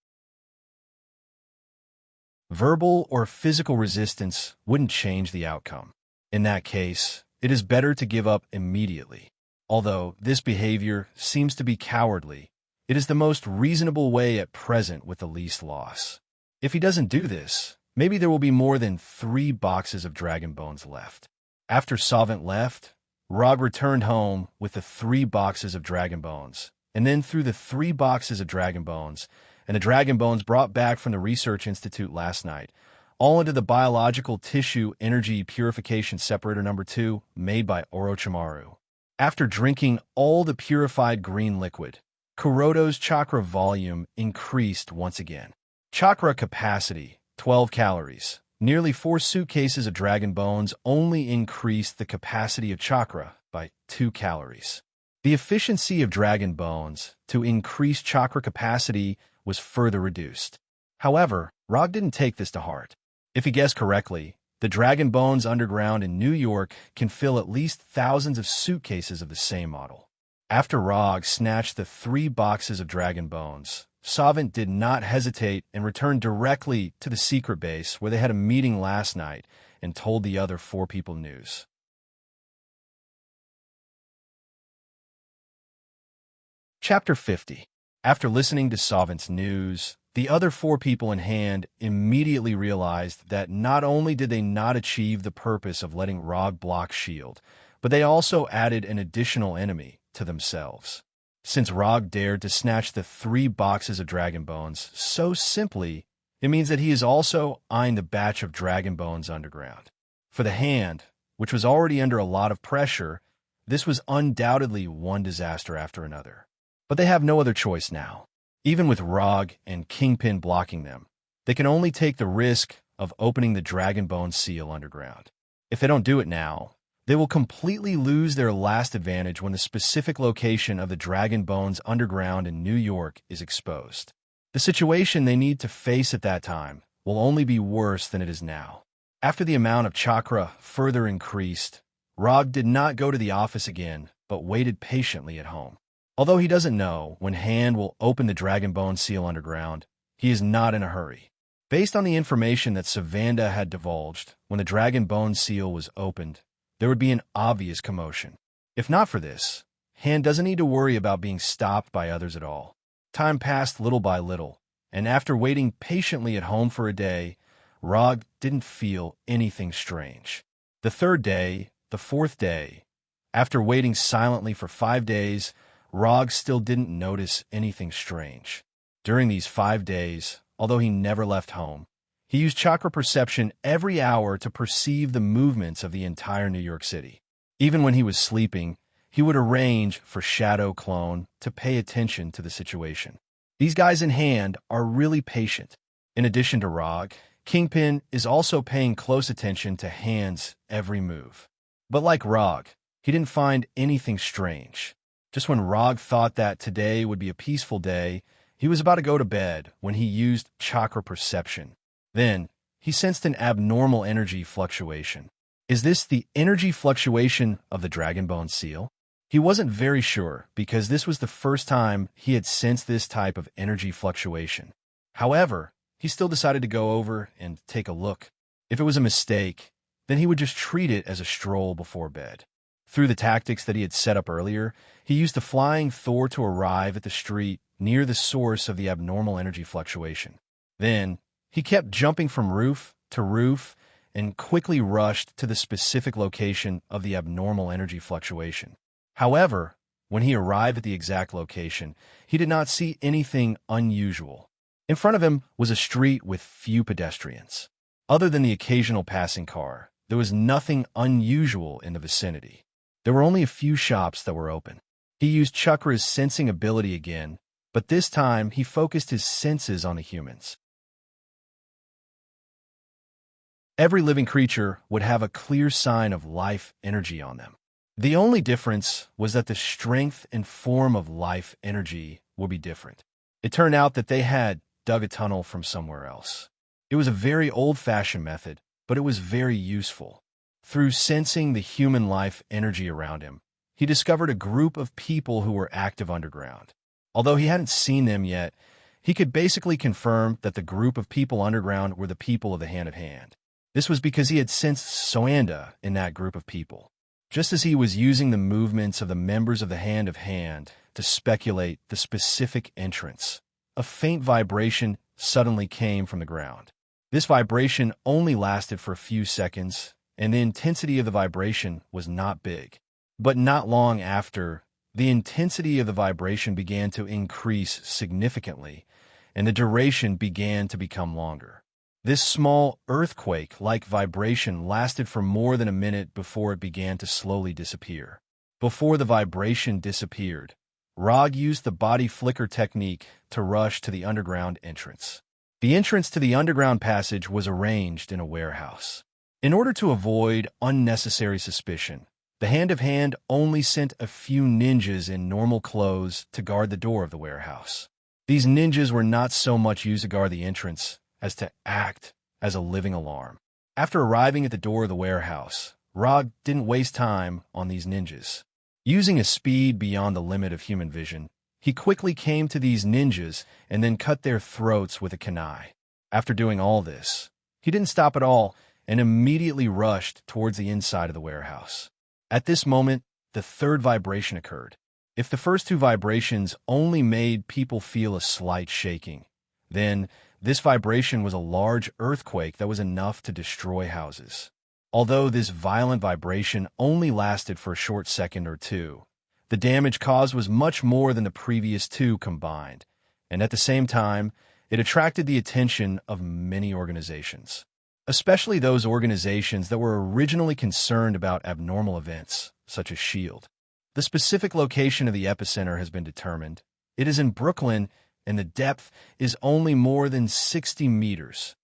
Verbal or physical resistance wouldn't change the outcome. In that case, it is better to give up immediately. Although this behavior seems to be cowardly, it is the most reasonable way at present with the least loss. If he doesn't do this, maybe there will be more than 3 boxes of dragon bones left. After Savant left, Rog returned home with the 3 boxes of dragon bones, and then threw the 3 boxes of dragon bones and the dragon bones brought back from the Research Institute last night, all into the biological tissue energy purification separator number 2 made by Orochimaru. After drinking all the purified green liquid, Kuroto's chakra volume increased once again. Chakra capacity, 12 calories. Nearly 4 suitcases of dragon bones only increased the capacity of chakra by 2 calories. The efficiency of dragon bones to increase chakra capacity was further reduced. However, Rog didn't take this to heart. If he guessed correctly, the dragon bones underground in New York can fill at least thousands of suitcases of the same model. After Rog snatched the 3 boxes of dragon bones, Savant did not hesitate and returned directly to the secret base where they had a meeting last night and told the other 4 people news. Chapter 50. After listening to Savant's news, the other 4 people in Hand immediately realized that not only did they not achieve the purpose of letting Rog block shield, but they also added an additional enemy to themselves. Since Rog dared to snatch the 3 boxes of dragon bones so simply, it means that he is also eyeing the batch of dragon bones underground. For the Hand, which was already under a lot of pressure, this was undoubtedly one disaster after another. But they have no other choice now. Even with Rog and Kingpin blocking them, they can only take the risk of opening the dragon bone seal underground. If they don't do it now, they will completely lose their last advantage when the specific location of the dragon bones underground in New York is exposed. The situation they need to face at that time will only be worse than it is now. After the amount of chakra further increased, Rog did not go to the office again, but waited patiently at home. Although he doesn't know when Hand will open the dragon bone seal underground, he is not in a hurry. Based on the information that Savanda had divulged, when the dragon bone seal was opened, there would be an obvious commotion. If not for this, Hand doesn't need to worry about being stopped by others at all. Time passed little by little, and after waiting patiently at home for a day, Rog didn't feel anything strange. The 3rd day, the 4th day, after waiting silently for 5 days, Rog still didn't notice anything strange. During these 5 days, although he never left home, he used chakra perception every hour to perceive the movements of the entire New York City. Even when he was sleeping, he would arrange for Shadow Clone to pay attention to the situation. These guys in Hand are really patient. In addition to Rog, Kingpin is also paying close attention to Hand's every move. But like Rog, he didn't find anything strange. Just when Rog thought that today would be a peaceful day, he was about to go to bed when he used chakra perception. Then, he sensed an abnormal energy fluctuation. Is this the energy fluctuation of the Dragonbone seal? He wasn't very sure because this was the first time he had sensed this type of energy fluctuation. However, he still decided to go over and take a look. If it was a mistake, then he would just treat it as a stroll before bed. Through the tactics that he had set up earlier, he used the flying Thor to arrive at the street near the source of the abnormal energy fluctuation. Then, he kept jumping from roof to roof and quickly rushed to the specific location of the abnormal energy fluctuation. However, when he arrived at the exact location, he did not see anything unusual. In front of him was a street with few pedestrians. Other than the occasional passing car, there was nothing unusual in the vicinity. There were only a few shops that were open. He used Chakra's sensing ability again, but this time he focused his senses on the humans. Every living creature would have a clear sign of life energy on them. The only difference was that the strength and form of life energy would be different. It turned out that they had dug a tunnel from somewhere else. It was a very old-fashioned method, but it was very useful. Through sensing the human life energy around him, he discovered a group of people who were active underground. Although he hadn't seen them yet, he could basically confirm that the group of people underground were the people of the Hand of Hand. This was because he had sensed Soanda in that group of people. Just as he was using the movements of the members of the Hand of Hand to speculate the specific entrance, a faint vibration suddenly came from the ground. This vibration only lasted for a few seconds, and the intensity of the vibration was not big. But not long after, the intensity of the vibration began to increase significantly, and the duration began to become longer. This small earthquake-like vibration lasted for more than a minute before it began to slowly disappear. Before the vibration disappeared, Rog used the body flicker technique to rush to the underground entrance. The entrance to the underground passage was arranged in a warehouse. In order to avoid unnecessary suspicion, the Hand of Hand only sent a few ninjas in normal clothes to guard the door of the warehouse. These ninjas were not so much used to guard the entrance as to act as a living alarm. After arriving at the door of the warehouse, Rog didn't waste time on these ninjas. Using a speed beyond the limit of human vision, he quickly came to these ninjas and then cut their throats with a kunai. After doing all this, he didn't stop at all and immediately rushed towards the inside of the warehouse. At this moment, the third vibration occurred. If the first two vibrations only made people feel a slight shaking, then this vibration was a large earthquake that was enough to destroy houses. Although this violent vibration only lasted for a short second or two, the damage caused was much more than the previous two combined, and at the same time, it attracted the attention of many organizations, especially those organizations that were originally concerned about abnormal events, such as S.H.I.E.L.D. The specific location of the epicenter has been determined. It is in Brooklyn, and the depth is only more than 60 meters.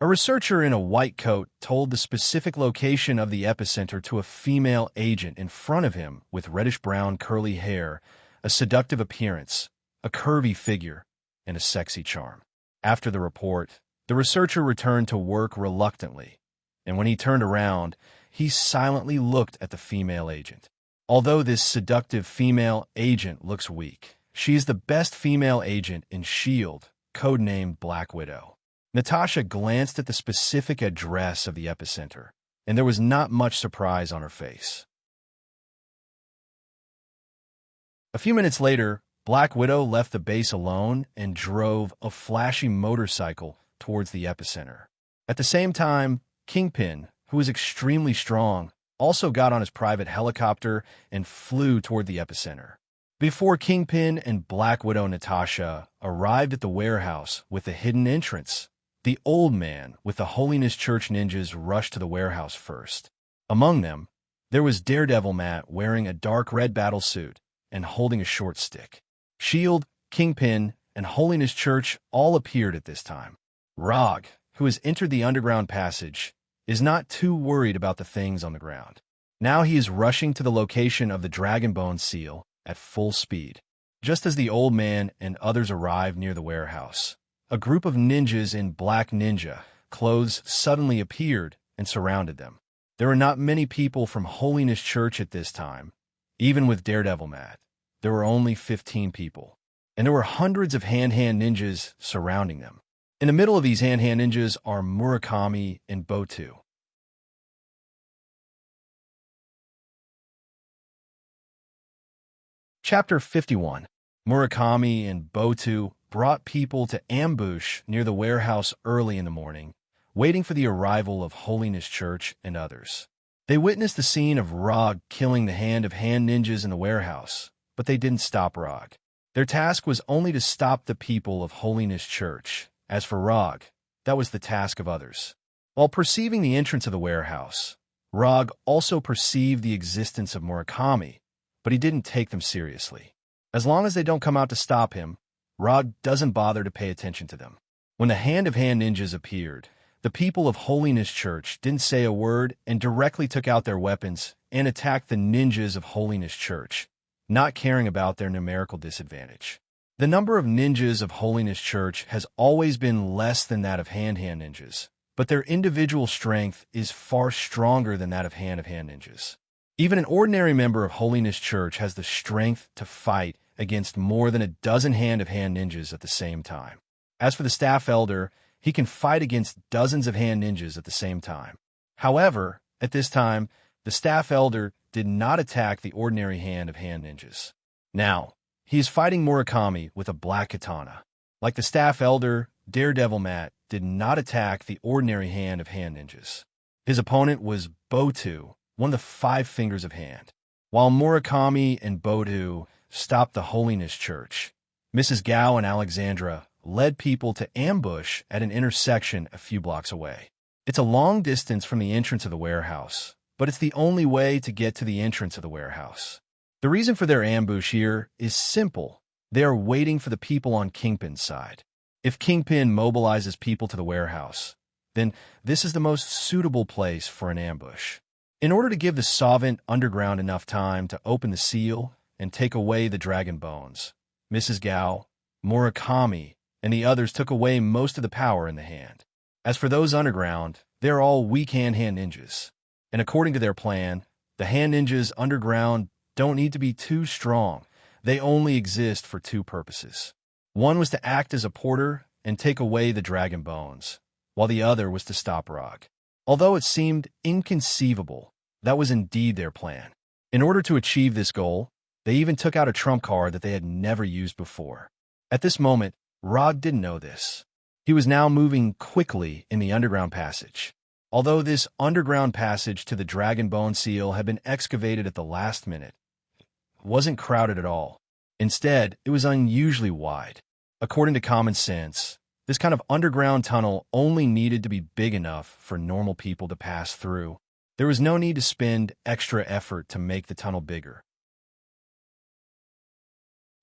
A researcher in a white coat told the specific location of the epicenter to a female agent in front of him with reddish-brown curly hair, a seductive appearance, a curvy figure, and a sexy charm. After the report, the researcher returned to work reluctantly, and when he turned around, he silently looked at the female agent. Although this seductive female agent looks weak, she is the best female agent in S.H.I.E.L.D., codenamed Black Widow. Natasha glanced at the specific address of the epicenter, and there was not much surprise on her face. A few minutes later, Black Widow left the base alone and drove a flashy motorcycle towards the epicenter. At the same time, Kingpin, who was extremely strong, also got on his private helicopter and flew toward the epicenter. Before Kingpin and Black Widow Natasha arrived at the warehouse with the hidden entrance, the old man with the Holiness Church ninjas rushed to the warehouse first. Among them, there was Daredevil Matt wearing a dark red battlesuit and holding a short stick. S.H.I.E.L.D., Kingpin, and Holiness Church all appeared at this time. Rog, who has entered the underground passage, is not too worried about the things on the ground. Now he is rushing to the location of the Dragonbone seal at full speed. Just as the old man and others arrived near the warehouse, a group of ninjas in black ninja, clothes suddenly appeared and surrounded them. There were not many people from Holiness Church at this time. Even with Daredevil Matt, there were only 15 people. And there were hundreds of hand-hand ninjas surrounding them. In the middle of these hand-hand ninjas are Murakami and Botu. Chapter 51. Murakami and Botu brought people to ambush near the warehouse early in the morning, waiting for the arrival of Holiness Church and others. They witnessed the scene of Rog killing the hand-of-hand ninjas in the warehouse, but they didn't stop Rog. Their task was only to stop the people of Holiness Church. As for Rog, that was the task of others. While perceiving the entrance of the warehouse, Rog also perceived the existence of Murakami, but he didn't take them seriously. As long as they don't come out to stop him, Rog doesn't bother to pay attention to them. When the hand-of-hand ninjas appeared, the people of Holiness Church didn't say a word and directly took out their weapons and attacked the ninjas of Holiness Church, not caring about their numerical disadvantage. The number of ninjas of Holiness Church has always been less than that of hand-hand ninjas, but their individual strength is far stronger than that of hand-of-hand ninjas. Even an ordinary member of Holiness Church has the strength to fight against more than a dozen hand-of-hand ninjas at the same time. As for the staff elder, he can fight against dozens of hand ninjas at the same time. However, at this time, the staff elder did not attack the ordinary hand-of-hand ninjas. Now, he is fighting Murakami with a black katana. Like the staff elder, Daredevil Matt did not attack the ordinary hand-of-hand ninjas. His opponent was Botu, one of the 5 fingers of hand. While Murakami and Botu stopped the Holiness Church, Mrs. Gao and Alexandra led people to ambush at an intersection a few blocks away. It's a long distance from the entrance of the warehouse, but it's the only way to get to the entrance of the warehouse. The reason for their ambush here is simple. They are waiting for the people on Kingpin's side. If Kingpin mobilizes people to the warehouse, then this is the most suitable place for an ambush. In order to give the Solvent Underground enough time to open the seal and take away the dragon bones, Mrs. Gao, Murakami, and the others took away most of the power in the hand. As for those underground, they're all weak hand-hand ninjas. And according to their plan, the hand ninjas underground don't need to be too strong. They only exist for 2 purposes. One was to act as a porter and take away the dragon bones, while the other was to stop Rog. Although it seemed inconceivable, that was indeed their plan. In order to achieve this goal, they even took out a trump card that they had never used before. At this moment, Rog didn't know this. He was now moving quickly in the underground passage. Although this underground passage to the Dragon Bone Seal had been excavated at the last minute, it wasn't crowded at all. Instead, it was unusually wide. According to common sense, this kind of underground tunnel only needed to be big enough for normal people to pass through. There was no need to spend extra effort to make the tunnel bigger.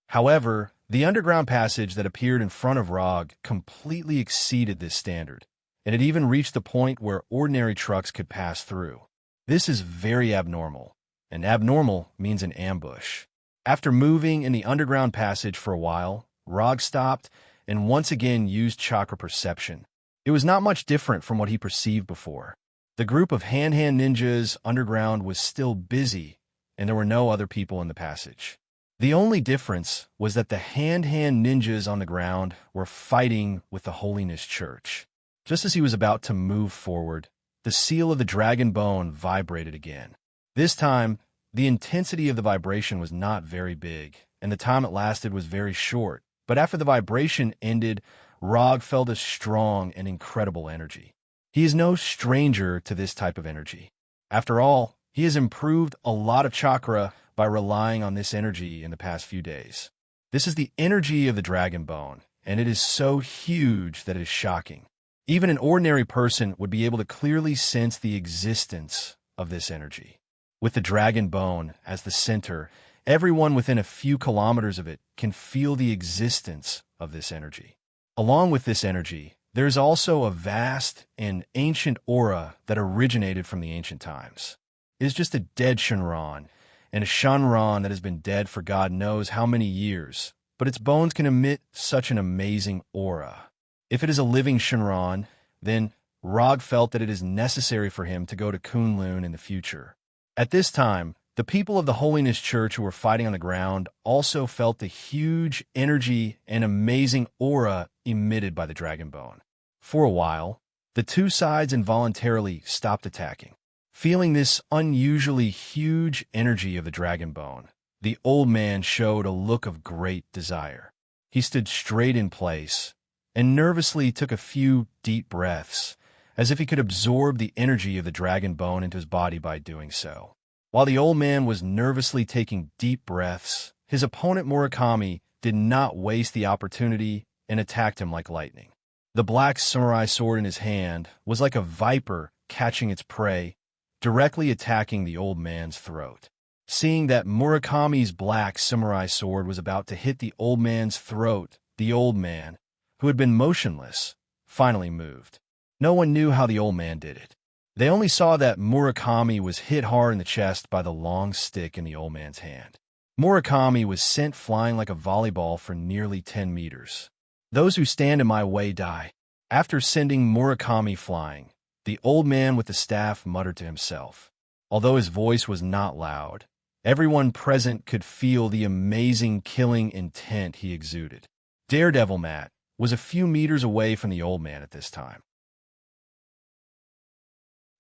However, the underground passage that appeared in front of Rog completely exceeded this standard, and it even reached the point where ordinary trucks could pass through. This is very abnormal, and abnormal means an ambush. After moving in the underground passage for a while, Rog stopped and once again used chakra perception. It was not much different from what he perceived before. The group of hand-hand ninjas underground was still busy, and there were no other people in the passage. The only difference was that the hand-hand ninjas on the ground were fighting with the Holiness Church. Just as he was about to move forward, the seal of the dragon bone vibrated again. This time, the intensity of the vibration was not very big, and the time it lasted was very short. But after the vibration ended, Rog felt a strong and incredible energy. He is no stranger to this type of energy. After all, he has improved a lot of chakra by relying on this energy in the past few days. This is the energy of the dragon bone, and it is so huge that it is shocking. Even an ordinary person would be able to clearly sense the existence of this energy. With the dragon bone as the center, everyone within a few kilometers of it can feel the existence of this energy. Along with this energy, there is also a vast and ancient aura that originated from the ancient times. It is just a dead Shinran, and a Shinran that has been dead for God knows how many years, but its bones can emit such an amazing aura. If it is a living Shinran, then Rog felt that it is necessary for him to go to Kunlun in the future. At this time, the people of the Holiness Church who were fighting on the ground also felt the huge energy and amazing aura emitted by the dragon bone. For a while, the two sides involuntarily stopped attacking. Feeling this unusually huge energy of the dragon bone, the old man showed a look of great desire. He stood straight in place and nervously took a few deep breaths, as if he could absorb the energy of the dragon bone into his body by doing so. While the old man was nervously taking deep breaths, his opponent Murakami did not waste the opportunity and attacked him like lightning. The black samurai sword in his hand was like a viper catching its prey, directly attacking the old man's throat. Seeing that Murakami's black samurai sword was about to hit the old man's throat, the old man, who had been motionless, finally moved. No one knew how the old man did it. They only saw that Murakami was hit hard in the chest by the long stick in the old man's hand. Murakami was sent flying like a volleyball for nearly 10 meters. Those who stand in my way die. After sending Murakami flying, the old man with the staff muttered to himself. Although his voice was not loud, everyone present could feel the amazing killing intent he exuded. Daredevil Matt was a few meters away from the old man at this time.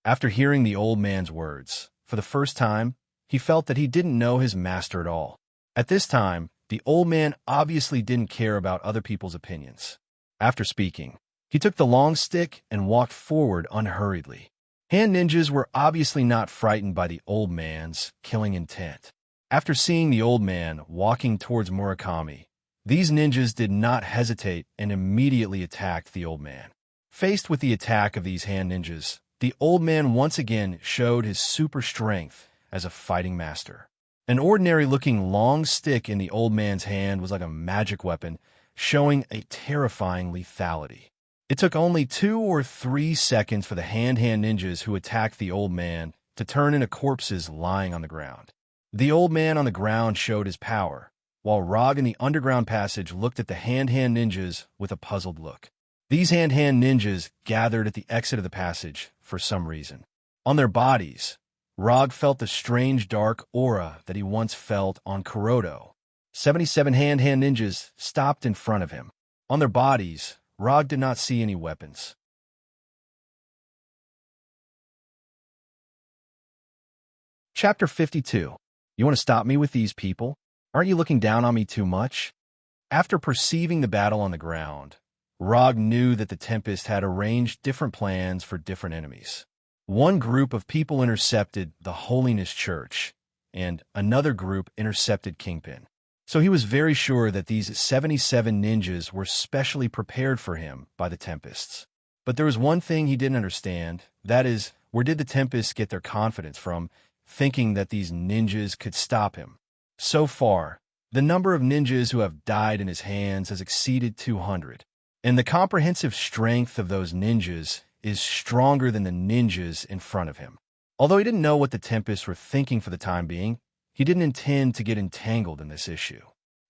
After hearing the old man's words, for the first time, he felt that he didn't know his master at all. At this time, the old man obviously didn't care about other people's opinions. After speaking, he took the long stick and walked forward unhurriedly. Hand ninjas were obviously not frightened by the old man's killing intent. After seeing the old man walking towards Murakami, these ninjas did not hesitate and immediately attacked the old man. Faced with the attack of these hand ninjas, the old man once again showed his super strength as a fighting master. An ordinary-looking long stick in the old man's hand was like a magic weapon, showing a terrifying lethality. It took only 2 or 3 seconds for the hand ninjas who attacked the old man to turn into corpses lying on the ground. The old man on the ground showed his power, while Rog in the underground passage looked at the hand ninjas with a puzzled look. These hand ninjas gathered at the exit of the passage for some reason. On their bodies, Rog felt the strange dark aura that he once felt on Kuroto. 77 hand ninjas stopped in front of him. On their bodies, Rog did not see any weapons. Chapter 52. You want to stop me with these people? Aren't you looking down on me too much? After perceiving the battle on the ground, Rog knew that the Tempest had arranged different plans for different enemies. One group of people intercepted the Holiness Church, and another group intercepted Kingpin. So he was very sure that these 77 ninjas were specially prepared for him by the Tempests. But there was one thing he didn't understand, that is, where did the Tempests get their confidence from, thinking that these ninjas could stop him? So far, the number of ninjas who have died in his hands has exceeded 200, and the comprehensive strength of those ninjas is stronger than the ninjas in front of him. Although he didn't know what the Tempests were thinking for the time being, he didn't intend to get entangled in this issue.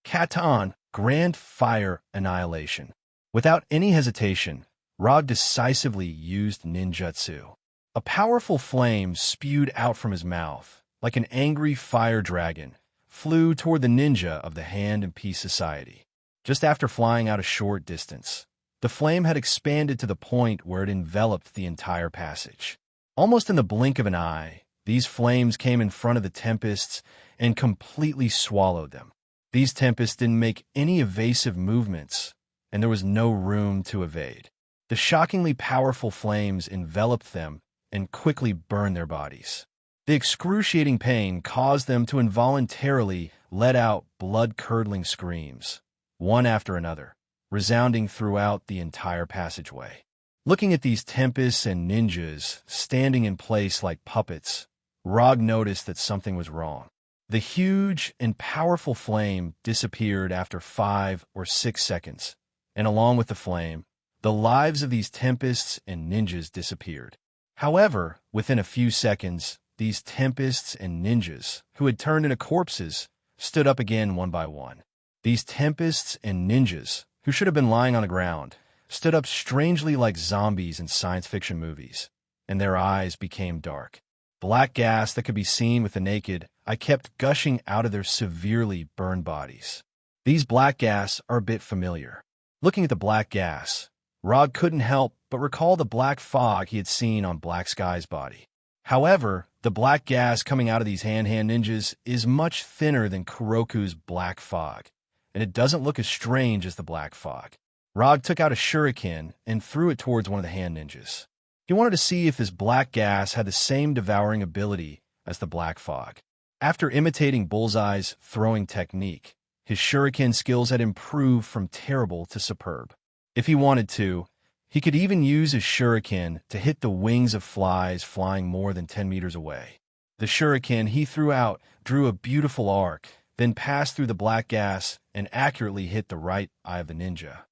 Katan, Grand Fire Annihilation. Without any hesitation, Rog decisively used ninjutsu. A powerful flame spewed out from his mouth, like an angry fire dragon, flew toward the ninja of the Hand and Peace Society. Just after flying out a short distance, the flame had expanded to the point where it enveloped the entire passage. Almost in the blink of an eye, these flames came in front of the Tempests and completely swallowed them. These Tempests didn't make any evasive movements, and there was no room to evade. The shockingly powerful flames enveloped them and quickly burned their bodies. The excruciating pain caused them to involuntarily let out blood-curdling screams, one after another, resounding throughout the entire passageway. Looking at these Tempests and ninjas standing in place like puppets, Rog noticed that something was wrong. The huge and powerful flame disappeared after 5 or 6 seconds, and along with the flame, the lives of these Tempests and ninjas disappeared. However, within a few seconds, these Tempests and ninjas, who had turned into corpses, stood up again one by one. These Tempests and ninjas, who should have been lying on the ground, stood up strangely like zombies in science fiction movies, and their eyes became dark. Black gas that could be seen with the naked eye kept gushing out of their severely burned bodies. These black gas are a bit familiar. Looking at the black gas, Rog couldn't help but recall the black fog he had seen on Black Sky's body. However, the black gas coming out of these hand-hand ninjas is much thinner than Kuroku's black fog, and it doesn't look as strange as the black fog. Rog took out a shuriken and threw it towards one of the hand ninjas. He wanted to see if this black gas had the same devouring ability as the black fog. After imitating Bullseye's throwing technique, his shuriken skills had improved from terrible to superb. If he wanted to, he could even use his shuriken to hit the wings of flies flying more than 10 meters away. The shuriken he threw out drew a beautiful arc, then passed through the black gas and accurately hit the right eye of the ninja.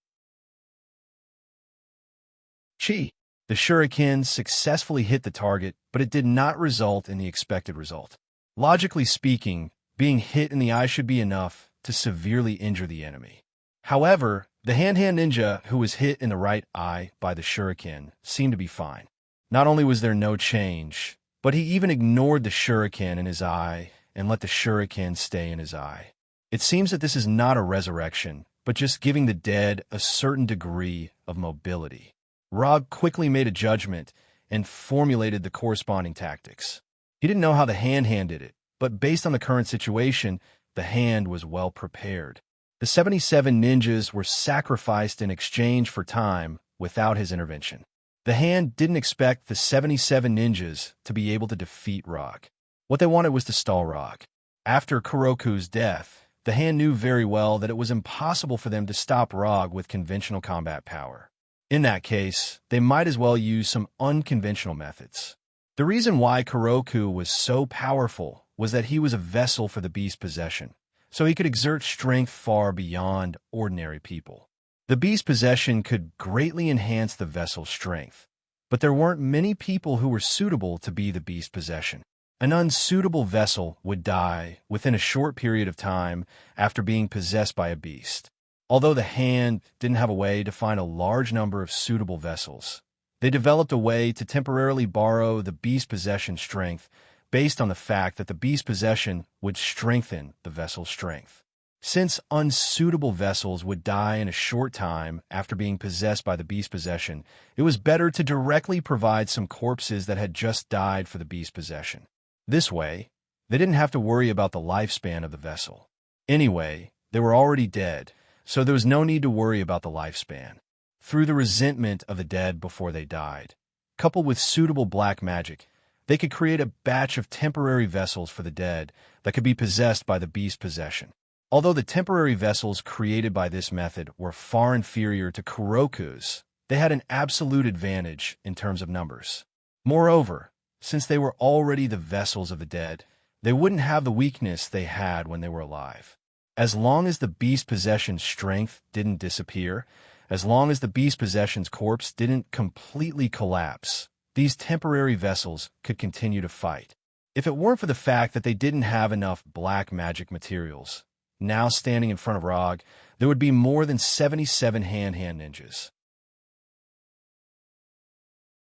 Chi! The shuriken successfully hit the target, but it did not result in the expected result. Logically speaking, being hit in the eye should be enough to severely injure the enemy. However, the hand-hand ninja who was hit in the right eye by the shuriken seemed to be fine. Not only was there no change, but he even ignored the shuriken in his eye and let the shuriken stay in his eye. It seems that this is not a resurrection, but just giving the dead a certain degree of mobility. Rog quickly made a judgment and formulated the corresponding tactics. He didn't know how the hand did it, but based on the current situation, the hand was well prepared. The 77 ninjas were sacrificed in exchange for time without his intervention. The hand didn't expect the 77 ninjas to be able to defeat Rog. What they wanted was to stall Rog. After Kuroku's death, the hand knew very well that it was impossible for them to stop Rog with conventional combat power. In that case, they might as well use some unconventional methods. The reason why Kuroku was so powerful was that he was a vessel for the beast's possession, so he could exert strength far beyond ordinary people. The beast's possession could greatly enhance the vessel's strength, but there weren't many people who were suitable to be the beast's possession. An unsuitable vessel would die within a short period of time after being possessed by a beast. Although the hand didn't have a way to find a large number of suitable vessels, they developed a way to temporarily borrow the beast's possession strength based on the fact that the beast's possession would strengthen the vessel's strength. Since unsuitable vessels would die in a short time after being possessed by the beast's possession, it was better to directly provide some corpses that had just died for the beast's possession. This way, they didn't have to worry about the lifespan of the vessel. Anyway, they were already dead, so there was no need to worry about the lifespan. Through the resentment of the dead before they died, coupled with suitable black magic, they could create a batch of temporary vessels for the dead that could be possessed by the beast's possession. Although the temporary vessels created by this method were far inferior to Kuroku's, they had an absolute advantage in terms of numbers. Moreover, since they were already the vessels of the dead, they wouldn't have the weakness they had when they were alive. As long as the beast's possession's strength didn't disappear, as long as the beast's possession's corpse didn't completely collapse, these temporary vessels could continue to fight. If it weren't for the fact that they didn't have enough black magic materials, now standing in front of Rog, there would be more than 77 hand ninjas.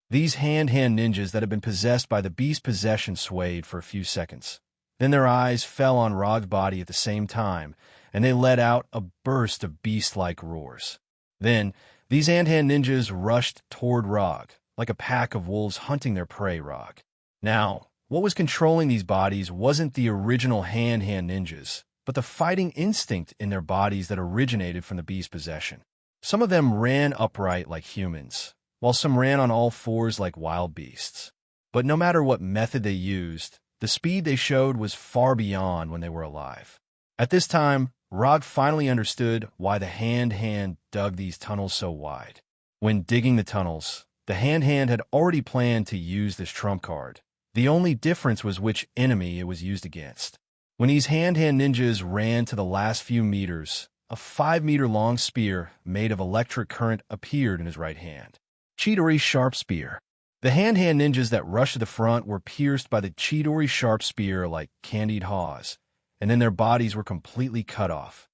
These hand ninjas that had been possessed by the beast's possession swayed for a few seconds. Then their eyes fell on Rog's body at the same time, and they let out a burst of beast-like roars. Then, these hand ninjas rushed toward Rog, like a pack of wolves hunting their prey. Rog. Now, what was controlling these bodies wasn't the original hand ninjas, but the fighting instinct in their bodies that originated from the beast's possession. Some of them ran upright like humans, while some ran on all fours like wild beasts. But no matter what method they used, the speed they showed was far beyond when they were alive. At this time, Rog finally understood why the hand dug these tunnels so wide. When digging the tunnels, the hand had already planned to use this trump card. The only difference was which enemy it was used against. When these hand ninjas ran to the last few meters, a 5-meter-long spear made of electric current appeared in his right hand. Chidori Sharp Spear. The hand ninjas that rushed to the front were pierced by the Chidori Sharp Spear like candied haws, and then their bodies were completely cut off.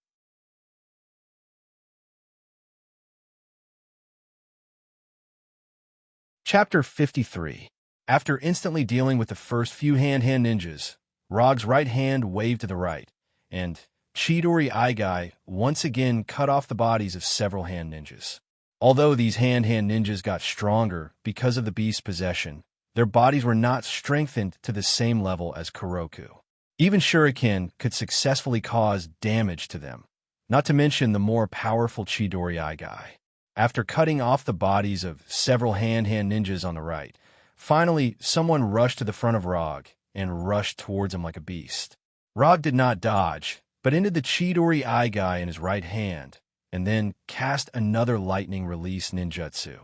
Chapter 53. After instantly dealing with the first few hand-hand ninjas, Rog's right hand waved to the right, and Chidori Aigai once again cut off the bodies of several hand ninjas. Although these hand-hand ninjas got stronger because of the beast's possession, their bodies were not strengthened to the same level as Kuroku. Even shuriken could successfully cause damage to them, not to mention the more powerful Chidori Aigai. After cutting off the bodies of several hand-hand ninjas on the right, finally someone rushed to the front of Rog and rushed towards him like a beast. Rog did not dodge, but ended the Chidori Aigai in his right hand, and then cast another lightning release ninjutsu.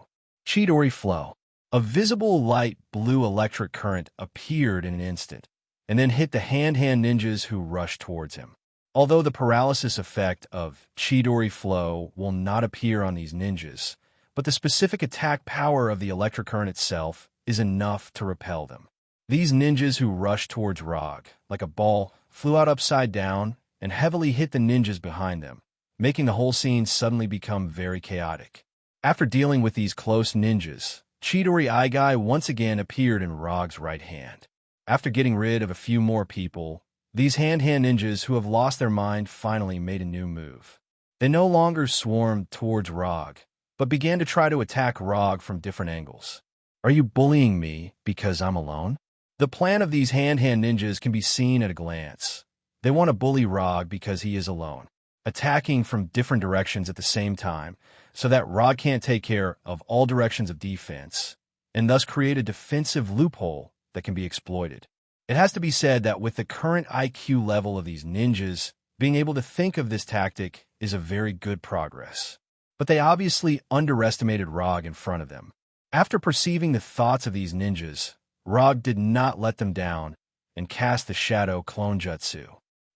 Chidori Flow. A visible light blue electric current appeared in an instant, and then hit the hand-hand ninjas who rushed towards him. Although the paralysis effect of Chidori Flow will not appear on these ninjas, but the specific attack power of the electric current itself is enough to repel them. These ninjas who rushed towards Rog, like a ball, flew out upside down and heavily hit the ninjas behind them, making the whole scene suddenly become very chaotic. After dealing with these close ninjas, Chidori Aigai once again appeared in Rog's right hand. After getting rid of a few more people, these hand-hand ninjas who have lost their mind finally made a new move. They no longer swarmed towards Rog, but began to try to attack Rog from different angles. Are you bullying me because I'm alone? The plan of these hand-hand ninjas can be seen at a glance. They want to bully Rog because he is alone, attacking from different directions at the same time, so that Rog can't take care of all directions of defense, and thus create a defensive loophole that can be exploited. It has to be said that with the current IQ level of these ninjas, being able to think of this tactic is a very good progress. But they obviously underestimated Rog in front of them. After perceiving the thoughts of these ninjas, Rog did not let them down and cast the Shadow Clone Jutsu.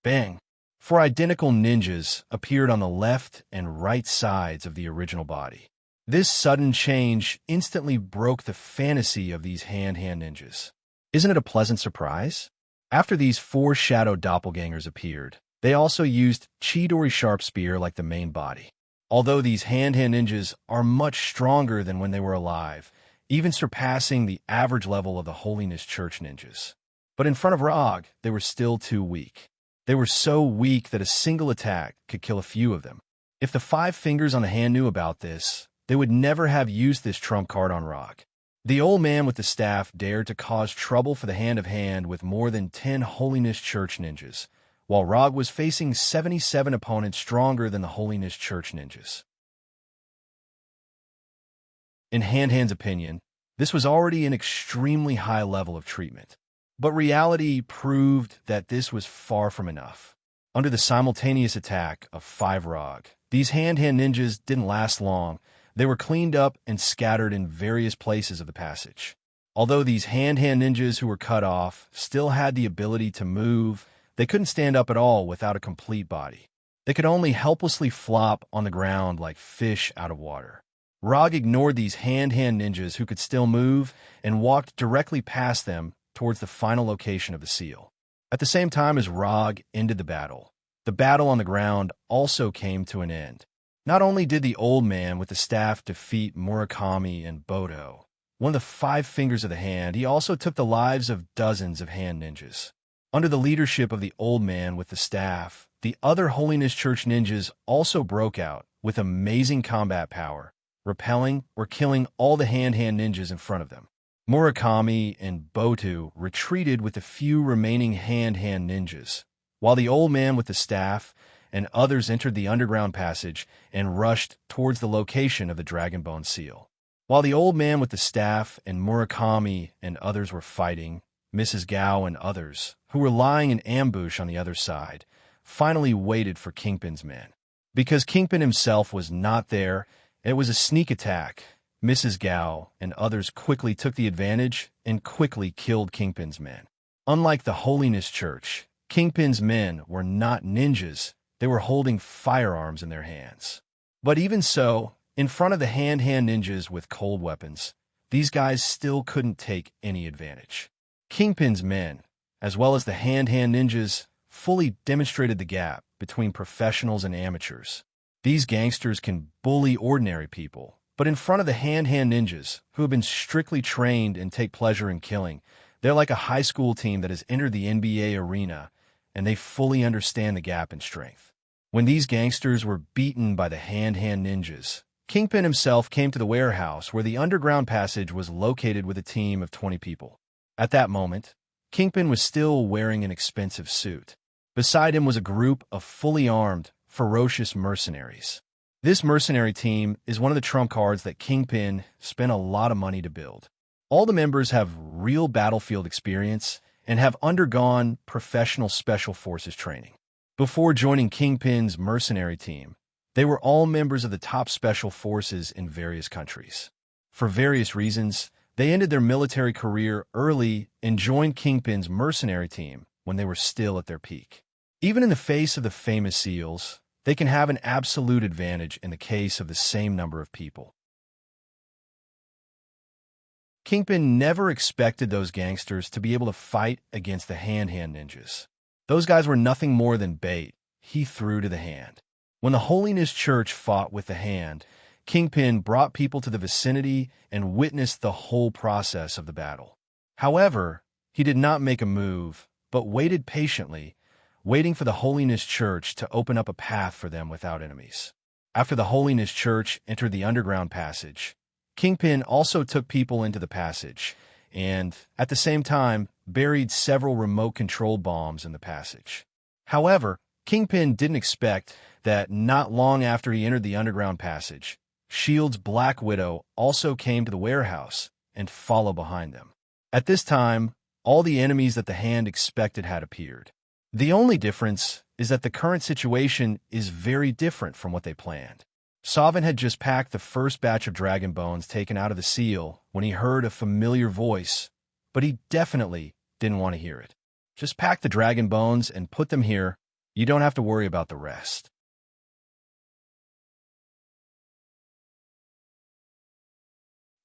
Bang! 4 identical ninjas appeared on the left and right sides of the original body. This sudden change instantly broke the fantasy of these hand-hand ninjas. Isn't it a pleasant surprise? After these 4 shadow doppelgangers appeared, they also used Chidori Sharp Spear like the main body. Although these hand-hand ninjas are much stronger than when they were alive, even surpassing the average level of the Holiness Church ninjas. But in front of Rog, they were still too weak. They were so weak that a single attack could kill a few of them. If the 5 fingers on the hand knew about this, they would never have used this trump card on Rog. The old man with the staff dared to cause trouble for the hand-of-hand with more than 10 Holiness Church ninjas, while Rog was facing 77 opponents stronger than the Holiness Church ninjas. In Hand-Hand's opinion, this was already an extremely high level of treatment. But reality proved that this was far from enough. Under the simultaneous attack of 5 Rog, these hand-hand ninjas didn't last long. They were cleaned up and scattered in various places of the passage. Although these hand-hand ninjas who were cut off still had the ability to move, they couldn't stand up at all without a complete body. They could only helplessly flop on the ground like fish out of water. Rog ignored these hand-hand ninjas who could still move and walked directly past them towards the final location of the seal. At the same time as Rog ended the battle on the ground also came to an end. Not only did the old man with the staff defeat Murakami and Bodo, one of the 5 fingers of the hand, he also took the lives of dozens of hand ninjas. Under the leadership of the old man with the staff, the other Holiness Church ninjas also broke out with amazing combat power, repelling or killing all the hand-hand ninjas in front of them. Murakami and Botu retreated with the few remaining hand-hand ninjas, while the old man with the staff and others entered the underground passage and rushed towards the location of the Dragonbone seal. While the old man with the staff and Murakami and others were fighting, Mrs. Gao and others, who were lying in ambush on the other side, finally waited for Kingpin's men. Because Kingpin himself was not there, it was a sneak attack. Mrs. Gao and others quickly took the advantage and quickly killed Kingpin's men. Unlike the Holiness Church, Kingpin's men were not ninjas. They were holding firearms in their hands. But even so, in front of the hand-hand ninjas with cold weapons, these guys still couldn't take any advantage. Kingpin's men, as well as the hand-hand ninjas, fully demonstrated the gap between professionals and amateurs. These gangsters can bully ordinary people, But in front of the hand-hand ninjas, who have been strictly trained and take pleasure in killing, they're like a high school team that has entered the NBA arena, and they fully understand the gap in strength. When these gangsters were beaten by the hand-hand ninjas, Kingpin himself came to the warehouse where the underground passage was located with a team of 20 people. At that moment, Kingpin was still wearing an expensive suit. Beside him was a group of fully armed, ferocious mercenaries. This mercenary team is one of the trump cards that Kingpin spent a lot of money to build. All the members have real battlefield experience and have undergone professional special forces training. Before joining Kingpin's mercenary team, they were all members of the top special forces in various countries. For various reasons, they ended their military career early and joined Kingpin's mercenary team when they were still at their peak. Even in the face of the famous SEALs, they can have an absolute advantage in the case of the same number of people. Kingpin never expected those gangsters to be able to fight against the hand-hand ninjas. Those guys were nothing more than bait he threw to the hand. When the Holiness Church fought with the hand, Kingpin brought people to the vicinity and witnessed the whole process of the battle. However, he did not make a move, but waited patiently, waiting for the Holiness Church to open up a path for them without enemies. After the Holiness Church entered the underground passage, Kingpin also took people into the passage and, at the same time, buried several remote-controlled bombs in the passage. However, Kingpin didn't expect that not long after he entered the underground passage, S.H.I.E.L.D.'s Black Widow also came to the warehouse and followed behind them. At this time, all the enemies that the hand expected had appeared. The only difference is that the current situation is very different from what they planned. Sovereign had just packed the first batch of dragon bones taken out of the seal when he heard a familiar voice, but he definitely didn't want to hear it. Just pack the dragon bones and put them here. You don't have to worry about the rest.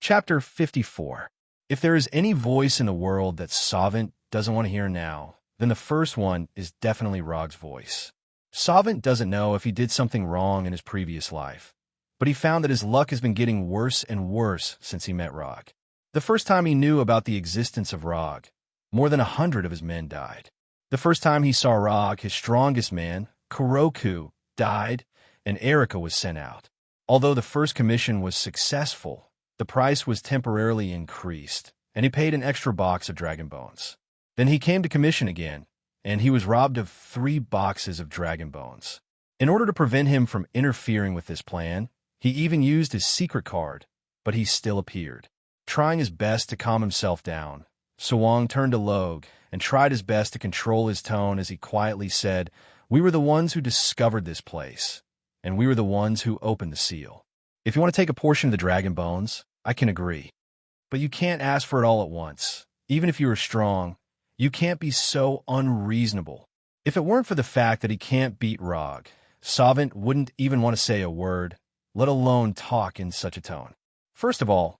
Chapter 54. If there is any voice in the world that Sovereign doesn't want to hear now, then the first one is definitely Rog's voice. Sovereign doesn't know if he did something wrong in his previous life, but he found that his luck has been getting worse and worse since he met Rog. The first time he knew about the existence of Rog, more than 100 of his men died. The first time he saw Rog, his strongest man, Kuroku, died, and Erika was sent out. Although the first commission was successful, the price was temporarily increased, and he paid an extra box of dragon bones. Then he came to commission again, and he was robbed of 3 boxes of dragon bones. In order to prevent him from interfering with this plan, he even used his secret card, but he still appeared. Trying his best to calm himself down, Sewang turned to Log and tried his best to control his tone as he quietly said, "We were the ones who discovered this place, and we were the ones who opened the seal. If you want to take a portion of the dragon bones, I can agree. But you can't ask for it all at once. Even if you are strong, you can't be so unreasonable." If it weren't for the fact that he can't beat Rog, Sovereign wouldn't even want to say a word, let alone talk in such a tone. First of all,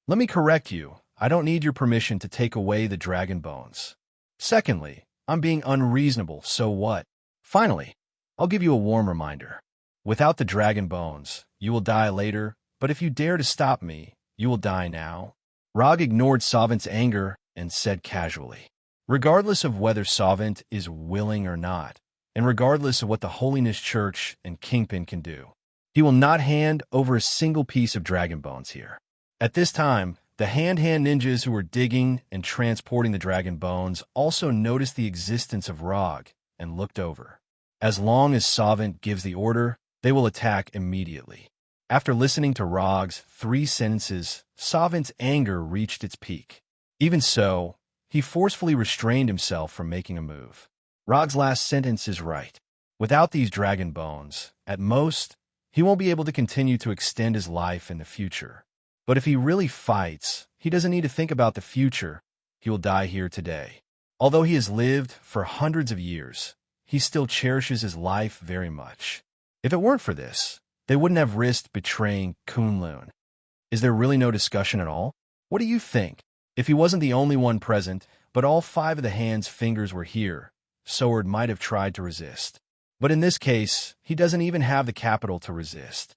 let me correct you. I don't need your permission to take away the dragon bones. Secondly, I'm being unreasonable, so what? Finally, I'll give you a warm reminder. Without the dragon bones, you will die later, but if you dare to stop me, you will die now. Rog ignored Sovereign's anger and said casually, regardless of whether Sovereign is willing or not, and regardless of what the Holiness Church and Kingpin can do, he will not hand over a single piece of dragon bones here. At this time, the hand-hand ninjas who were digging and transporting the dragon bones also noticed the existence of Rog and looked over. As long as Sovereign gives the order, they will attack immediately. After listening to Rog's 3 sentences, Sovereign's anger reached its peak. Even so, he forcefully restrained himself from making a move. Rog's last sentence is right. Without these dragon bones, at most, he won't be able to continue to extend his life in the future. But if he really fights, he doesn't need to think about the future. He will die here today. Although he has lived for hundreds of years, he still cherishes his life very much. If it weren't for this, they wouldn't have risked betraying Kunlun. Is there really no discussion at all? What do you think? If he wasn't the only one present, but all 5 of the hand's fingers were here, Sword might have tried to resist. But in this case, he doesn't even have the capital to resist.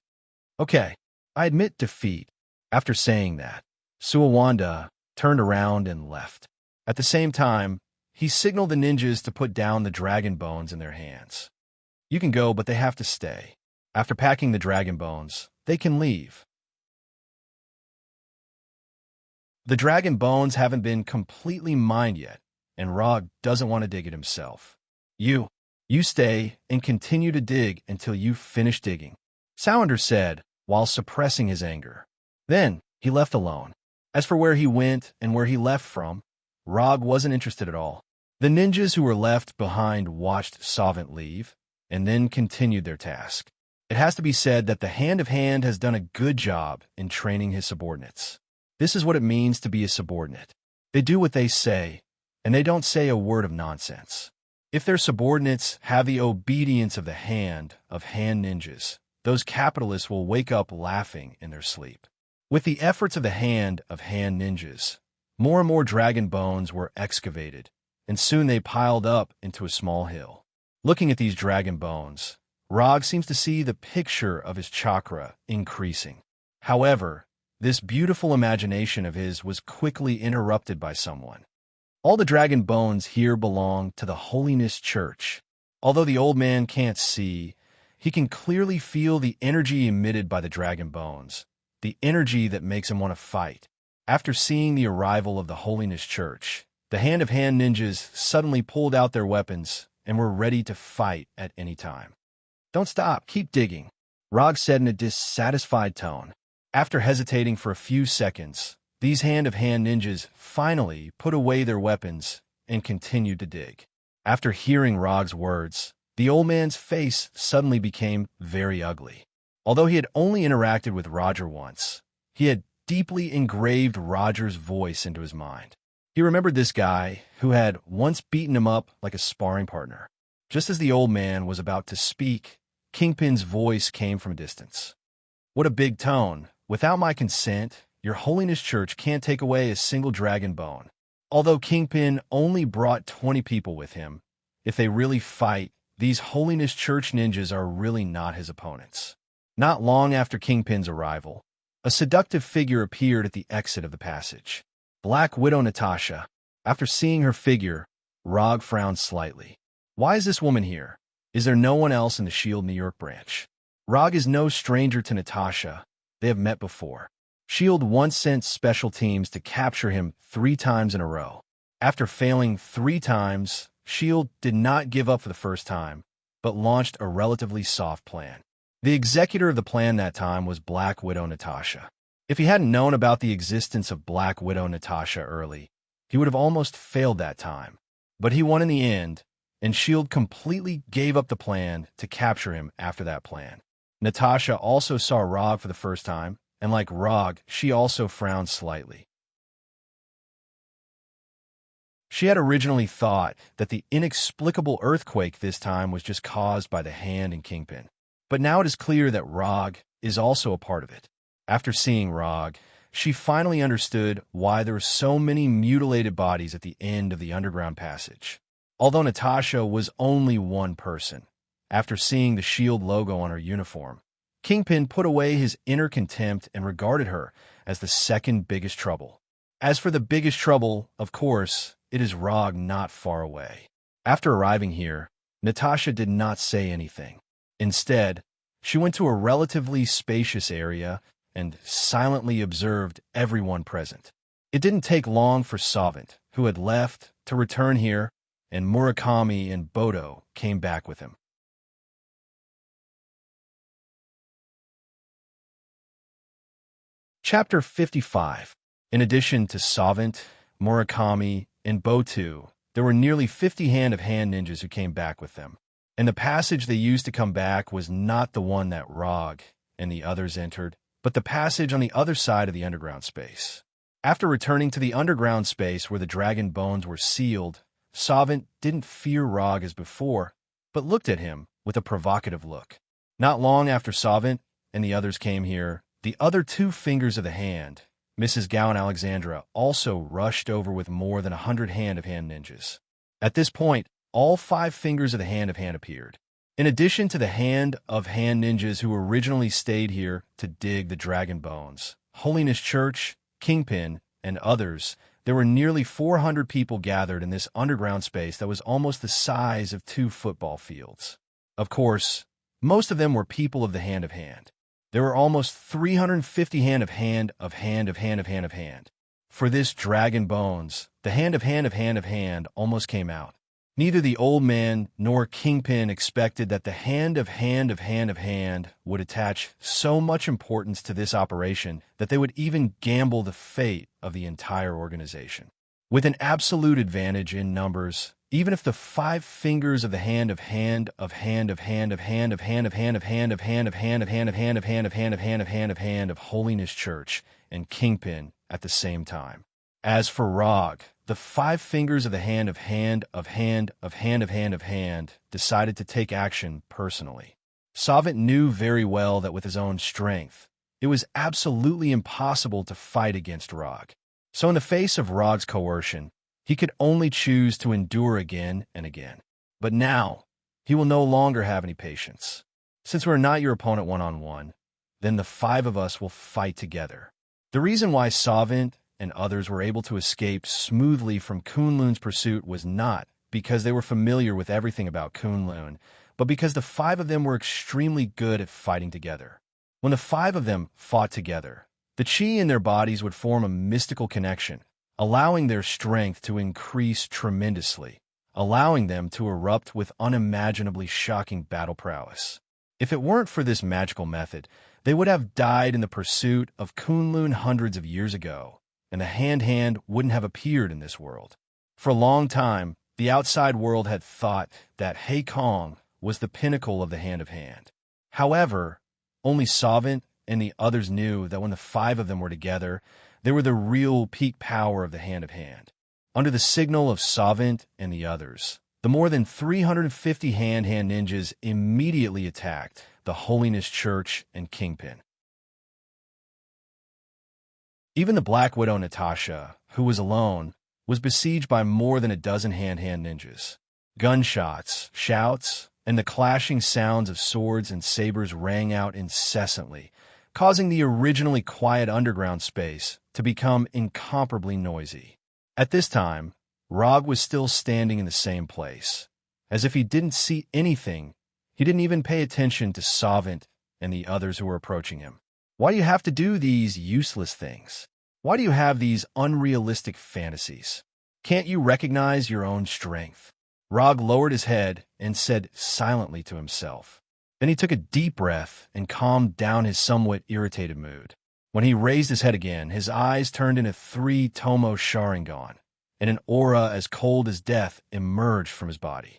Okay, I admit defeat. After saying that, Suawanda turned around and left. At the same time, he signaled the ninjas to put down the dragon bones in their hands. You can go, but they have to stay. After packing the dragon bones, they can leave. The dragon bones haven't been completely mined yet, and Rog doesn't want to dig it himself. You stay and continue to dig until you finish digging, Sounder said, while suppressing his anger. Then he left alone. As for where he went and where he left from, Rog wasn't interested at all. The ninjas who were left behind watched Sovint leave, and then continued their task. It has to be said that the Hand of Hand has done a good job in training his subordinates. This is what it means to be a subordinate. They do what they say, and they don't say a word of nonsense. If their subordinates have the obedience of the Hand ninjas, those capitalists will wake up laughing in their sleep. With the efforts of the Hand ninjas, more and more dragon bones were excavated, and soon they piled up into a small hill. Looking at these dragon bones, Rog seems to see the picture of his chakra increasing. However, this beautiful imagination of his was quickly interrupted by someone. All the dragon bones here belong to the Holiness Church. Although the old man can't see, he can clearly feel the energy emitted by the dragon bones, the energy that makes him want to fight. After seeing the arrival of the Holiness Church, the Hand ninjas suddenly pulled out their weapons and were ready to fight at any time. Don't stop, keep digging, Rog said in a dissatisfied tone. After hesitating for a few seconds, these Hand ninjas finally put away their weapons and continued to dig. After hearing Rog's words, the old man's face suddenly became very ugly. Although he had only interacted with Roger once, he had deeply engraved Roger's voice into his mind. He remembered this guy who had once beaten him up like a sparring partner. Just as the old man was about to speak, Kingpin's voice came from a distance. What a big tone. Without my consent, your Holiness Church can't take away a single dragon bone. Although Kingpin only brought 20 people with him, if they really fight, these Holiness Church ninjas are really not his opponents. Not long after Kingpin's arrival, a seductive figure appeared at the exit of the passage. Black Widow Natasha. After seeing her figure, Rog frowned slightly. Why is this woman here? Is there no one else in the S.H.I.E.L.D. New York branch? Rog is no stranger to Natasha. They have met before. S.H.I.E.L.D. once sent special teams to capture him 3 times in a row. After failing 3 times, S.H.I.E.L.D. did not give up for the first time, but launched a relatively soft plan. The executor of the plan that time was Black Widow Natasha. If he hadn't known about the existence of Black Widow Natasha early, he would have almost failed that time. But he won in the end, and S.H.I.E.L.D. completely gave up the plan to capture him after that plan. Natasha also saw Rog for the first time, and like Rog, she also frowned slightly. She had originally thought that the inexplicable earthquake this time was just caused by the Hand and Kingpin. But now it is clear that Rog is also a part of it. After seeing Rog, she finally understood why there were so many mutilated bodies at the end of the underground passage. Although Natasha was only one person, after seeing the S.H.I.E.L.D. logo on her uniform, Kingpin put away his inner contempt and regarded her as the second biggest trouble. As for the biggest trouble, of course, it is Rog not far away. After arriving here, Natasha did not say anything. Instead, she went to a relatively spacious area and silently observed everyone present. It didn't take long for Sovint, who had left, to return here, and Murakami and Bodo came back with him. Chapter 55. In addition to Sovint, Murakami, and Botu, there were nearly 50 Hand ninjas who came back with them. And the passage they used to come back was not the one that Rog and the others entered, but the passage on the other side of the underground space. After returning to the underground space where the dragon bones were sealed, Sovint didn't fear Rog as before, but looked at him with a provocative look. Not long after Sovint and the others came here, the other 2 fingers of the Hand, Mrs. Gao and Alexandra, also rushed over with more than 100 Hand ninjas. At this point, all 5 fingers of the Hand appeared. In addition to the hand-of-hand ninjas who originally stayed here to dig the dragon bones, Holiness Church, Kingpin, and others, there were nearly 400 people gathered in this underground space that was almost the size of 2 football fields. Of course, most of them were people of the hand-of-hand. There were almost 350 hand-of-hand. For this dragon bones, the hand-of-hand almost came out. Neither the old man nor Kingpin expected that the hand-of-hand would attach so much importance to this operation that they would even gamble the fate of the entire organization. With an absolute advantage in numbers, even if the 5 fingers of the hand-of-hand of Holiness Church and Kingpin at the same time. As for Rog, the 5 fingers of the hand decided to take action personally. Savant knew very well that with his own strength, it was absolutely impossible to fight against Rog. So in the face of Rog's coercion, he could only choose to endure again and again. But now, he will no longer have any patience. Since we're not your opponent one-on-one, then the 5 of us will fight together. The reason why Savant and others were able to escape smoothly from Kunlun's pursuit was not because they were familiar with everything about Kunlun, but because the 5 of them were extremely good at fighting together. When the 5 of them fought together, the chi in their bodies would form a mystical connection, allowing their strength to increase tremendously, allowing them to erupt with unimaginably shocking battle prowess. If it weren't for this magical method, they would have died in the pursuit of Kunlun hundreds of years ago, and the hand wouldn't have appeared in this world. For a long time, the outside world had thought that Kong was the pinnacle of the hand-of-hand. However, only Savant and the others knew that when the 5 of them were together, they were the real peak power of the hand-of-hand. Under the signal of Savant and the others, the more than 350 hand ninjas immediately attacked the Holiness Church and Kingpin. Even the Black Widow Natasha, who was alone, was besieged by more than a dozen hand ninjas. Gunshots, shouts, and the clashing sounds of swords and sabers rang out incessantly, causing the originally quiet underground space to become incomparably noisy. At this time, Rog was still standing in the same place. As if he didn't see anything, he didn't even pay attention to Savant and the others who were approaching him. Why do you have to do these useless things? Why do you have these unrealistic fantasies? Can't you recognize your own strength? Rog lowered his head and said silently to himself. Then he took a deep breath and calmed down his somewhat irritated mood. When he raised his head again, his eyes turned into 3 Tomo Sharingan, and an aura as cold as death emerged from his body.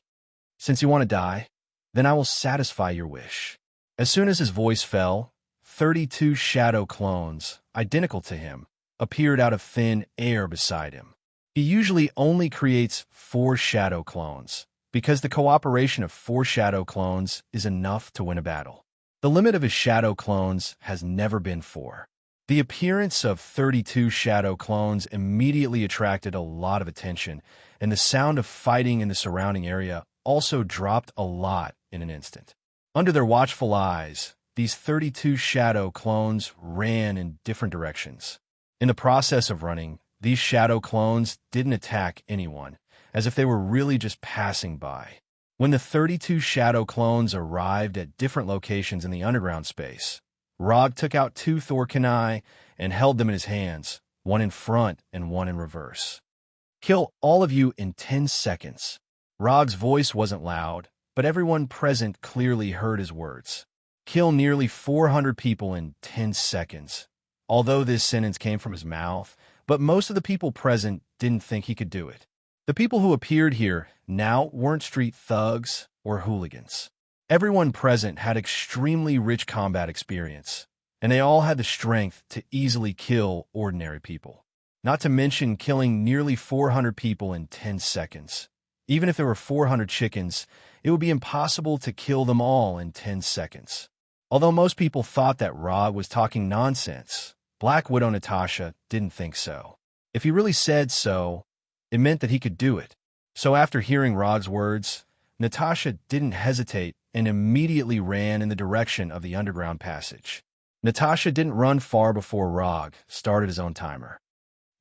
Since you want to die, then I will satisfy your wish. As soon as his voice fell, 32 shadow clones, identical to him, appeared out of thin air beside him. He usually only creates 4 shadow clones, because the cooperation of 4 shadow clones is enough to win a battle. The limit of his shadow clones has never been 4. The appearance of 32 shadow clones immediately attracted a lot of attention, and the sound of fighting in the surrounding area also dropped a lot in an instant. Under their watchful eyes, these 32 shadow clones ran in different directions. In the process of running, these shadow clones didn't attack anyone, as if they were really just passing by. When the 32 shadow clones arrived at different locations in the underground space, Rog took out 2 Thorkenai and held them in his hands, one in front and one in reverse. Kill all of you in 10 seconds. Rog's voice wasn't loud, but everyone present clearly heard his words. Kill nearly 400 people in 10 seconds. Although this sentence came from his mouth, but most of the people present didn't think he could do it. The people who appeared here now weren't street thugs or hooligans. Everyone present had extremely rich combat experience, and they all had the strength to easily kill ordinary people. Not to mention killing nearly 400 people in 10 seconds. Even if there were 400 chickens, it would be impossible to kill them all in 10 seconds. Although most people thought that Rog was talking nonsense, Black Widow Natasha didn't think so. If he really said so, it meant that he could do it. So after hearing Rog's words, Natasha didn't hesitate and immediately ran in the direction of the underground passage. Natasha didn't run far before Rog started his own timer.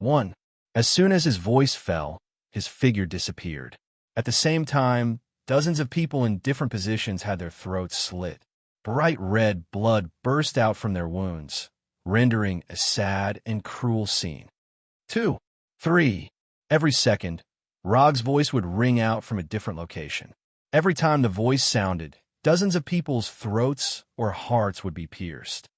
1. As soon as his voice fell, his figure disappeared. At the same time, dozens of people in different positions had their throats slit. Bright red blood burst out from their wounds, rendering a sad and cruel scene. 2. 3. Every second, Rog's voice would ring out from a different location. Every time the voice sounded, dozens of people's throats or hearts would be pierced.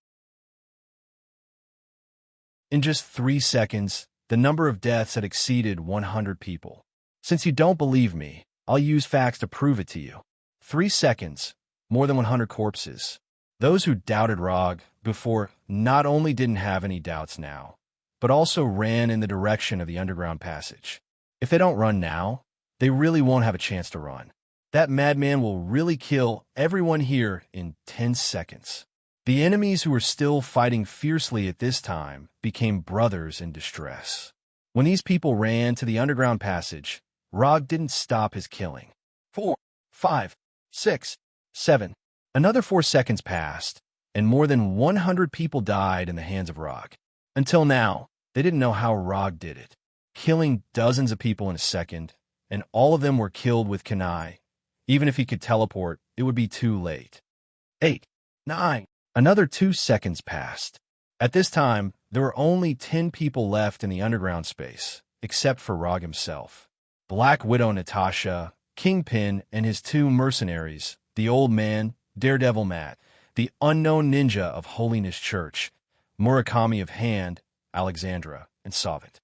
In just 3 seconds, the number of deaths had exceeded 100 people. Since you don't believe me, I'll use facts to prove it to you. 3 seconds, more than 100 corpses. Those who doubted Rog before not only didn't have any doubts now, but also ran in the direction of the underground passage. If they don't run now, they really won't have a chance to run. That madman will really kill everyone here in 10 seconds. The enemies who were still fighting fiercely at this time became brothers in distress. When these people ran to the underground passage, Rog didn't stop his killing. 4, 5, 6, 7. Another 4 seconds passed, and more than 100 people died in the hands of Rog. Until now, they didn't know how Rog did it, killing dozens of people in a second, and all of them were killed with kunai. Even if he could teleport, it would be too late. 8, 9. Another 2 seconds passed. At this time, there were only 10 people left in the underground space, except for Rog himself. Black Widow Natasha, Kingpin, and his 2 mercenaries, the Old Man, Daredevil Matt, the Unknown Ninja of Holiness Church, Murakami of Hand, Alexandra, and Savant.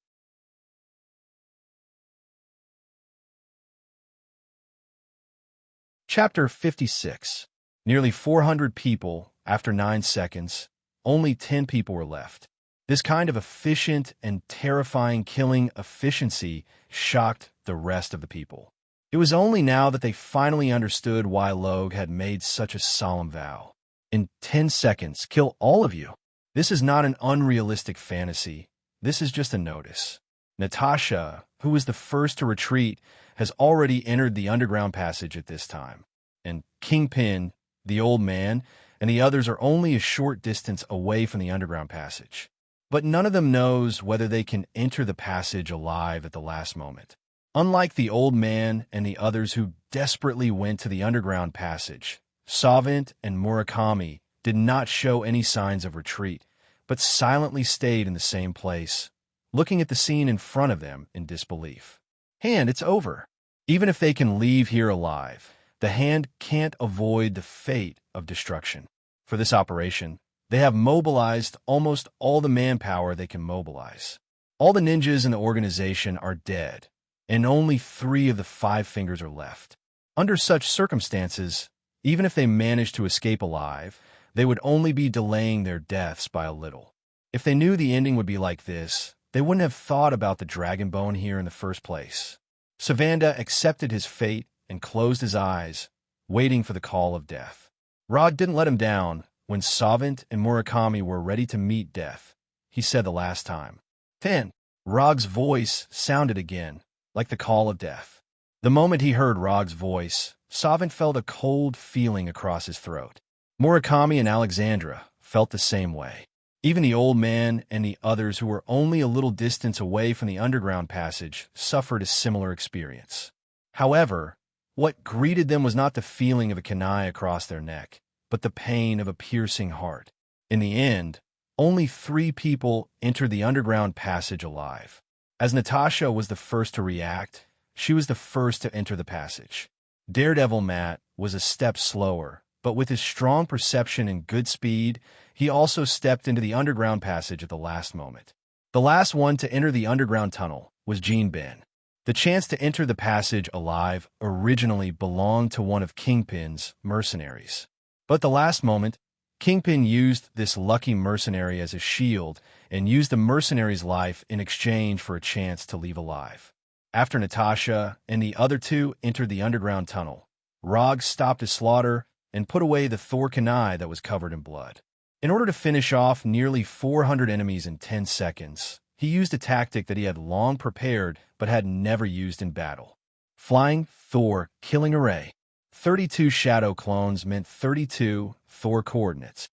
Chapter 56. Nearly 400 people. After 9 seconds, only 10 people were left. This kind of efficient and terrifying killing efficiency shocked the rest of the people. It was only now that they finally understood why Logue had made such a solemn vow. In 10 seconds, kill all of you. This is not an unrealistic fantasy. This is just a notice. Natasha, who was the first to retreat, has already entered the underground passage at this time. And Kingpin, the Old Man, and the others are only a short distance away from the underground passage. But none of them knows whether they can enter the passage alive at the last moment. Unlike the Old Man and the others who desperately went to the underground passage, Savant and Murakami did not show any signs of retreat, but silently stayed in the same place, looking at the scene in front of them in disbelief. Hand, it's over. Even if they can leave here alive, the Hand can't avoid the fate of destruction. For this operation, they have mobilized almost all the manpower they can mobilize. All the ninjas in the organization are dead, and only 3 of the 5 fingers are left. Under such circumstances, even if they manage to escape alive, they would only be delaying their deaths by a little. If they knew the ending would be like this, they wouldn't have thought about the dragon bone here in the first place. Savanda accepted his fate and closed his eyes, waiting for the call of death. Rog didn't let him down. When Savant and Murakami were ready to meet death, he said the last time. 10. Rog's voice sounded again, like the call of death. The moment he heard Rog's voice, Savant felt a cold feeling across his throat. Murakami and Alexandra felt the same way. Even the Old Man and the others who were only a little distance away from the underground passage suffered a similar experience. However, what greeted them was not the feeling of a kunai across their neck, but the pain of a piercing heart. In the end, only 3 people entered the underground passage alive. As Natasha was the first to react, she was the first to enter the passage. Daredevil Matt was a step slower, but with his strong perception and good speed, he also stepped into the underground passage at the last moment. The last one to enter the underground tunnel was Jean Ben. The chance to enter the passage alive originally belonged to one of Kingpin's mercenaries. But at the last moment, Kingpin used this lucky mercenary as a shield and used the mercenary's life in exchange for a chance to leave alive. After Natasha and the other 2 entered the underground tunnel, Rog stopped his slaughter and put away the Thor kunai that was covered in blood. In order to finish off nearly 400 enemies in 10 seconds, he used a tactic that he had long prepared but had never used in battle. Flying Thor Killing Array. 32 shadow clones meant 32 Thor coordinates.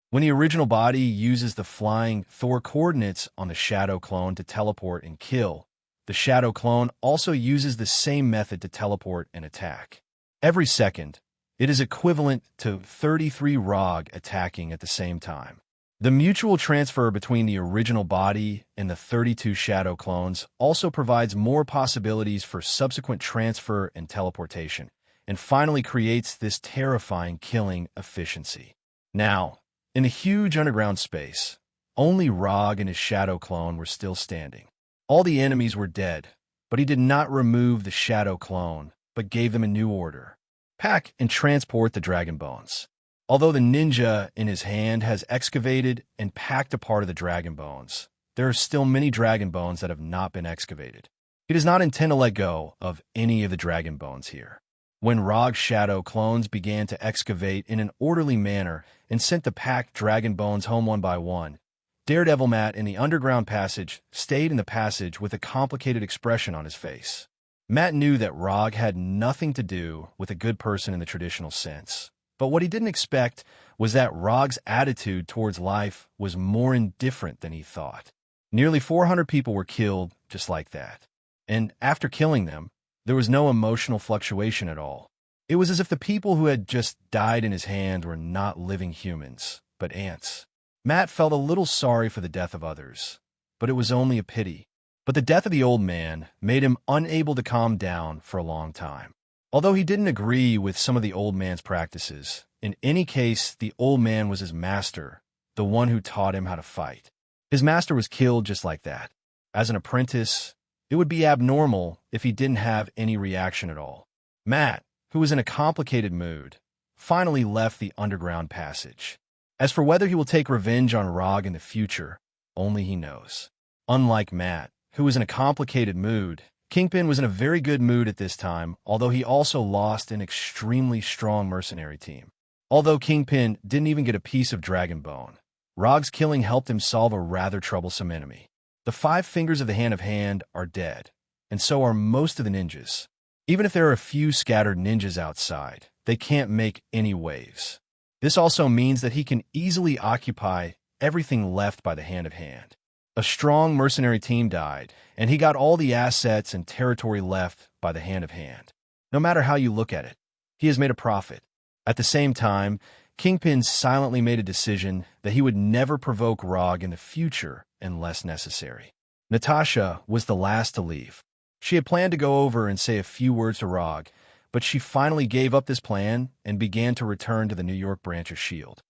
When the original body uses the flying Thor coordinates on the shadow clone to teleport and kill, the shadow clone also uses the same method to teleport and attack. Every second, it is equivalent to 33 Rog attacking at the same time. The mutual transfer between the original body and the 32 shadow clones also provides more possibilities for subsequent transfer and teleportation, and finally creates this terrifying killing efficiency. Now, in the huge underground space, only Rog and his shadow clone were still standing. All the enemies were dead, but he did not remove the shadow clone, but gave them a new order. Pack and transport the dragon bones. Although the ninja in his hand has excavated and packed a part of the dragon bones, there are still many dragon bones that have not been excavated. He does not intend to let go of any of the dragon bones here. When Rog's shadow clones began to excavate in an orderly manner and sent the packed dragon bones home one by one, Daredevil Matt in the underground passage stayed in the passage with a complicated expression on his face. Matt knew that Rog had nothing to do with a good person in the traditional sense. But what he didn't expect was that Rog's attitude towards life was more indifferent than he thought. Nearly 400 people were killed just like that. And after killing them, there was no emotional fluctuation at all. It was as if the people who had just died in his hand were not living humans, but ants. Matt felt a little sorry for the death of others, but it was only a pity. But the death of the old man made him unable to calm down for a long time. Although he didn't agree with some of the old man's practices, in any case, the old man was his master, the one who taught him how to fight. His master was killed just like that. As an apprentice, it would be abnormal if he didn't have any reaction at all. Matt, who was in a complicated mood, finally left the underground passage. As for whether he will take revenge on Rog in the future, only he knows. Unlike Matt, who was in a complicated mood, Kingpin was in a very good mood at this time, although he also lost an extremely strong mercenary team. Although Kingpin didn't even get a piece of dragon bone, Rog's killing helped him solve a rather troublesome enemy. The 5 fingers of the hand are dead, and so are most of the ninjas. Even if there are a few scattered ninjas outside, they can't make any waves. This also means that he can easily occupy everything left by the hand. A strong mercenary team died, and he got all the assets and territory left by the hand. No matter how you look at it, he has made a profit. At the same time, Kingpin silently made a decision that he would never provoke Rog in the future unless necessary. Natasha was the last to leave. She had planned to go over and say a few words to Rog, but she finally gave up this plan and began to return to the New York branch of S.H.I.E.L.D.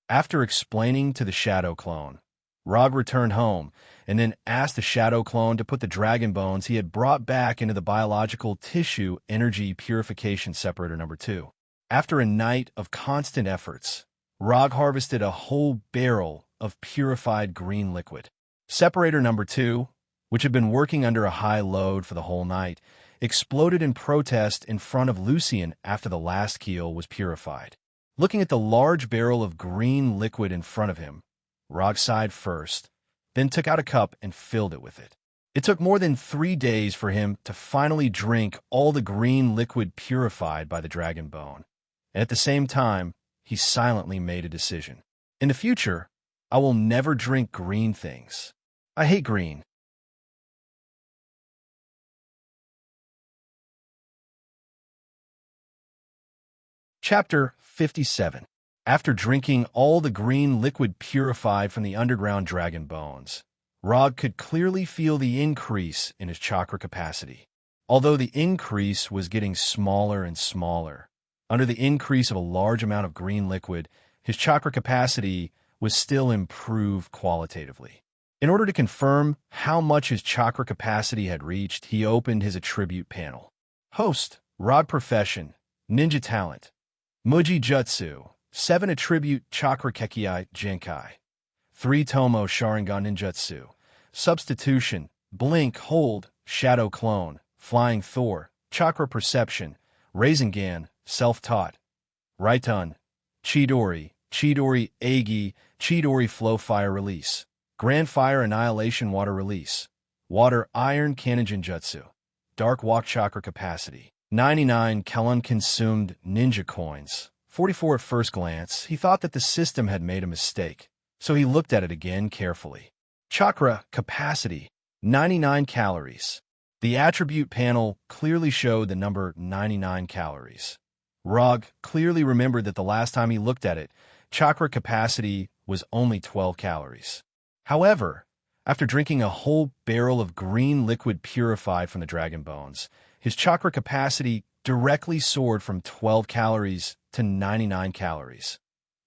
After explaining to the Shadow Clone, Rog returned home and then asked the Shadow Clone to put the dragon bones he had brought back into the biological tissue energy purification separator number 2. After a night of constant efforts, Rog harvested a whole barrel of purified green liquid. Separator number 2, which had been working under a high load for the whole night, exploded in protest in front of Lucian after the last keel was purified. Looking at the large barrel of green liquid in front of him, Rog sighed first, then took out a cup and filled it with it. It took more than 3 days for him to finally drink all the green liquid purified by the dragon bone, and at the same time, he silently made a decision. In the future, I will never drink green things. I hate green. Chapter 57. After drinking all the green liquid purified from the underground dragon bones, Rog could clearly feel the increase in his chakra capacity. Although the increase was getting smaller and smaller, under the increase of a large amount of green liquid, his chakra capacity was still improved qualitatively. In order to confirm how much his chakra capacity had reached, he opened his attribute panel. Host, Rog Profession, Ninja Talent, Muji Jutsu, 7 Attribute Chakra Kekiai Genkai, 3 Tomo Sharingan Ninjutsu, Substitution, Blink, Hold, Shadow Clone, Flying Thor, Chakra Perception, Rasengan, Self-Taught, Raitun, Chidori, Chidori Agi, Chidori Flow Fire Release, Grand Fire Annihilation Water Release, Water Iron Cannon Genjutsu. Dark Walk Chakra Capacity. 99 Kellen consumed ninja coins. 44 at first glance, he thought that the system had made a mistake, so he looked at it again carefully. Chakra Capacity. 99 calories. The attribute panel clearly showed the number 99 calories. Rog clearly remembered that the last time he looked at it, chakra capacity was only 12 calories. However, after drinking a whole barrel of green liquid purified from the dragon bones, his chakra capacity directly soared from 12 calories to 99 calories.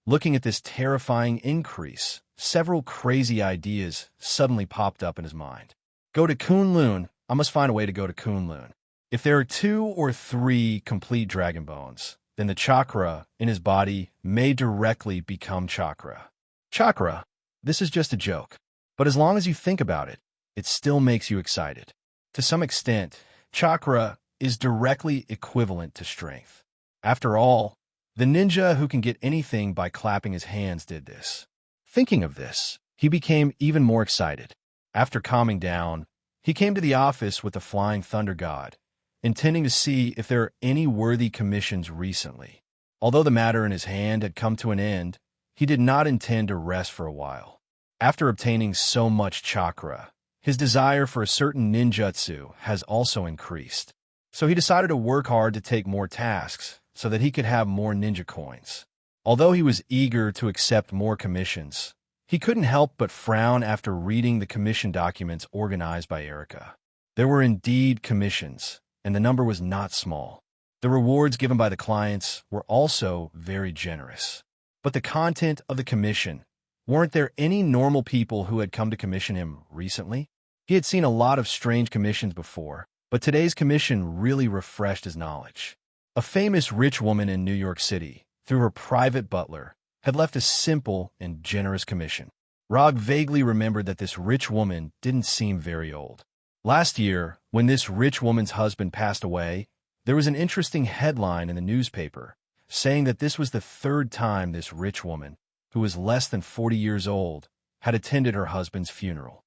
Looking at this terrifying increase, several crazy ideas suddenly popped up in his mind. Go to Kunlun. I must find a way to go to Kunlun. If there are 2 or 3 complete dragon bones, then the chakra in his body may directly become chakra. Chakra, this is just a joke. But as long as you think about it, it still makes you excited. To some extent, chakra is directly equivalent to strength. After all, the ninja who can get anything by clapping his hands did this. Thinking of this, he became even more excited. After calming down, he came to the office with the Flying Thunder God, intending to see if there are any worthy commissions recently. Although the matter in his hand had come to an end, he did not intend to rest for a while. After obtaining so much chakra, his desire for a certain ninjutsu has also increased. So he decided to work hard to take more tasks so that he could have more ninja coins. Although he was eager to accept more commissions, he couldn't help but frown after reading the commission documents organized by Erica. There were indeed commissions, and the number was not small. The rewards given by the clients were also very generous. But the content of the commission, weren't there any normal people who had come to commission him recently? He had seen a lot of strange commissions before, but today's commission really refreshed his knowledge. A famous rich woman in New York City, through her private butler, had left a simple and generous commission. Rog vaguely remembered that this rich woman didn't seem very old. Last year, when this rich woman's husband passed away, there was an interesting headline in the newspaper saying that this was the 3rd time this rich woman, who was less than 40 years old, had attended her husband's funeral.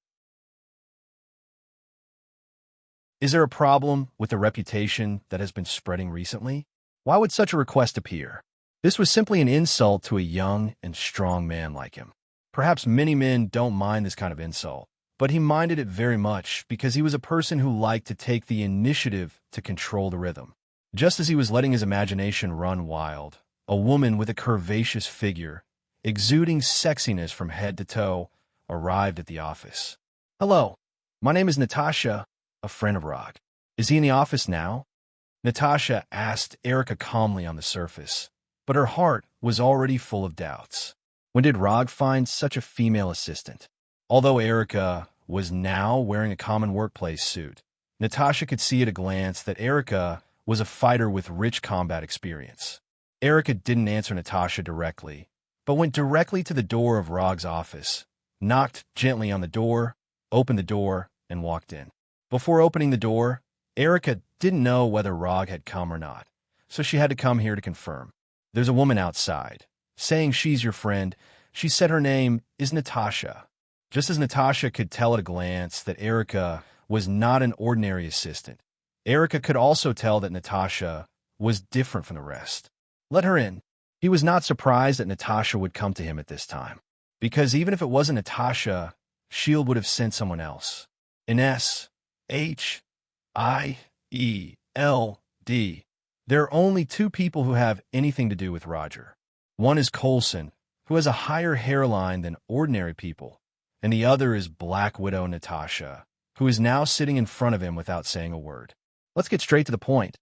Is there a problem with the reputation that has been spreading recently? Why would such a request appear? This was simply an insult to a young and strong man like him. Perhaps many men don't mind this kind of insult, but he minded it very much because he was a person who liked to take the initiative to control the rhythm. Just as he was letting his imagination run wild, a woman with a curvaceous figure, exuding sexiness from head to toe, arrived at the office. Hello, my name is Natasha, a friend of Rog. Is he in the office now? Natasha asked Erica calmly on the surface, but her heart was already full of doubts. When did Rog find such a female assistant? Although Erica was now wearing a common workplace suit, Natasha could see at a glance that Erica was a fighter with rich combat experience. Erica didn't answer Natasha directly, but went directly to the door of Rog's office, knocked gently on the door, opened the door, and walked in. Before opening the door, Erica didn't know whether Rog had come or not, so she had to come here to confirm. There's a woman outside, saying she's your friend. She said her name is Natasha. Just as Natasha could tell at a glance that Erica was not an ordinary assistant, Erica could also tell that Natasha was different from the rest. Let her in. He was not surprised that Natasha would come to him at this time, because even if it wasn't Natasha, Shield would have sent someone else. Ines, H-I-E-L-D. There are only 2 people who have anything to do with Roger. One is Coulson, who has a higher hairline than ordinary people, and the other is Black Widow Natasha, who is now sitting in front of him without saying a word. Let's get straight to the point.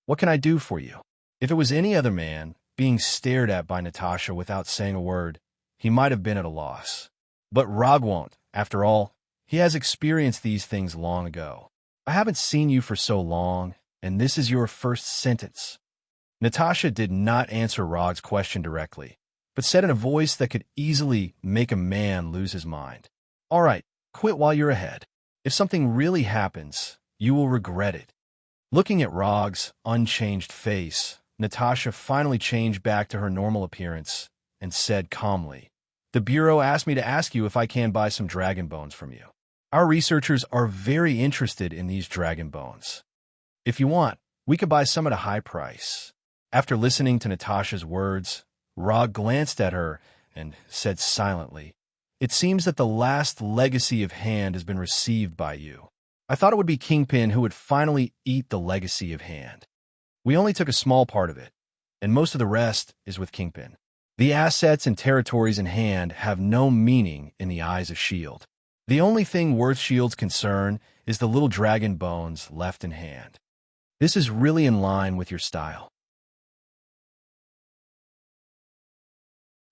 What can I do for you? If it was any other man, being stared at by Natasha without saying a word, he might have been at a loss. But Rog won't. After all, he has experienced these things long ago. I haven't seen you for so long, and this is your first sentence. Natasha did not answer Rog's question directly, but said in a voice that could easily make a man lose his mind. All right, quit while you're ahead. If something really happens, you will regret it. Looking at Rog's unchanged face, Natasha finally changed back to her normal appearance and said calmly, The Bureau asked me to ask you if I can buy some dragon bones from you. Our researchers are very interested in these dragon bones. If you want, we could buy some at a high price." After listening to Natasha's words, Rog glanced at her and said silently, "It seems that the last legacy of Hand has been received by you. I thought it would be Kingpin who would finally eat the legacy of Hand. We only took a small part of it, and most of the rest is with Kingpin. The assets and territories in Hand have no meaning in the eyes of S.H.I.E.L.D. The only thing worth S.H.I.E.L.D.'s concern is the little dragon bones left in Hand. This is really in line with your style.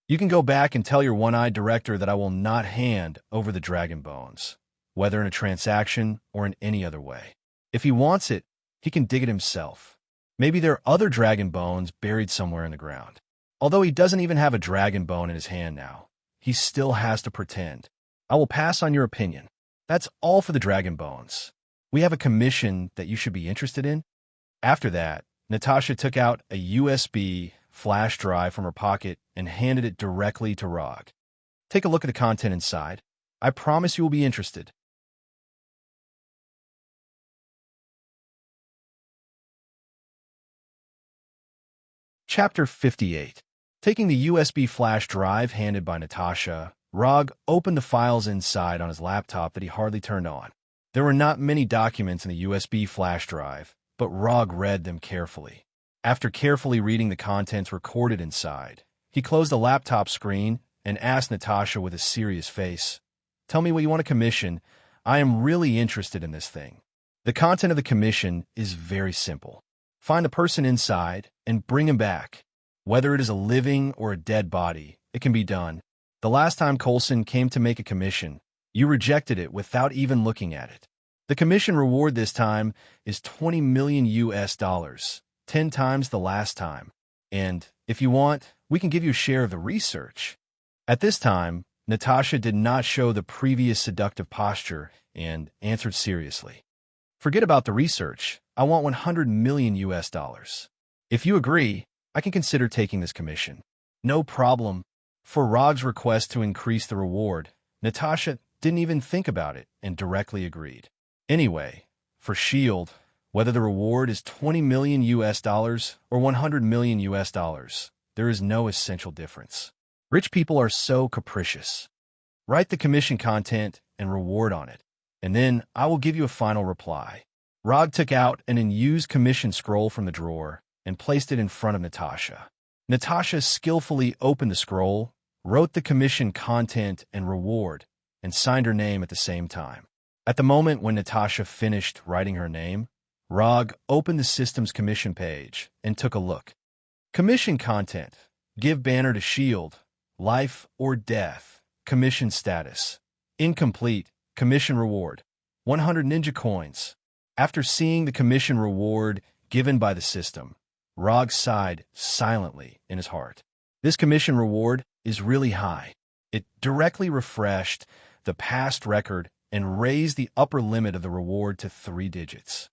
You can go back and tell your one-eyed director that I will not hand over the dragon bones, whether in a transaction or in any other way. If he wants it, he can dig it himself. Maybe there are other dragon bones buried somewhere in the ground. Although he doesn't even have a dragon bone in his hand now, he still has to pretend. I will pass on your opinion. That's all for the dragon bones. We have a commission that you should be interested in." After that, Natasha took out a USB flash drive from her pocket and handed it directly to Rog. "Take a look at the content inside. I promise you will be interested." Chapter 58. Taking the USB flash drive handed by Natasha, Rog opened the files inside on his laptop that he hardly turned on. There were not many documents in the USB flash drive, but Rog read them carefully. After carefully reading the contents recorded inside, he closed the laptop screen and asked Natasha with a serious face, "Tell me what you want to commission. I am really interested in this thing." The content of the commission is very simple. Find the person inside and bring him back. Whether it is a living or a dead body, it can be done. The last time Coulson came to make a commission, you rejected it without even looking at it. The commission reward this time is $20 million US, 10 times the last time. And if you want, we can give you a share of the research. At this time, Natasha did not show the previous seductive posture and answered seriously. "Forget about the research. I want $100 million US. If you agree, I can consider taking this commission." "No problem." For Rog's request to increase the reward, Natasha didn't even think about it and directly agreed. Anyway, for S.H.I.E.L.D., whether the reward is $20 million US or $100 million US, there is no essential difference. Rich people are so capricious. Write the commission content and reward on it, and then I will give you a final reply. Rog took out an unused commission scroll from the drawer and placed it in front of Natasha. Natasha skillfully opened the scroll, wrote the commission content and reward, and signed her name at the same time. At the moment when Natasha finished writing her name, Rog opened the system's commission page and took a look. Commission content. Give banner to S.H.I.E.L.D. Life or death. Commission status. Incomplete. Commission reward. 100 ninja coins. After seeing the commission reward given by the system, Rog sighed silently in his heart. This commission reward is really high. It directly refreshed the past record and raised the upper limit of the reward to 3 digits.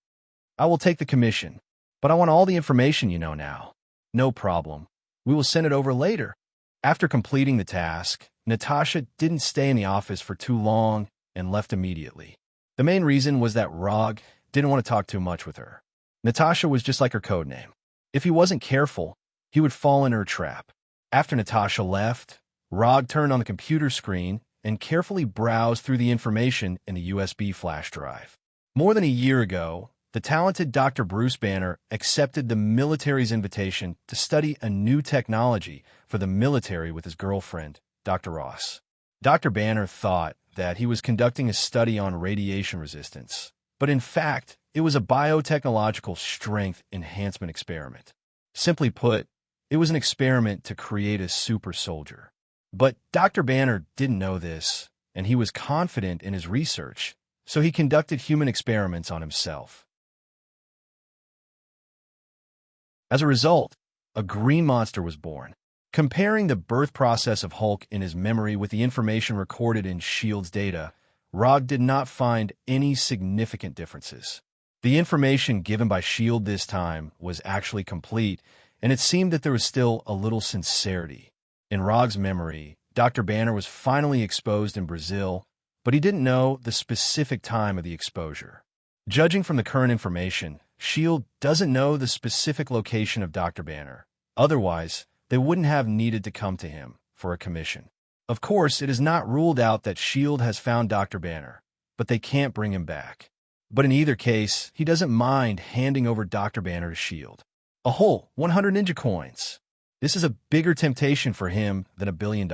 "I will take the commission, but I want all the information you know now." "No problem. We will send it over later." After completing the task, Natasha didn't stay in the office for too long and left immediately. The main reason was that Rog didn't want to talk too much with her. Natasha was just like her codename. If he wasn't careful, he would fall into her trap. After Natasha left, Rog turned on the computer screen and carefully browsed through the information in the USB flash drive. More than a year ago, the talented Dr. Bruce Banner accepted the military's invitation to study a new technology for the military with his girlfriend, Dr. Ross. Dr. Banner thought that he was conducting a study on radiation resistance, but in fact, it was a biotechnological strength enhancement experiment. Simply put, it was an experiment to create a super soldier. But Dr. Banner didn't know this, and he was confident in his research, so he conducted human experiments on himself. As a result, a green monster was born. Comparing the birth process of Hulk in his memory with the information recorded in S.H.I.E.L.D.'s data, Rog did not find any significant differences. The information given by S.H.I.E.L.D. this time was actually complete, and it seemed that there was still a little sincerity. In Rog's memory, Dr. Banner was finally exposed in Brazil, but he didn't know the specific time of the exposure. Judging from the current information, S.H.I.E.L.D. doesn't know the specific location of Dr. Banner. Otherwise, they wouldn't have needed to come to him for a commission. Of course, it is not ruled out that S.H.I.E.L.D. has found Dr. Banner, but they can't bring him back. But in either case, he doesn't mind handing over Dr. Banner to S.H.I.E.L.D. A whole 100 ninja coins. This is a bigger temptation for him than $1 billion.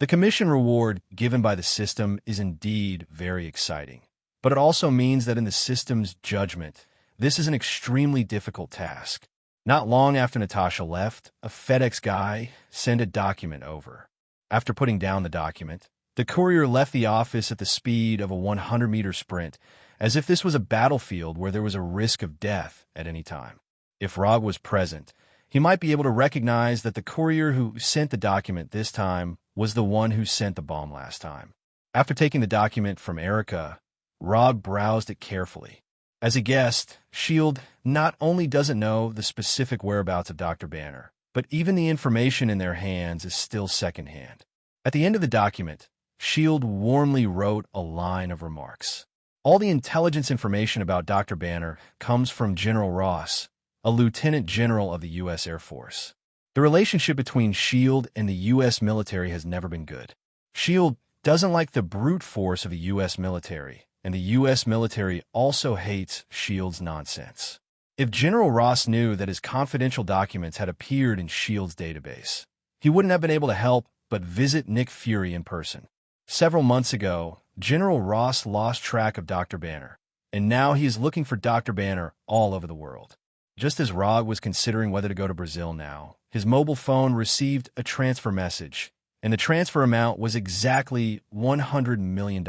The commission reward given by the system is indeed very exciting, but it also means that in the system's judgment, this is an extremely difficult task. Not long after Natasha left, a FedEx guy sent a document over. After putting down the document, the courier left the office at the speed of a 100-meter sprint, as if this was a battlefield where there was a risk of death at any time. If Rog was present, he might be able to recognize that the courier who sent the document this time was the one who sent the bomb last time. After taking the document from Erica, Rog browsed it carefully. As a guest, S.H.I.E.L.D. not only doesn't know the specific whereabouts of Dr. Banner, but even the information in their hands is still secondhand. At the end of the document, S.H.I.E.L.D. warmly wrote a line of remarks. All the intelligence information about Dr. Banner comes from General Ross, a lieutenant general of the U.S. Air Force. The relationship between S.H.I.E.L.D. and the U.S. military has never been good. S.H.I.E.L.D. doesn't like the brute force of the U.S. military, and the U.S. military also hates S.H.I.E.L.D.'s nonsense. If General Ross knew that his confidential documents had appeared in S.H.I.E.L.D.'s database, he wouldn't have been able to help but visit Nick Fury in person. Several months ago, General Ross lost track of Dr. Banner, and now he is looking for Dr. Banner all over the world. Just as Rog was considering whether to go to Brazil now, his mobile phone received a transfer message, and the transfer amount was exactly $100 million.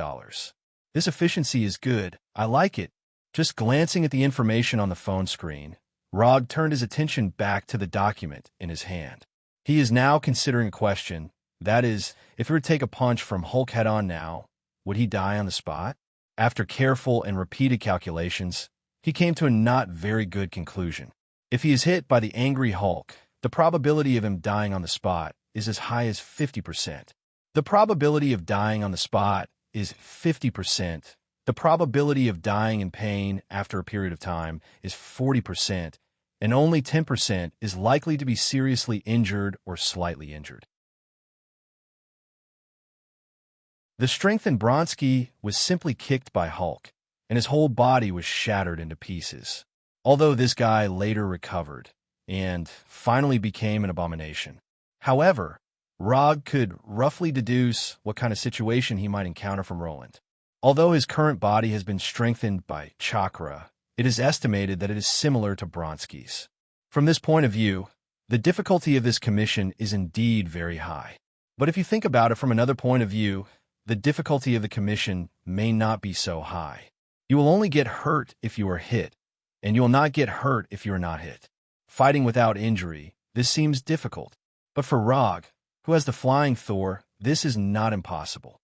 This efficiency is good. I like it. Just glancing at the information on the phone screen, Rog turned his attention back to the document in his hand. He is now considering a question, that is, if he were to take a punch from Hulk head-on now, would he die on the spot? After careful and repeated calculations, he came to a not very good conclusion. If he is hit by the angry Hulk, the probability of him dying on the spot is as high as 50%. The probability of dying on the spot is 50%. The probability of dying in pain after a period of time is 40%, and only 10% is likely to be seriously injured or slightly injured. The strengthened Bronski was simply kicked by Hulk, and his whole body was shattered into pieces. Although this guy later recovered, and finally became an abomination. However, Rog could roughly deduce what kind of situation he might encounter from Roland. Although his current body has been strengthened by chakra, it is estimated that it is similar to Bronski's. From this point of view, the difficulty of this commission is indeed very high. But if you think about it from another point of view, the difficulty of the commission may not be so high. You will only get hurt if you are hit, and you will not get hurt if you are not hit. Fighting without injury, this seems difficult. But for Rog, who has the flying Thor, this is not impossible.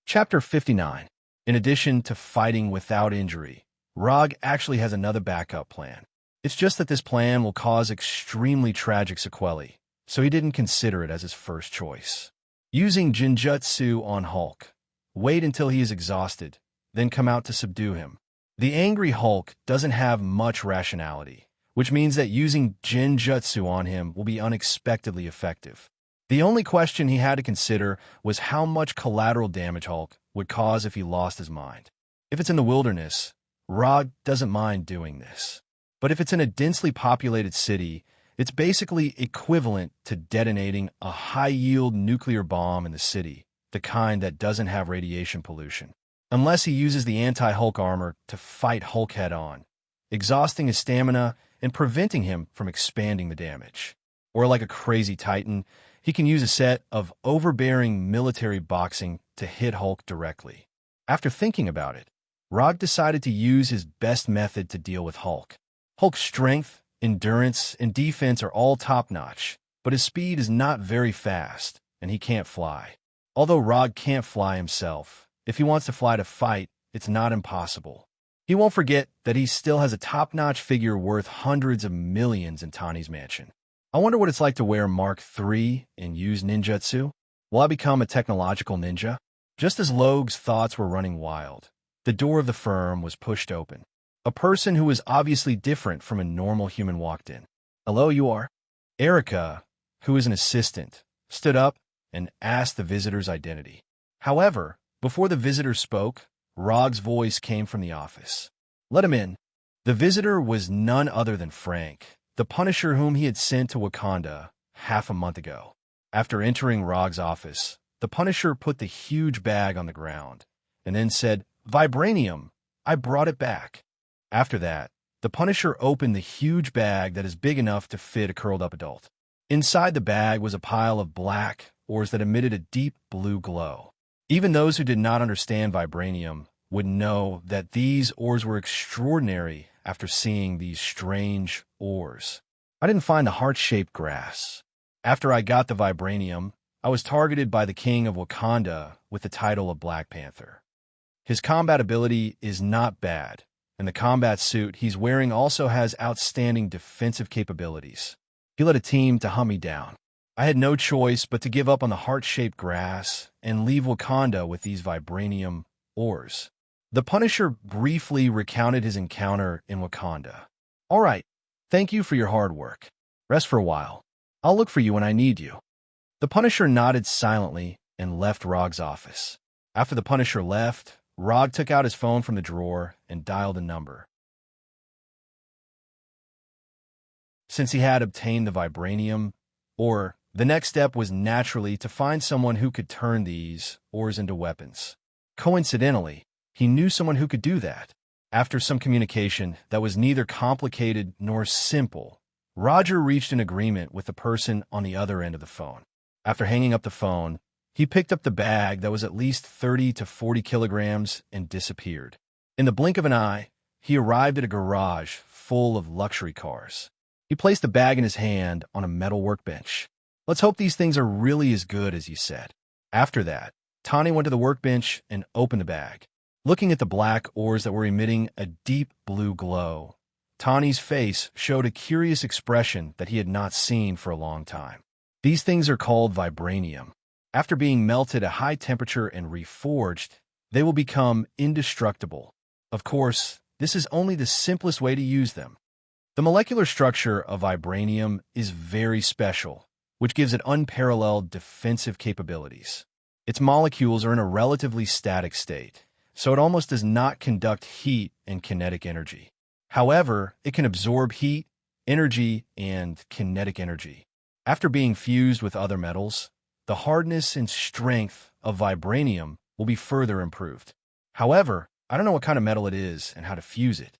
Chapter 59. In addition to fighting without injury, Rog actually has another backup plan. It's just that this plan will cause extremely tragic sequelae, so he didn't consider it as his first choice. Using Jinjutsu on Hulk. Wait until he is exhausted, then come out to subdue him. The angry Hulk doesn't have much rationality, which means that using Jinjutsu on him will be unexpectedly effective. The only question he had to consider was how much collateral damage Hulk would cause if he lost his mind. If it's in the wilderness, Rog doesn't mind doing this. But if it's in a densely populated city, it's basically equivalent to detonating a high-yield nuclear bomb in the city, the kind that doesn't have radiation pollution. Unless he uses the anti-Hulk armor to fight Hulk head-on, exhausting his stamina and preventing him from expanding the damage. Or like a crazy Titan, he can use a set of overbearing military boxing to hit Hulk directly. After thinking about it, Rog decided to use his best method to deal with Hulk. Hulk's strength, endurance, and defense are all top-notch, but his speed is not very fast, and he can't fly. Although Rog can't fly himself, if he wants to fly to fight, it's not impossible. He won't forget that he still has a top-notch figure worth hundreds of millions in Tani's mansion. I wonder what it's like to wear Mark III and use ninjutsu. Will I become a technological ninja? Just as Logue's thoughts were running wild, the door of the firm was pushed open. A person who was obviously different from a normal human walked in. "Hello, you are?" Erica, who is an assistant, stood up and asked the visitor's identity. However, before the visitor spoke, Rog's voice came from the office. "Let him in." The visitor was none other than Frank, the Punisher whom he had sent to Wakanda half a month ago. After entering Rog's office, the Punisher put the huge bag on the ground and then said, "Vibranium, I brought it back." After that, the Punisher opened the huge bag that is big enough to fit a curled-up adult. Inside the bag was a pile of black ores that emitted a deep blue glow. Even those who did not understand vibranium would know that these ores were extraordinary after seeing these strange ores. I didn't find the heart-shaped grass. After I got the vibranium, I was targeted by the king of Wakanda with the title of Black Panther. His combat ability is not bad, and the combat suit he's wearing also has outstanding defensive capabilities. He led a team to hunt me down. I had no choice but to give up on the heart-shaped grass and leave Wakanda with these vibranium ores. The Punisher briefly recounted his encounter in Wakanda. "All right, thank you for your hard work. Rest for a while. I'll look for you when I need you." The Punisher nodded silently and left Rog's office. After the Punisher left, Rog took out his phone from the drawer and dialed a number. Since he had obtained the vibranium ore, the next step was naturally to find someone who could turn these ores into weapons. Coincidentally, he knew someone who could do that. After some communication that was neither complicated nor simple, Roger reached an agreement with the person on the other end of the phone. After hanging up the phone, he picked up the bag that was at least 30 to 40 kilograms and disappeared. In the blink of an eye, he arrived at a garage full of luxury cars. He placed the bag in his hand on a metal workbench. "Let's hope these things are really as good as you said." After that, Tani went to the workbench and opened the bag. Looking at the black ores that were emitting a deep blue glow, Tani's face showed a curious expression that he had not seen for a long time. These things are called vibranium. After being melted at high temperature and reforged, they will become indestructible. Of course, this is only the simplest way to use them. The molecular structure of vibranium is very special, which gives it unparalleled defensive capabilities. Its molecules are in a relatively static state, so it almost does not conduct heat and kinetic energy. However, it can absorb heat, energy, and kinetic energy. After being fused with other metals, the hardness and strength of vibranium will be further improved. However, I don't know what kind of metal it is and how to fuse it.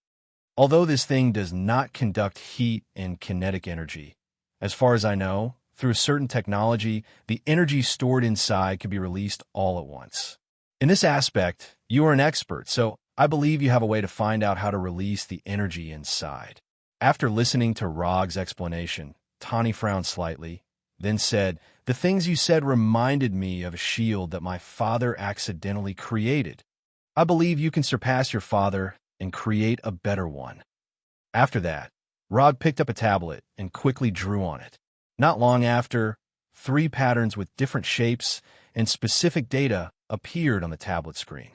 Although this thing does not conduct heat and kinetic energy, as far as I know, through a certain technology, the energy stored inside can be released all at once. In this aspect, you are an expert, so I believe you have a way to find out how to release the energy inside. After listening to Rog's explanation, Tani frowned slightly, then said, "The things you said reminded me of a shield that my father accidentally created. I believe you can surpass your father and create a better one." After that, Rog picked up a tablet and quickly drew on it. Not long after, 3 patterns with different shapes and specific data appeared on the tablet screen.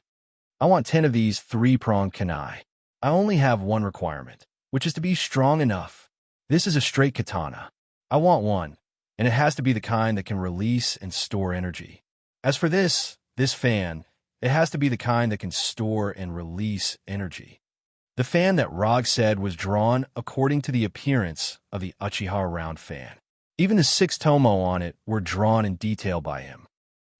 "I want 10 of these 3-pronged kunai. I only have one requirement, which is to be strong enough. This is a straight katana. I want one, and it has to be the kind that can release and store energy. As for this fan, it has to be the kind that can store and release energy." The fan that Rog said was drawn according to the appearance of the Uchiha round fan. Even the 6 tomo on it were drawn in detail by him.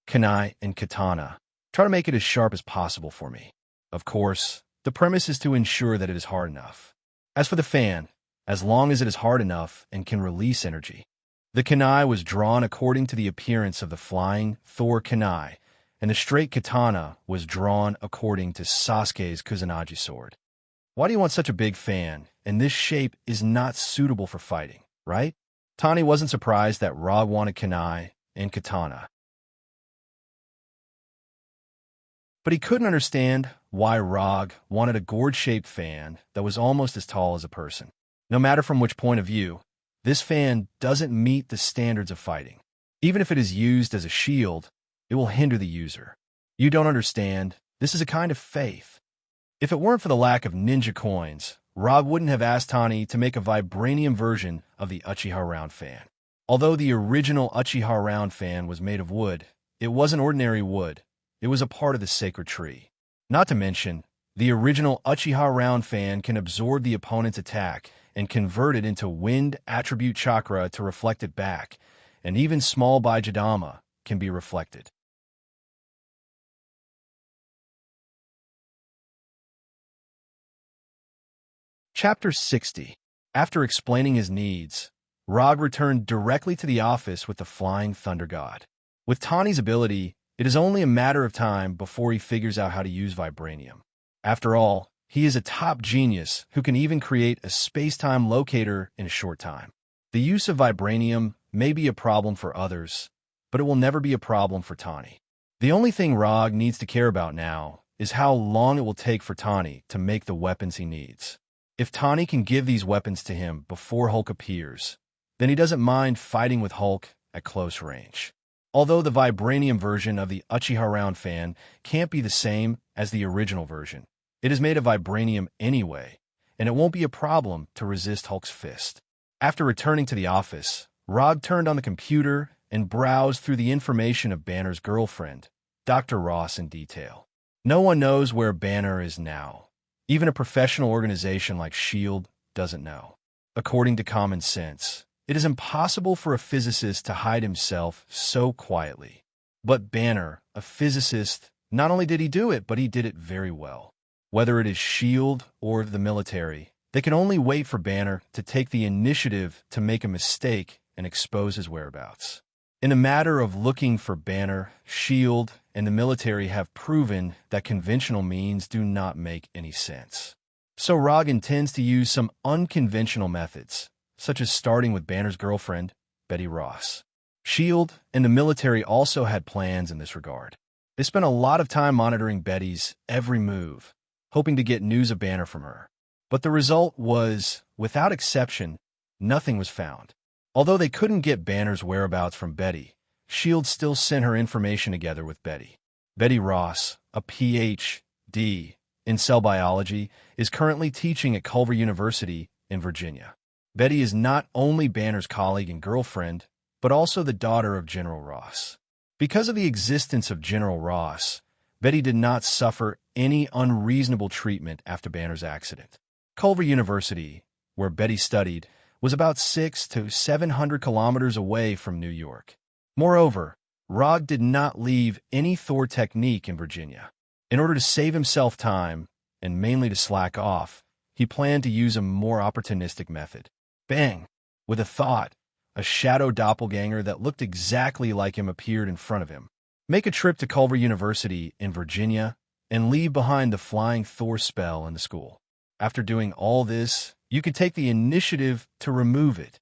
"Kunai and katana. Try to make it as sharp as possible for me. Of course, the premise is to ensure that it is hard enough. As for the fan, as long as it is hard enough and can release energy." The kunai was drawn according to the appearance of the flying Thor kunai, and the straight katana was drawn according to Sasuke's Kusanagi sword. "Why do you want such a big fan, and this shape is not suitable for fighting, right?" Tani wasn't surprised that Rog wanted kunai and katana, but he couldn't understand why Rog wanted a gourd-shaped fan that was almost as tall as a person. No matter from which point of view, this fan doesn't meet the standards of fighting. Even if it is used as a shield, it will hinder the user. You don't understand. This is a kind of faith. If it weren't for the lack of ninja coins, Rog wouldn't have asked Tani to make a vibranium version of the Uchiha round fan. Although the original Uchiha round fan was made of wood, it wasn't ordinary wood. It was a part of the sacred tree. Not to mention, the original Uchiha round fan can absorb the opponent's attack and convert it into wind attribute chakra to reflect it back, and even small Baijidama can be reflected. Chapter 60. After explaining his needs, Rog returned directly to the office with the Flying Thunder God. With Tani's ability, it is only a matter of time before he figures out how to use vibranium. After all, he is a top genius who can even create a space-time locator in a short time. The use of vibranium may be a problem for others, but it will never be a problem for Tani. The only thing Rog needs to care about now is how long it will take for Tani to make the weapons he needs. If Tani can give these weapons to him before Hulk appears, then he doesn't mind fighting with Hulk at close range. Although the vibranium version of the Uchiha round fan can't be the same as the original version, it is made of vibranium anyway, and it won't be a problem to resist Hulk's fist. After returning to the office, Rog turned on the computer and browsed through the information of Banner's girlfriend, Dr. Ross, in detail. No one knows where Banner is now. Even a professional organization like S.H.I.E.L.D. doesn't know. According to common sense, it is impossible for a physicist to hide himself so quietly. But Banner, a physicist, not only did he do it, but he did it very well. Whether it is S.H.I.E.L.D. or the military, they can only wait for Banner to take the initiative to make a mistake and expose his whereabouts. In a matter of looking for Banner, S.H.I.E.L.D. and the military have proven that conventional means do not make any sense. So Rog intends to use some unconventional methods, such as starting with Banner's girlfriend, Betty Ross. S.H.I.E.L.D. and the military also had plans in this regard. They spent a lot of time monitoring Betty's every move, hoping to get news of Banner from her. But the result was, without exception, nothing was found. Although they couldn't get Banner's whereabouts from Betty, S.H.I.E.L.D. still sent her information together with Betty. Betty Ross, a Ph.D. in cell biology, is currently teaching at Culver University in Virginia. Betty is not only Banner's colleague and girlfriend, but also the daughter of General Ross. Because of the existence of General Ross, Betty did not suffer any unreasonable treatment after Banner's accident. Culver University, where Betty studied, was about 600 to 700 kilometers away from New York. Moreover, Rog did not leave any Thor technique in Virginia. In order to save himself time, and mainly to slack off, he planned to use a more opportunistic method. Bang! With a thought, a shadow doppelganger that looked exactly like him appeared in front of him. Make a trip to Culver University in Virginia and leave behind the flying Thor spell in the school. After doing all this, you could take the initiative to remove it.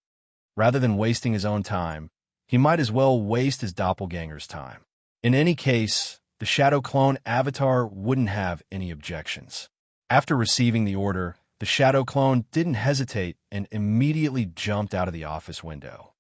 Rather than wasting his own time, he might as well waste his doppelganger's time. In any case, the shadow clone avatar wouldn't have any objections. After receiving the order, the shadow clone didn't hesitate and immediately jumped out of the office window.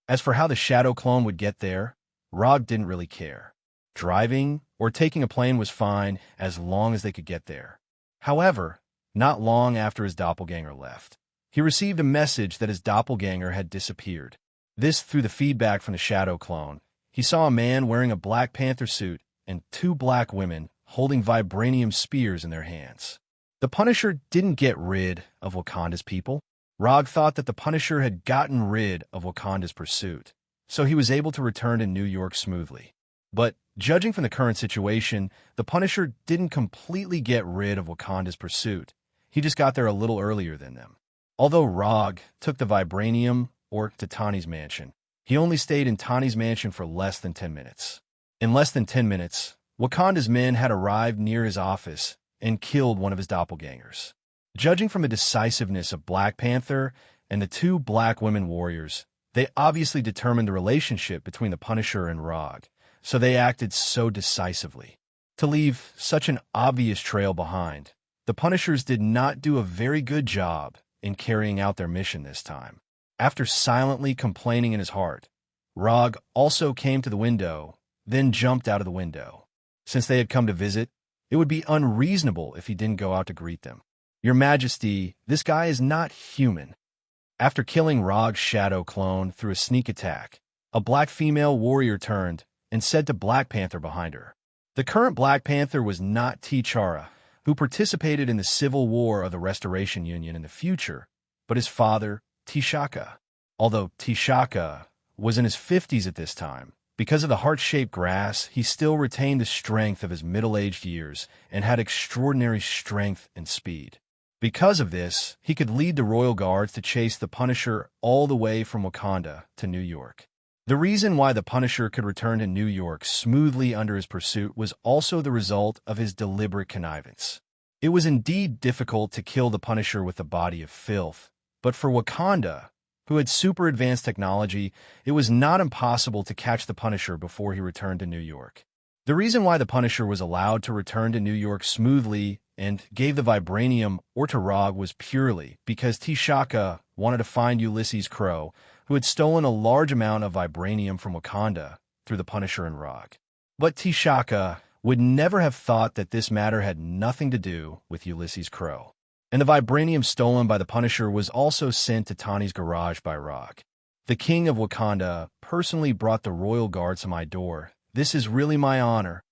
As for how the shadow clone would get there, Rog didn't really care. Driving or taking a plane was fine as long as they could get there. However, not long after his doppelganger left, he received a message that his doppelganger had disappeared. This through the feedback from the shadow clone. He saw a man wearing a Black Panther suit and two black women holding vibranium spears in their hands. The Punisher didn't get rid of Wakanda's people. Rog thought that the Punisher had gotten rid of Wakanda's pursuit, so he was able to return to New York smoothly. But, judging from the current situation, the Punisher didn't completely get rid of Wakanda's pursuit. He just got there a little earlier than them. Although Rog took the vibranium to Tani's mansion, he only stayed in Tani's mansion for less than 10 minutes. In less than 10 minutes, Wakanda's men had arrived near his office and killed one of his doppelgangers. Judging from the decisiveness of Black Panther and the two black women warriors, they obviously determined the relationship between the Punisher and Rog, so they acted so decisively. To leave such an obvious trail behind, the Punishers did not do a very good job in carrying out their mission this time. After silently complaining in his heart, Rog also came to the window, then jumped out of the window. Since they had come to visit, it would be unreasonable if he didn't go out to greet them. "Your Majesty, this guy is not human." After killing Rog's shadow clone through a sneak attack, a black female warrior turned and said to Black Panther behind her. The current Black Panther was not T'Challa, who participated in the Civil War of the Restoration Union in the future, but his father, T'Chaka. Although T'Chaka was in his 50s at this time, because of the heart-shaped grass, he still retained the strength of his middle-aged years and had extraordinary strength and speed. Because of this, he could lead the royal guards to chase the Punisher all the way from Wakanda to New York. The reason why the Punisher could return to New York smoothly under his pursuit was also the result of his deliberate connivance. It was indeed difficult to kill the Punisher with a body of filth, but for Wakanda, who had super advanced technology, it was not impossible to catch the Punisher before he returned to New York. The reason why the Punisher was allowed to return to New York smoothly and gave the vibranium to Rog was purely because T'Chaka wanted to find Ulysses Crow, who had stolen a large amount of vibranium from Wakanda through the Punisher and Rog. But T'Chaka would never have thought that this matter had nothing to do with Ulysses Crow. And the vibranium stolen by the Punisher was also sent to Tani's garage by Rog. "The King of Wakanda personally brought the royal guards to my door. This is really my honor."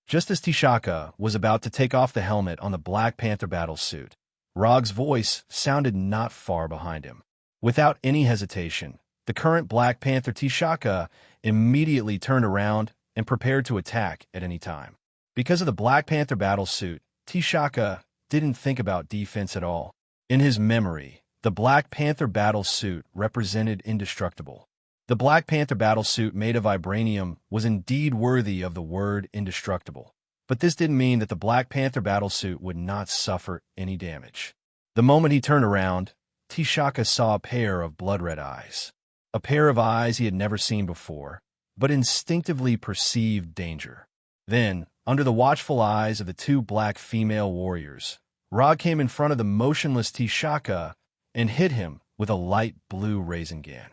Just as T'Chaka was about to take off the helmet on the Black Panther battle suit, Rog's voice sounded not far behind him. Without any hesitation, the current Black Panther T'Chaka immediately turned around and prepared to attack at any time. Because of the Black Panther battle suit, T'Chaka didn't think about defense at all. In his memory, the Black Panther battle suit represented indestructible. The Black Panther battle suit made of vibranium was indeed worthy of the word indestructible. But this didn't mean that the Black Panther battle suit would not suffer any damage. The moment he turned around, T'Chaka saw a pair of blood-red eyes. A pair of eyes he had never seen before, but instinctively perceived danger. Then, under the watchful eyes of the two black female warriors, Rog came in front of the motionless T'Chaka and hit him with a light blue raisin gun.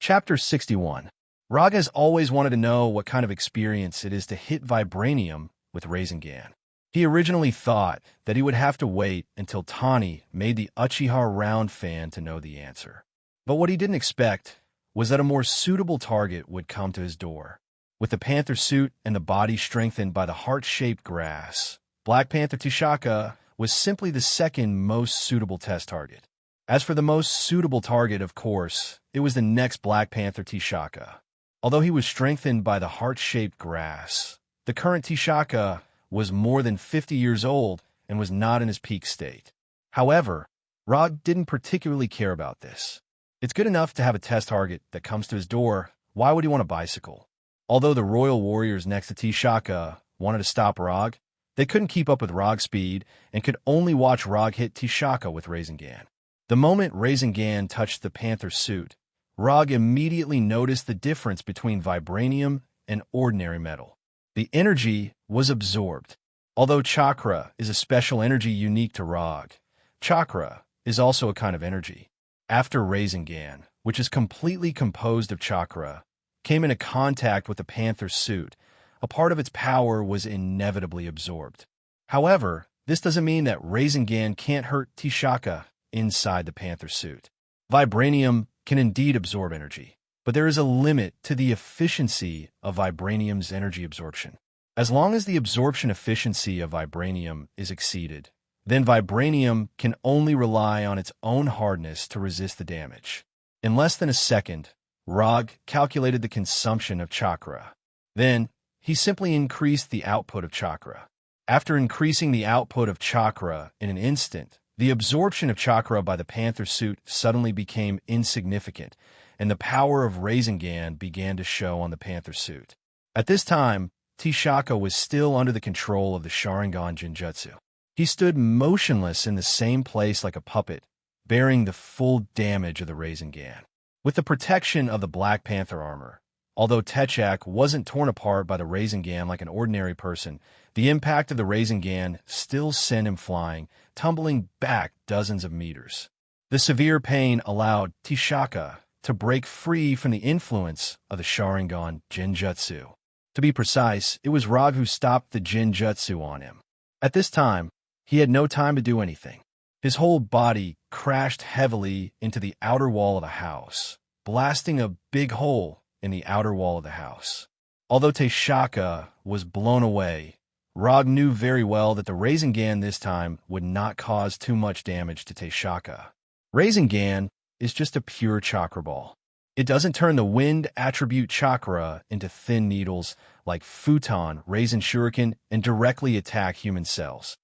Chapter 61. Rog has always wanted to know what kind of experience it is to hit vibranium with raisin gun. He originally thought that he would have to wait until Tani made the Uchiha round fan to know the answer. But what he didn't expect was that a more suitable target would come to his door. With the panther suit and the body strengthened by the heart-shaped grass, Black Panther T'Chaka was simply the second most suitable test target. As for the most suitable target, of course, it was the next Black Panther T'Chaka. Although he was strengthened by the heart-shaped grass, the current T'Chaka was more than 50 years old and was not in his peak state. However, Rog didn't particularly care about this. It's good enough to have a test target that comes to his door. Why would he want a bicycle? Although the royal warriors next to T'Chaka wanted to stop Rog, they couldn't keep up with Rog's speed and could only watch Rog hit T'Chaka with raisin gun. The moment raisin gun touched the panther suit, Rog immediately noticed the difference between vibranium and ordinary metal. The energy was absorbed. Although chakra is a special energy unique to Rog, chakra is also a kind of energy. After raisin gun, which is completely composed of chakra, came into contact with the panther suit, a part of its power was inevitably absorbed. However, this doesn't mean that raisin gun can't hurt T'Chaka inside the panther suit. Vibranium can indeed absorb energy, but there is a limit to the efficiency of vibranium's energy absorption. As long as the absorption efficiency of vibranium is exceeded, then vibranium can only rely on its own hardness to resist the damage. In less than a second, Rog calculated the consumption of chakra. Then, he simply increased the output of chakra. After increasing the output of chakra in an instant, the absorption of chakra by the panther suit suddenly became insignificant, and the power of raisin gun began to show on the panther suit. At this time, T'Chaka was still under the control of the Sharingan Jinjutsu. He stood motionless in the same place like a puppet, bearing the full damage of the Rasengan. With the protection of the Black Panther armor, although Techak wasn't torn apart by the Rasengan like an ordinary person, the impact of the Rasengan still sent him flying, tumbling back dozens of meters. The severe pain allowed T'Chaka to break free from the influence of the Sharingan Genjutsu. To be precise, it was Rog who stopped the Genjutsu on him. At this time, he had no time to do anything. His whole body crashed heavily into the outer wall of the house, blasting a big hole in the outer wall of the house. Although T'Chaka was blown away, Rog knew very well that the Rasengan this time would not cause too much damage to T'Chaka. Rasengan is just a pure chakra ball. It doesn't turn the wind attribute chakra into thin needles like Futon, Rasen Shuriken, and directly attack human cells.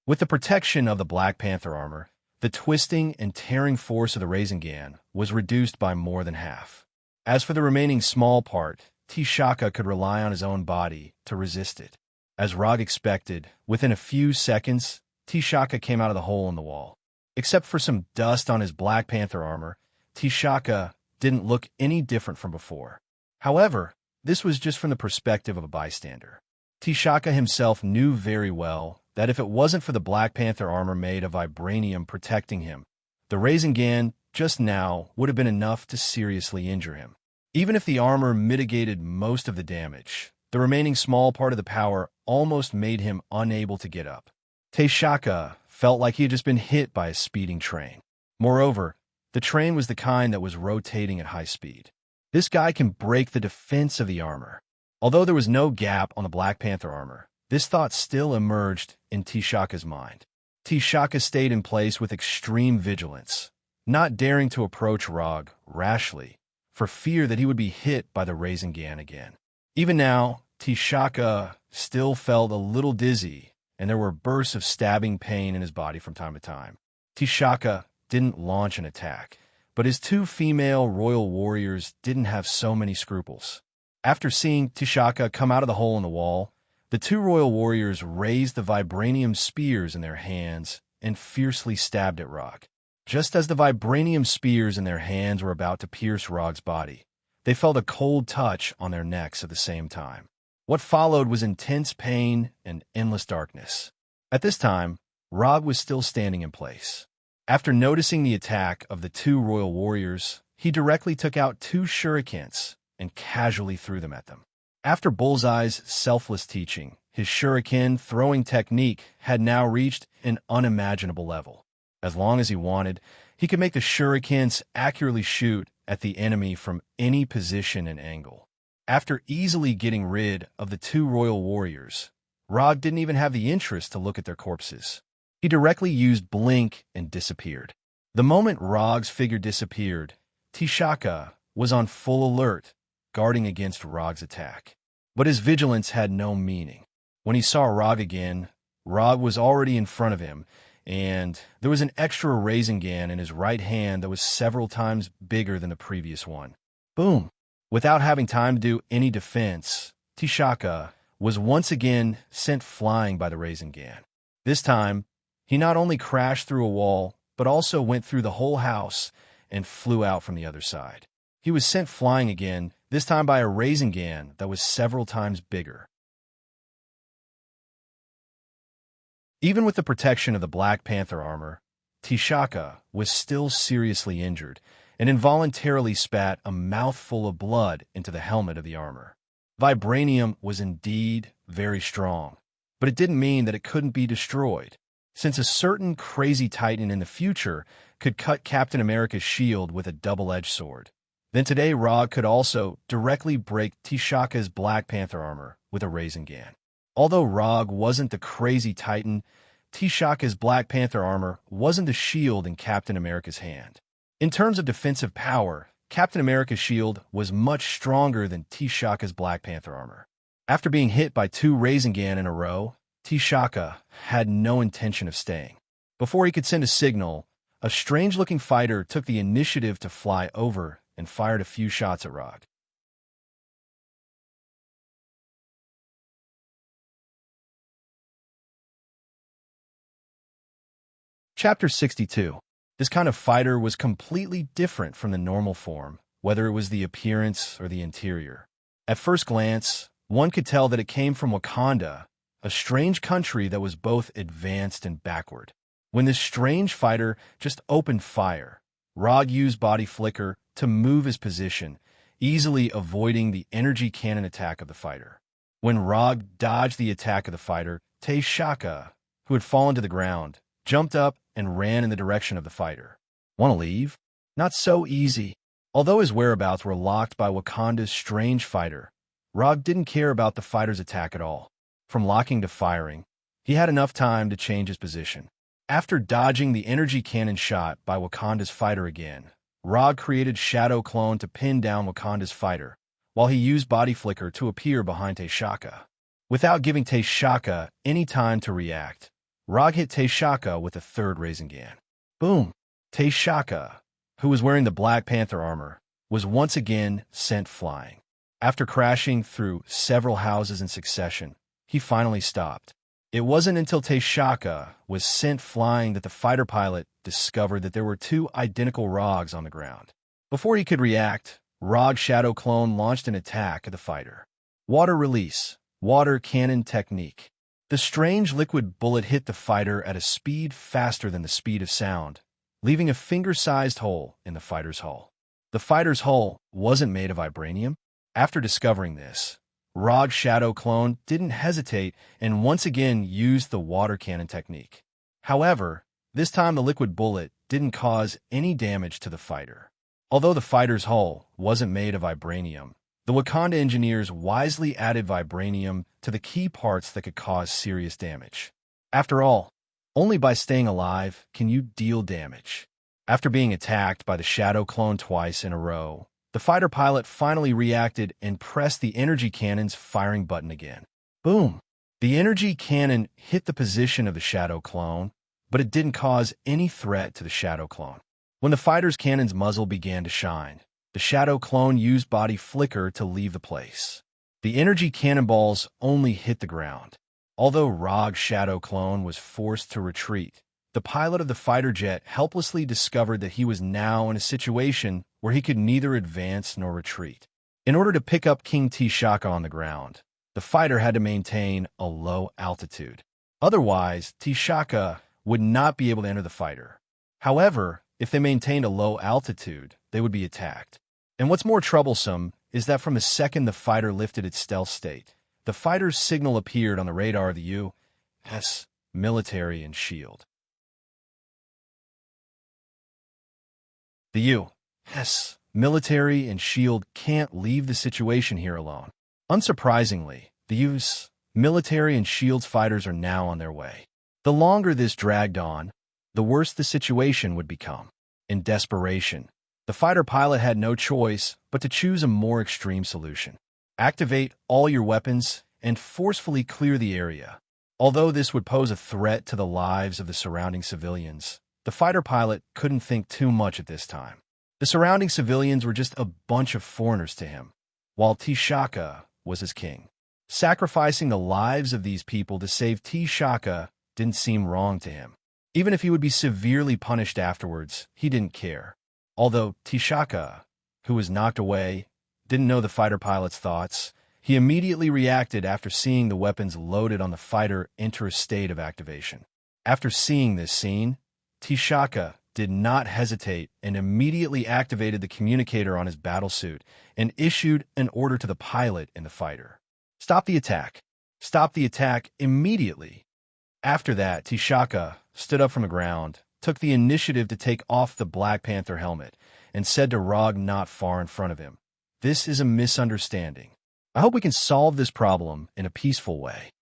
With the protection of the Black Panther armor, the twisting and tearing force of the Rasengan was reduced by more than half. As for the remaining small part, T'Chaka could rely on his own body to resist it. As Rog expected, within a few seconds, T'Chaka came out of the hole in the wall. Except for some dust on his Black Panther armor, T'Chaka didn't look any different from before. However, this was just from the perspective of a bystander. T'Chaka himself knew very well that if it wasn't for the Black Panther armor made of vibranium protecting him, the Rasengan just now would have been enough to seriously injure him. Even if the armor mitigated most of the damage, the remaining small part of the power almost made him unable to get up. T'Chaka felt like he had just been hit by a speeding train. Moreover, the train was the kind that was rotating at high speed. This guy can break the defense of the armor. Although there was no gap on the Black Panther armor, this thought still emerged in T'Chaka's mind. T'Chaka stayed in place with extreme vigilance, not daring to approach Rog rashly, for fear that he would be hit by the Rasengan again. Even now, T'Chaka still felt a little dizzy, and there were bursts of stabbing pain in his body from time to time. T'Chaka didn't launch an attack, but his two female royal warriors didn't have so many scruples. After seeing T'Chaka come out of the hole in the wall, the two royal warriors raised the vibranium spears in their hands and fiercely stabbed at Rog. Just as the vibranium spears in their hands were about to pierce Rog's body, they felt a cold touch on their necks at the same time. What followed was intense pain and endless darkness. At this time, Rog was still standing in place. After noticing the attack of the two royal warriors, he directly took out two shurikens and casually threw them at them. After Bullseye's selfless teaching, his shuriken throwing technique had now reached an unimaginable level. As long as he wanted, he could make the shurikens accurately shoot at the enemy from any position and angle. After easily getting rid of the two royal warriors, Rog didn't even have the interest to look at their corpses. He directly used Blink and disappeared. The moment Rog's figure disappeared, T'Chaka was on full alert, guarding against Rog's attack. But his vigilance had no meaning. When he saw Rog again, Rog was already in front of him, and there was an extra Rasengan in his right hand that was several times bigger than the previous one. Boom! Without having time to do any defense, T'Chaka was once again sent flying by the Rasengan. This time, he not only crashed through a wall, but also went through the whole house and flew out from the other side. He was sent flying again, this time by a Rasengan that was several times bigger. Even with the protection of the Black Panther armor, T'Chaka was still seriously injured and involuntarily spat a mouthful of blood into the helmet of the armor. Vibranium was indeed very strong, but it didn't mean that it couldn't be destroyed, since a certain crazy titan in the future could cut Captain America's shield with a double-edged sword. Then today Rog could also directly break T'Chaka's Black Panther armor with a Rasengan. Although Rog wasn't the crazy titan, T'Chaka's Black Panther armor wasn't the shield in Captain America's hand. In terms of defensive power, Captain America's shield was much stronger than T'Chaka's Black Panther armor. After being hit by two Rasengan in a row, T'Chaka had no intention of staying. Before he could send a signal, a strange-looking fighter took the initiative to fly over and fired a few shots at Rog. Chapter 62. This kind of fighter was completely different from the normal form, whether it was the appearance or the interior. At first glance, one could tell that it came from Wakanda, a strange country that was both advanced and backward. When this strange fighter just opened fire, Rog used body flicker to move his position, easily avoiding the energy cannon attack of the fighter. When Rog dodged the attack of the fighter, T'Chaka, who had fallen to the ground, jumped up and ran in the direction of the fighter. Want to leave? Not so easy. Although his whereabouts were locked by Wakanda's strange fighter, Rog didn't care about the fighter's attack at all. From locking to firing, he had enough time to change his position. After dodging the energy cannon shot by Wakanda's fighter again, Rog created Shadow Clone to pin down Wakanda's fighter, while he used Body Flicker to appear behind T'Chaka. Without giving T'Chaka any time to react, Rog hit T'Chaka with a third Rasengan. Boom! T'Chaka, who was wearing the Black Panther armor, was once again sent flying. After crashing through several houses in succession, he finally stopped. It wasn't until T'Chaka was sent flying that the fighter pilot discovered that there were two identical Rogs on the ground. Before he could react, Rog Shadow Clone launched an attack at the fighter. Water Release, Water Cannon Technique. The strange liquid bullet hit the fighter at a speed faster than the speed of sound, leaving a finger-sized hole in the fighter's hull. The fighter's hull wasn't made of vibranium. After discovering this, Rog Shadow Clone didn't hesitate and once again used the water cannon technique. However, this time the liquid bullet didn't cause any damage to the fighter. Although the fighter's hull wasn't made of vibranium, the Wakanda engineers wisely added vibranium to the key parts that could cause serious damage. After all, only by staying alive can you deal damage. After being attacked by the Shadow Clone twice in a row, the fighter pilot finally reacted and pressed the energy cannon's firing button again. Boom! The energy cannon hit the position of the Shadow Clone, but it didn't cause any threat to the Shadow Clone. When the fighter's cannon's muzzle began to shine, the Shadow Clone used body flicker to leave the place. The energy cannonballs only hit the ground. Although Rog Shadow Clone was forced to retreat, the pilot of the fighter jet helplessly discovered that he was now in a situation where he could neither advance nor retreat. In order to pick up King T'Chaka on the ground, the fighter had to maintain a low altitude. Otherwise, T'Chaka would not be able to enter the fighter. However, if they maintained a low altitude, they would be attacked. And what's more troublesome is that from the second the fighter lifted its stealth state, the fighter's signal appeared on the radar of the U.S. military and shield. The U.S. military and shield can't leave the situation here alone. Unsurprisingly, the U.S. military and shield's fighters are now on their way. The longer this dragged on, the worse the situation would become. In desperation, the fighter pilot had no choice but to choose a more extreme solution. Activate all your weapons and forcefully clear the area. Although this would pose a threat to the lives of the surrounding civilians, the fighter pilot couldn't think too much at this time. The surrounding civilians were just a bunch of foreigners to him, while T'Chaka was his king. Sacrificing the lives of these people to save T'Chaka didn't seem wrong to him. Even if he would be severely punished afterwards, he didn't care. Although T'Chaka, who was knocked away, didn't know the fighter pilot's thoughts, he immediately reacted after seeing the weapons loaded on the fighter enter a state of activation. After seeing this scene, T'Chaka did not hesitate and immediately activated the communicator on his battlesuit and issued an order to the pilot in the fighter. Stop the attack. Stop the attack immediately. After that, T'Chaka stood up from the ground, took the initiative to take off the Black Panther helmet, and said to Rog not far in front of him, "This is a misunderstanding. I hope we can solve this problem in a peaceful way."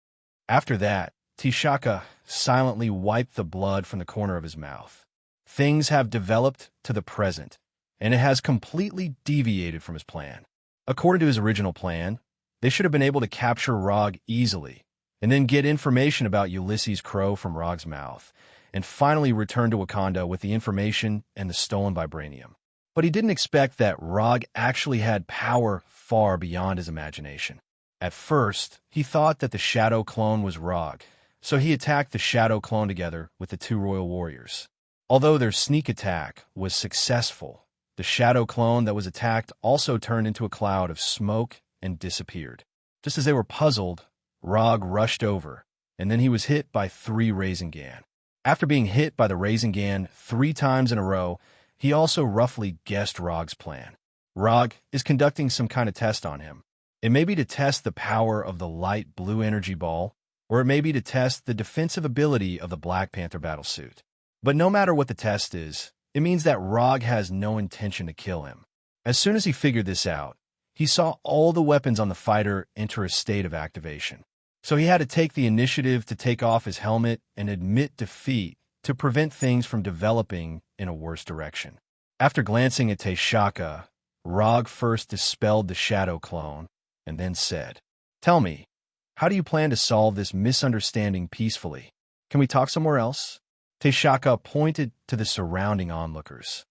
After that, T'Chaka silently wiped the blood from the corner of his mouth. Things have developed to the present, and it has completely deviated from his plan. According to his original plan, they should have been able to capture Rog easily, and then get information about Ulysses Crow from Rog's mouth, and finally return to Wakanda with the information and the stolen vibranium. But he didn't expect that Rog actually had power far beyond his imagination. At first, he thought that the Shadow Clone was Rog, so he attacked the shadow clone together with the two royal warriors. Although their sneak attack was successful, the shadow clone that was attacked also turned into a cloud of smoke and disappeared. Just as they were puzzled, Rog rushed over, and then he was hit by 3 Rasengan. After being hit by the Rasengan 3 times in a row, he also roughly guessed Rog's plan. Rog is conducting some kind of test on him. It may be to test the power of the light blue energy ball, or it may be to test the defensive ability of the Black Panther battlesuit. But no matter what the test is, it means that Rog has no intention to kill him. As soon as he figured this out, he saw all the weapons on the fighter enter a state of activation. So he had to take the initiative to take off his helmet and admit defeat to prevent things from developing in a worse direction. After glancing at Taishaka, Rog first dispelled the shadow clone and then said, "Tell me, how do you plan to solve this misunderstanding peacefully? Can we talk somewhere else?" Taishaka pointed to the surrounding onlookers.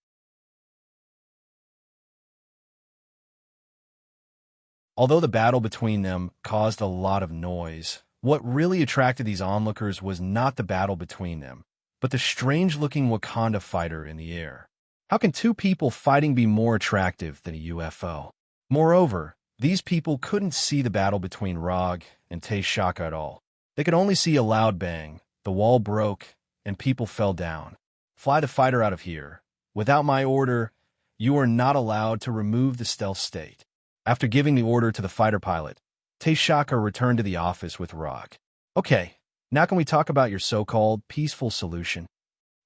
Although the battle between them caused a lot of noise, what really attracted these onlookers was not the battle between them, but the strange-looking Wakanda fighter in the air. How can 2 people fighting be more attractive than a UFO? Moreover, these people couldn't see the battle between Rog and Taishaka at all. They could only see a loud bang, the wall broke, and people fell down. "Fly the fighter out of here. Without my order, you are not allowed to remove the stealth state." After giving the order to the fighter pilot, Taishaka returned to the office with Rog. "Okay, now can we talk about your so-called peaceful solution?"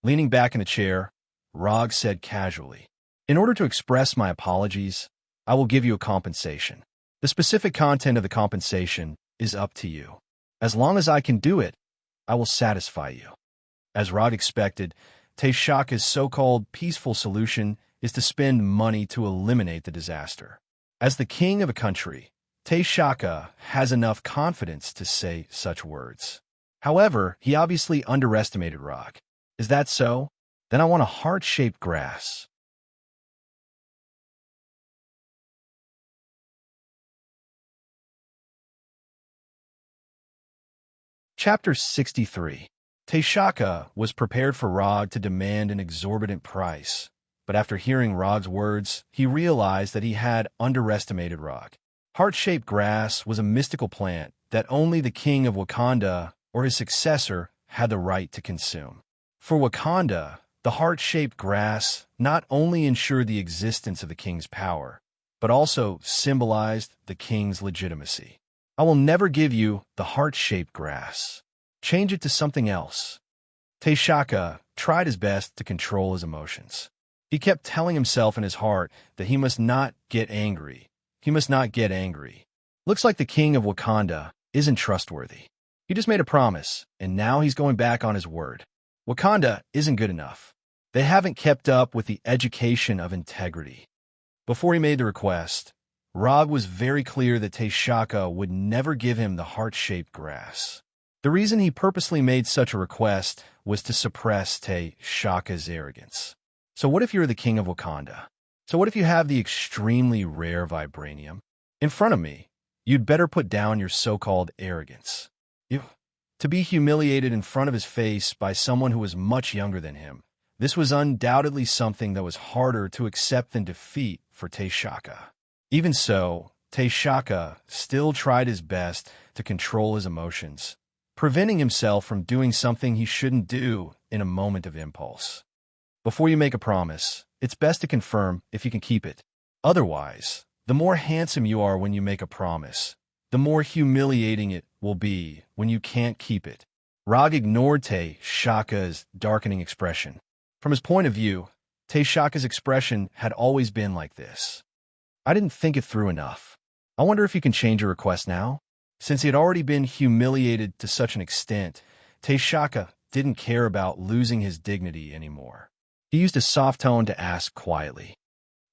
Leaning back in a chair, Rog said casually, "In order to express my apologies, I will give you a compensation. The specific content of the compensation is up to you. As long as I can do it, I will satisfy you." As Rog expected, Taishaka's so-called peaceful solution is to spend money to eliminate the disaster. As the king of a country, Taishaka has enough confidence to say such words. However, he obviously underestimated Rog. Is that so? Then I want a heart-shaped grass. Chapter 63. Taishaka was prepared for Rog to demand an exorbitant price, but after hearing Rog's words, he realized that he had underestimated Rog. Heart-shaped grass was a mystical plant that only the king of Wakanda or his successor had the right to consume. For Wakanda, the heart-shaped grass not only ensured the existence of the king's power, but also symbolized the king's legitimacy. "I will never give you the heart-shaped grass. Change it to something else." Taishaka tried his best to control his emotions. He kept telling himself in his heart that he must not get angry. He must not get angry. Looks like the king of Wakanda isn't trustworthy. He just made a promise, and now he's going back on his word. Wakanda isn't good enough. They haven't kept up with the education of integrity. Before he made the request, Rog was very clear that Taishaka would never give him the heart-shaped grass. The reason he purposely made such a request was to suppress Taishaka's arrogance. So what if you're the king of Wakanda? So what if you have the extremely rare vibranium? In front of me, you'd better put down your so-called arrogance. To be humiliated in front of his face by someone who was much younger than him, this was undoubtedly something that was harder to accept than defeat for Taishaka. Even so, Taishaka still tried his best to control his emotions, preventing himself from doing something he shouldn't do in a moment of impulse. Before you make a promise, it's best to confirm if you can keep it. Otherwise, the more handsome you are when you make a promise, the more humiliating it will be when you can't keep it. Rog ignored Taishaka's darkening expression. From his point of view, Taishaka's expression had always been like this. "I didn't think it through enough. I wonder if you can change your request now?" Since he had already been humiliated to such an extent, Taishaka didn't care about losing his dignity anymore. He used a soft tone to ask quietly.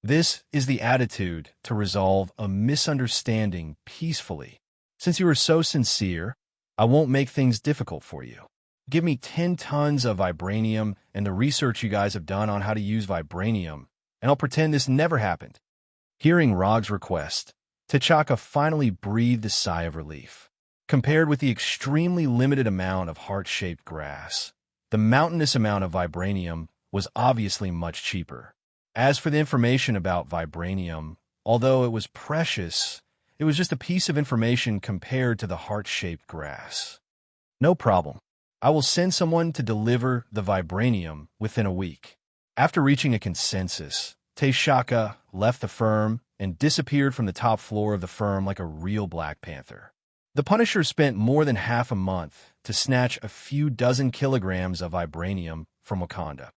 "This is the attitude to resolve a misunderstanding peacefully. Since you are so sincere, I won't make things difficult for you. Give me 10 tons of vibranium and the research you guys have done on how to use vibranium, and I'll pretend this never happened." Hearing Rog's request, T'Chaka finally breathed a sigh of relief. Compared with the extremely limited amount of heart-shaped grass, the mountainous amount of vibranium was obviously much cheaper. As for the information about vibranium, although it was precious, it was just a piece of information compared to the heart-shaped grass. No problem. I will send someone to deliver the vibranium within a week. After reaching a consensus, Taishaka left the firm and disappeared from the top floor of the firm like a real Black Panther. The Punisher spent more than half a month to snatch a few dozen kilograms of vibranium from Wakanda.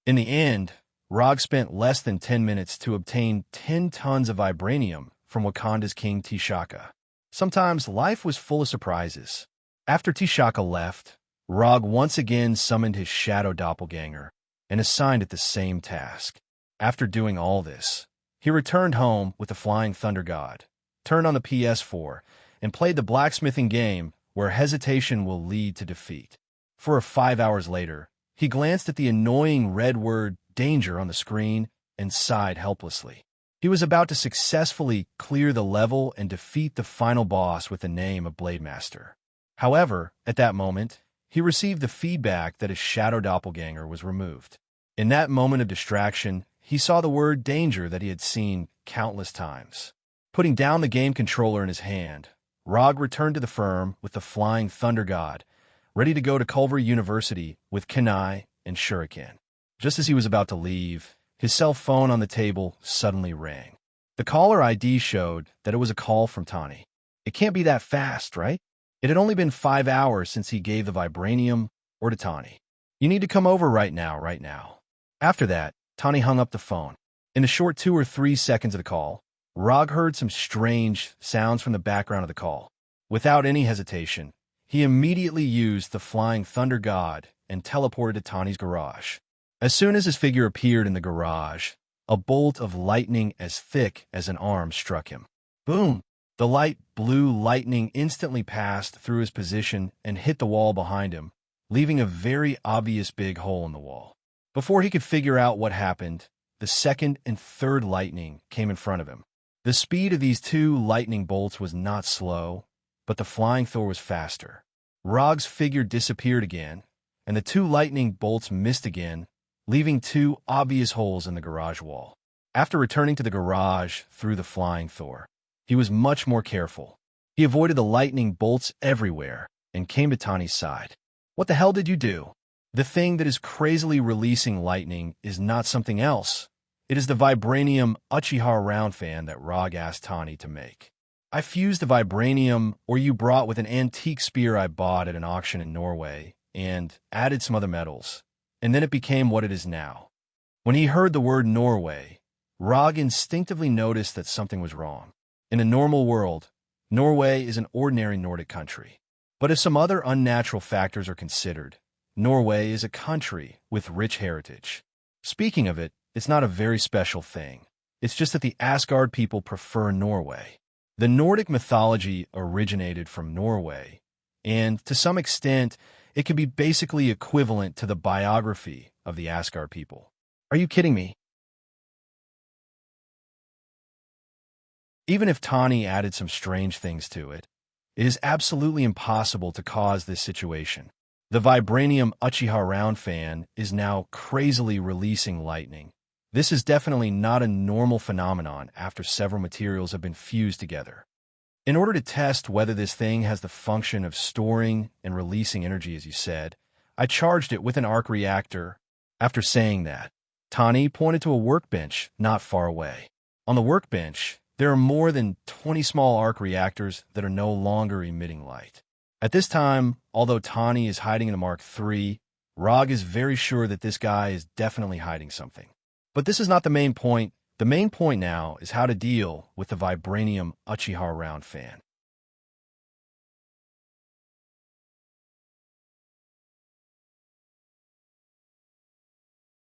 In the end, Rog spent less than 10 minutes to obtain 10 tons of vibranium from Wakanda's King T'Chaka. Sometimes life was full of surprises. After T'Chaka left, Rog once again summoned his shadow doppelganger and assigned it the same task. After doing all this, he returned home with the Flying Thunder God, turned on the PS4, and played the blacksmithing game where hesitation will lead to defeat. 5 hours later, he glanced at the annoying red word danger on the screen and sighed helplessly. He was about to successfully clear the level and defeat the final boss with the name of Blademaster. However, at that moment, he received the feedback that his shadow doppelganger was removed. In that moment of distraction, he saw the word danger that he had seen countless times. Putting down the game controller in his hand, Rog returned to the firm with the Flying Thunder God, ready to go to Culver University with Kunai and Shuriken. Just as he was about to leave, his cell phone on the table suddenly rang. The caller ID showed that it was a call from Tani. It can't be that fast, right? It had only been 5 hours since he gave the vibranium to Tani. You need to come over right now. After that, Tani hung up the phone. In the short 2 or 3 seconds of the call, Rog heard some strange sounds from the background of the call. Without any hesitation, he immediately used the Flying Thunder God and teleported to Tani's garage. As soon as his figure appeared in the garage, a bolt of lightning as thick as an arm struck him. Boom! The light blue lightning instantly passed through his position and hit the wall behind him, leaving a very obvious big hole in the wall. Before he could figure out what happened, the second and third lightning came in front of him. The speed of these 2 lightning bolts was not slow, but the Flying Thor was faster. Rog's figure disappeared again, and the 2 lightning bolts missed again, leaving 2 obvious holes in the garage wall. After returning to the garage through the Flying Thor, he was much more careful. He avoided the lightning bolts everywhere and came to Tani's side. What the hell did you do? The thing that is crazily releasing lightning is not something else. It is the vibranium Uchiha round fan that Rog asked Tani to make. I fused the vibranium you brought with an antique spear I bought at an auction in Norway and added some other metals, and then it became what it is now. When he heard the word Norway, Rog instinctively noticed that something was wrong. In a normal world, Norway is an ordinary Nordic country. But if some other unnatural factors are considered, Norway is a country with rich heritage. Speaking of it, it's not a very special thing. It's just that the Asgard people prefer Norway. The Nordic mythology originated from Norway, and to some extent, it can be basically equivalent to the biography of the Asgard people. Are you kidding me? Even if Tani added some strange things to it, it is absolutely impossible to cause this situation. The vibranium Uchiha round fan is now crazily releasing lightning. This is definitely not a normal phenomenon after several materials have been fused together. In order to test whether this thing has the function of storing and releasing energy, as you said, I charged it with an arc reactor. After saying that, Tani pointed to a workbench not far away. On the workbench, there are more than 20 small arc reactors that are no longer emitting light. At this time, although Tani is hiding in the Mark III, Rog is very sure that this guy is definitely hiding something. But this is not the main point. The main point now is how to deal with the vibranium Uchiha round fan.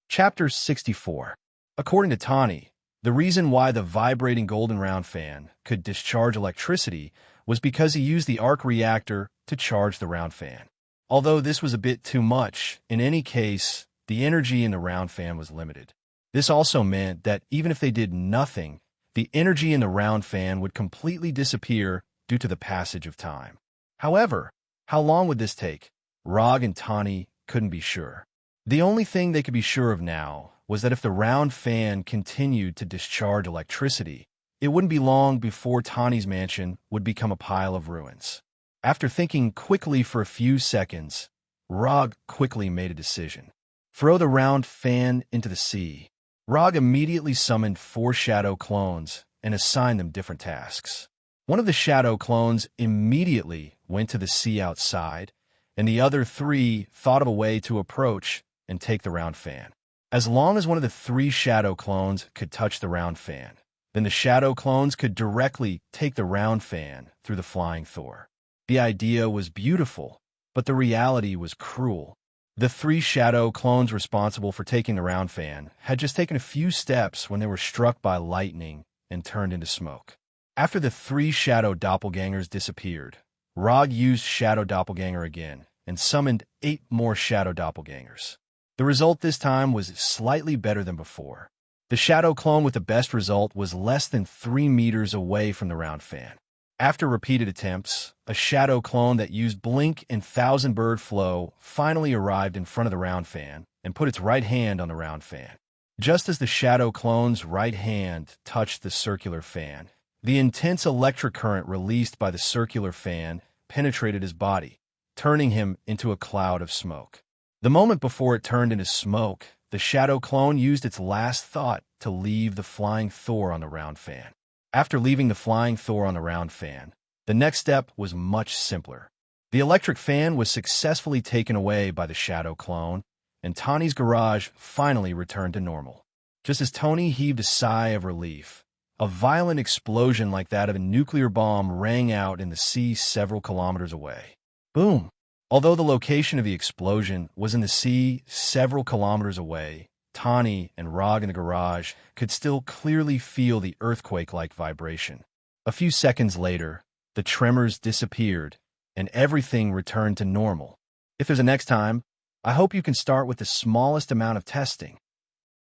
Chapter 64. According to Tani, the reason why the vibrating golden round fan could discharge electricity was because he used the arc reactor to charge the round fan. Although this was a bit too much, in any case, the energy in the round fan was limited. This also meant that even if they did nothing, the energy in the round fan would completely disappear due to the passage of time. However, how long would this take? Rog and Tani couldn't be sure. The only thing they could be sure of now was that if the round fan continued to discharge electricity, it wouldn't be long before Tani's mansion would become a pile of ruins. After thinking quickly for a few seconds, Rog quickly made a decision. Throw the round fan into the sea. Rog immediately summoned 4 shadow clones and assigned them different tasks. One of the shadow clones immediately went to the sea outside, and the other 3 thought of a way to approach and take the round fan. As long as one of the 3 shadow clones could touch the round fan, then the shadow clones could directly take the round fan through the flying Thor. The idea was beautiful, but the reality was cruel. The 3 shadow clones responsible for taking the round fan had just taken a few steps when they were struck by lightning and turned into smoke. After the 3 shadow doppelgangers disappeared, Rog used Shadow Doppelganger again and summoned 8 more shadow doppelgangers. The result this time was slightly better than before. The shadow clone with the best result was less than 3 meters away from the round fan. After repeated attempts, a shadow clone that used Blink and Thousand Bird Flow finally arrived in front of the round fan and put its right hand on the round fan. Just as the shadow clone's right hand touched the circular fan, the intense electric current released by the circular fan penetrated his body, turning him into a cloud of smoke. The moment before it turned into smoke, the shadow clone used its last thought to leave the flying Thor on the round fan. After leaving the flying Thor on the round fan, the next step was much simpler. The electric fan was successfully taken away by the shadow clone, and Tani's garage finally returned to normal. Just as Tony heaved a sigh of relief, a violent explosion like that of a nuclear bomb rang out in the sea several kilometers away. Boom! Although the location of the explosion was in the sea several kilometers away, Tani and Rog in the garage could still clearly feel the earthquake-like vibration. A few seconds later, the tremors disappeared, and everything returned to normal. If there's a next time, I hope you can start with the smallest amount of testing.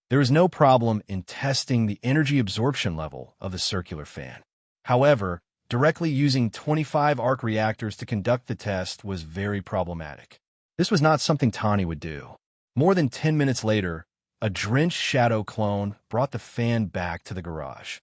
There is no problem in testing the energy absorption level of the circular fan. However, directly using 25 arc reactors to conduct the test was very problematic. This was not something Tani would do. More than 10 minutes later, a drenched shadow clone brought the fan back to the garage.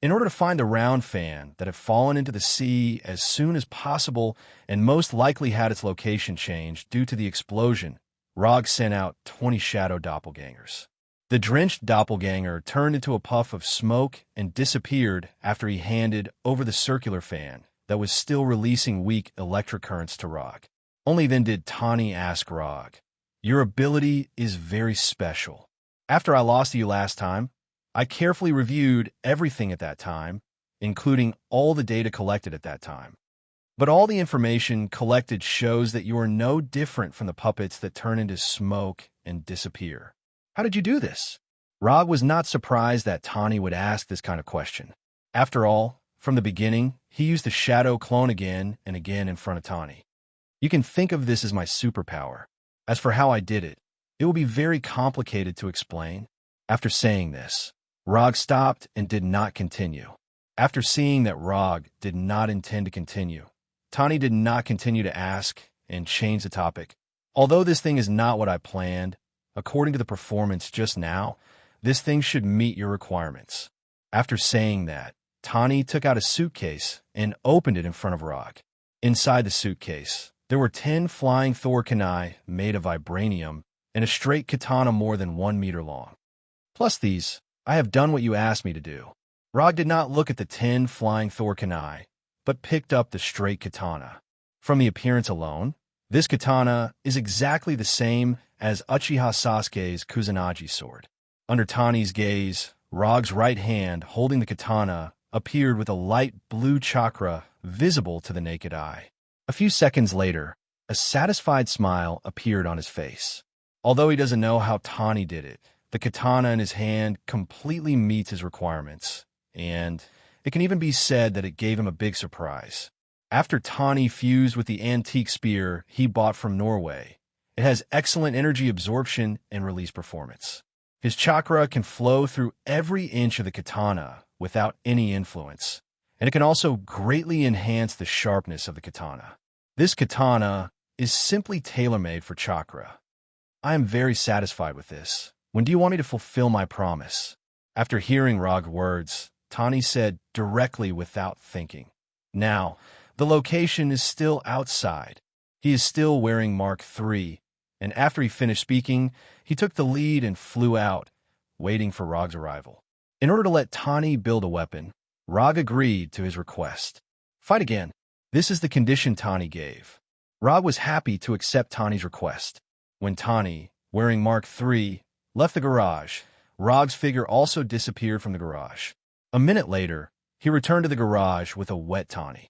In order to find the round fan that had fallen into the sea as soon as possible and most likely had its location changed due to the explosion, Rog sent out 20 shadow doppelgangers. The drenched doppelganger turned into a puff of smoke and disappeared after he handed over the circular fan that was still releasing weak electric currents to Rog. Only then did Tani ask Rog, "Your ability is very special. After I lost to you last time, I carefully reviewed everything at that time, including all the data collected at that time. But all the information collected shows that you are no different from the puppets that turn into smoke and disappear. How did you do this?" Rog was not surprised that Tani would ask this kind of question. After all, from the beginning, he used the shadow clone again and again in front of Tani. You can think of this as my superpower. As for how I did it, it will be very complicated to explain. After saying this, Rog stopped and did not continue. After seeing that Rog did not intend to continue, Tani did not continue to ask and change the topic. Although this thing is not what I planned, according to the performance just now, this thing should meet your requirements. After saying that, Tani took out a suitcase and opened it in front of Rog. Inside the suitcase, there were 10 flying Thor kunai made of vibranium and a straight katana more than 1 meter long. Plus these, I have done what you asked me to do. Rog did not look at the 10 flying Thor kunai, but picked up the straight katana. From the appearance alone, this katana is exactly the same as Uchiha Sasuke's Kusanagi sword. Under Tani's gaze, Rog's right hand holding the katana appeared with a light blue chakra visible to the naked eye. A few seconds later, a satisfied smile appeared on his face. Although he doesn't know how Tani did it, the katana in his hand completely meets his requirements, and it can even be said that it gave him a big surprise. After Tani fused with the antique spear he bought from Norway, It has excellent energy absorption and release performance. His chakra can flow through every inch of the katana without any influence, and it can also greatly enhance the sharpness of the katana. This katana is simply tailor-made for chakra. I am very satisfied with this. When do you want me to fulfill my promise? After hearing Rog's words, Tani said directly without thinking. Now, the location is still outside. He is still wearing Mark III, and after he finished speaking, he took the lead and flew out, waiting for Rog's arrival. In order to let Tani build a weapon, Rog agreed to his request. Fight again. This is the condition Tani gave. Rog was happy to accept Tani's request. When Tani, wearing Mark III, left the garage, Rog's figure also disappeared from the garage. A minute later, he returned to the garage with a wet Tani.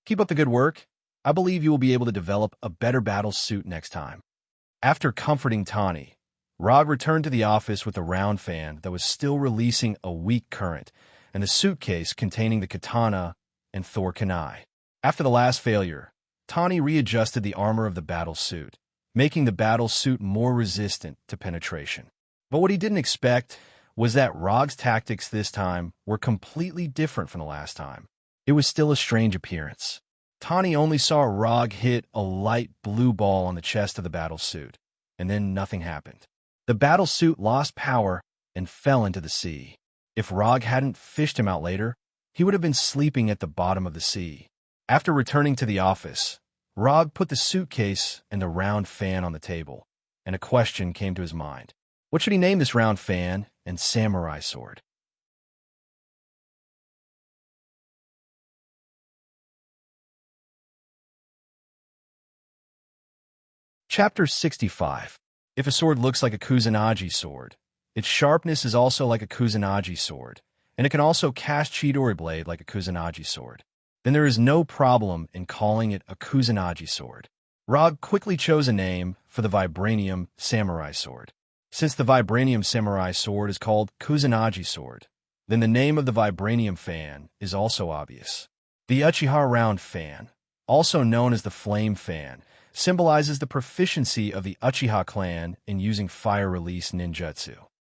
Keep up the good work. I believe you will be able to develop a better battle suit next time. After comforting Tani, Rog returned to the office with a round fan that was still releasing a weak current and the suitcase containing the katana and Thor kunai. After the last failure, Tani readjusted the armor of the battle suit, making the battle suit more resistant to penetration. But what he didn't expect was that Rog's tactics this time were completely different from the last time. It was still a strange appearance. Tani only saw Rog hit a light blue ball on the chest of the battle suit, and then nothing happened. The battle suit lost power and fell into the sea. If Rog hadn't fished him out later, he would have been sleeping at the bottom of the sea. After returning to the office, Rog put the suitcase and the round fan on the table, and a question came to his mind. What should he name this round fan and samurai sword? Chapter 65. If a sword looks like a Kusanagi sword, its sharpness is also like a Kusanagi sword, and it can also cast Chidori blade like a Kusanagi sword. Then there is no problem in calling it a Kusanagi sword. Rog quickly chose a name for the Vibranium Samurai Sword. Since the Vibranium Samurai Sword is called Kusanagi Sword, then the name of the Vibranium fan is also obvious. The Uchiha Round Fan, also known as the Flame Fan, symbolizes the proficiency of the Uchiha clan in using fire release ninjutsu.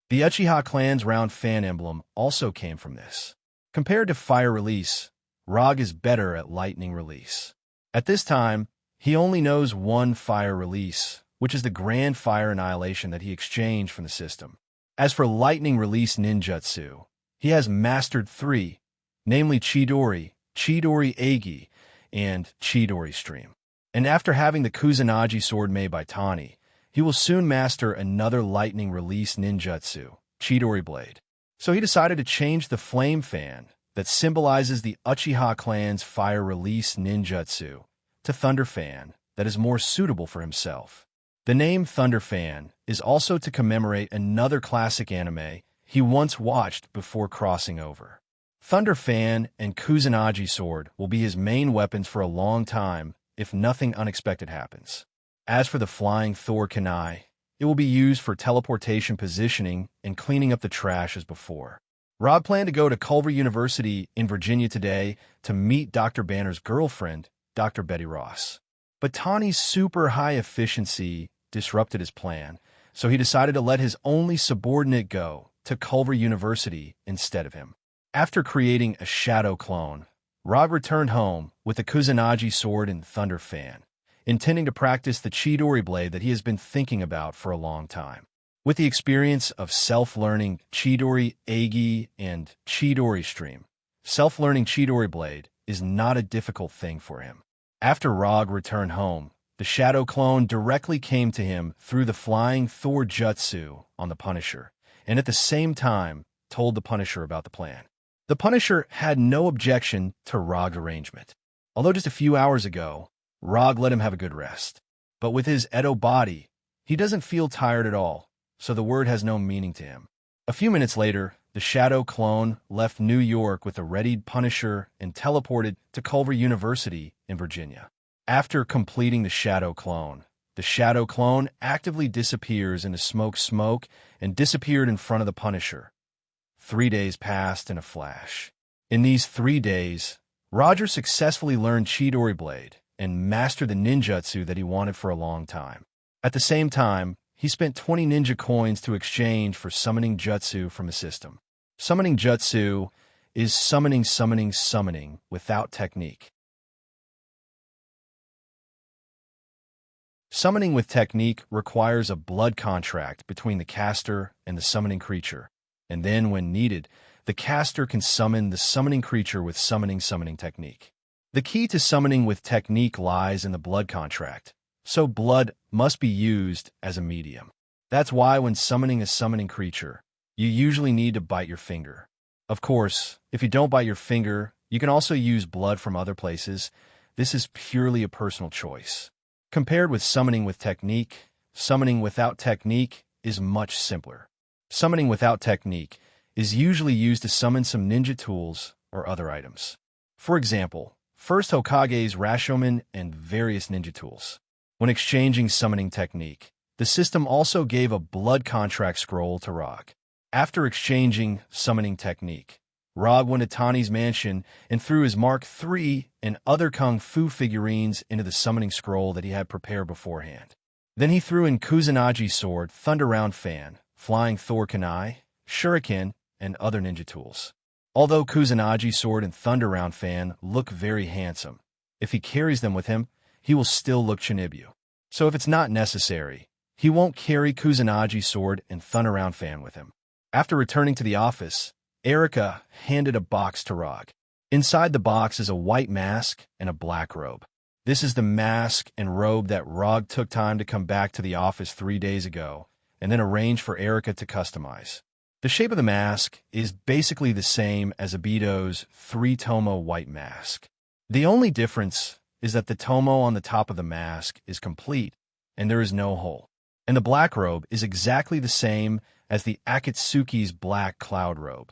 The Uchiha clan's round fan emblem also came from this. Compared to fire release, Rog is better at lightning release. At this time, he only knows one fire release, which is the Grand Fire Annihilation that he exchanged from the system. As for lightning release ninjutsu, he has mastered 3, namely Chidori, Chidori Egi, and Chidori Stream. And after having the Kusanagi sword made by Tani, he will soon master another lightning release ninjutsu, Chidori Blade. So he decided to change the flame fan that symbolizes the Uchiha clan's fire release ninjutsu to Thunder Fan that is more suitable for himself. The name Thunder Fan is also to commemorate another classic anime he once watched before crossing over. Thunder Fan and Kusanagi sword will be his main weapons for a long time if nothing unexpected happens. As for the flying Thor kunai, it will be used for teleportation positioning and cleaning up the trash as before. Rog planned to go to Culver University in Virginia today to meet Dr. Banner's girlfriend, Dr. Betty Ross. But Tani's super high efficiency disrupted his plan, so he decided to let his only subordinate go to Culver University instead of him. After creating a shadow clone, Rog returned home with the Kusanagi sword and Thunder Fan, intending to practice the Chidori blade that he has been thinking about for a long time. With the experience of self-learning Chidori Egi and Chidori Stream, self-learning Chidori blade is not a difficult thing for him. After Rog returned home, the shadow clone directly came to him through the flying Thor jutsu on the Punisher, and at the same time told the Punisher about the plan. The Punisher had no objection to Rog's arrangement. Although just a few hours ago, Rog let him have a good rest. But with his Edo body, he doesn't feel tired at all, so the word has no meaning to him. A few minutes later, the Shadow Clone left New York with a readied Punisher and teleported to Culver University in Virginia. After completing the Shadow Clone actively disappears into smoke and disappeared in front of the Punisher. 3 days passed in a flash. In these 3 days, Roger successfully learned Chidori Blade and master the ninjutsu that he wanted for a long time. At the same time, he spent 20 ninja coins to exchange for summoning jutsu from his system. Summoning jutsu is summoning without technique. Summoning with technique requires a blood contract between the caster and the summoning creature, and then, when needed, the caster can summon the summoning creature with summoning technique. The key to summoning with technique lies in the blood contract, so blood must be used as a medium. That's why when summoning a summoning creature, you usually need to bite your finger. Of course, if you don't bite your finger, you can also use blood from other places. This is purely a personal choice. Compared with summoning with technique, summoning without technique is much simpler. Summoning without technique is usually used to summon some ninja tools or other items. For example, First Hokage's Rashomon and various ninja tools. When exchanging summoning technique, the system also gave a blood contract scroll to Rog. After exchanging summoning technique, Rog went to Tani's mansion and threw his Mark III and other Kung Fu figurines into the summoning scroll that he had prepared beforehand. Then he threw in Kusanagi sword, Thunder Round fan, Flying Thor kunai, Shuriken, and other ninja tools. Although Kusanagi sword and Thunder Round fan look very handsome, if he carries them with him, he will still look Chinibu. So if it's not necessary, he won't carry Kusanagi sword and Thunder Round fan with him. After returning to the office, Erika handed a box to Rog. Inside the box is a white mask and a black robe. This is the mask and robe that Rog took time to come back to the office 3 days ago and then arranged for Erika to customize. The shape of the mask is basically the same as Obito's 3-tomo white mask. The only difference is that the tomo on the top of the mask is complete and there is no hole. And the black robe is exactly the same as the Akatsuki's black cloud robe.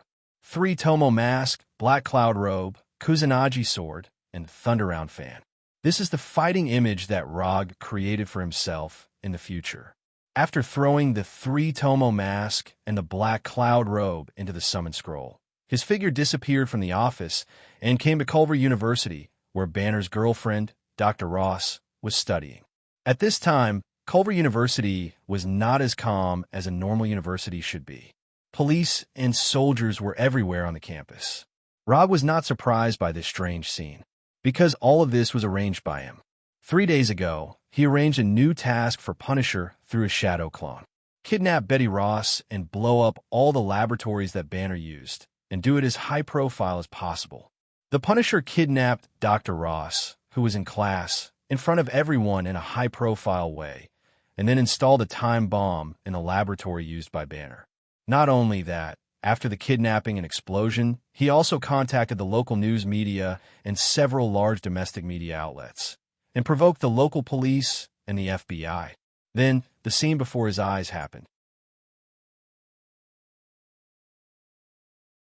3-tomo mask, black cloud robe, Kusanagi sword, and Thunder Round fan. This is the fighting image that Rog created for himself in the future. After throwing the 3-tomo mask and the black cloud robe into the summon scroll, his figure disappeared from the office and came to Culver University, where Banner's girlfriend, Dr. Ross, was studying. At this time, Culver University was not as calm as a normal university should be. Police and soldiers were everywhere on the campus. Rog was not surprised by this strange scene, because all of this was arranged by him. 3 days ago, he arranged a new task for Punisher through a shadow clone. Kidnap Betty Ross and blow up all the laboratories that Banner used, and do it as high profile as possible. The Punisher kidnapped Dr. Ross, who was in class, in front of everyone in a high-profile way, and then installed a time bomb in the laboratory used by Banner. Not only that, after the kidnapping and explosion, he also contacted the local news media and several large domestic media outlets, and provoked the local police and the FBI. Then, the scene before his eyes happened.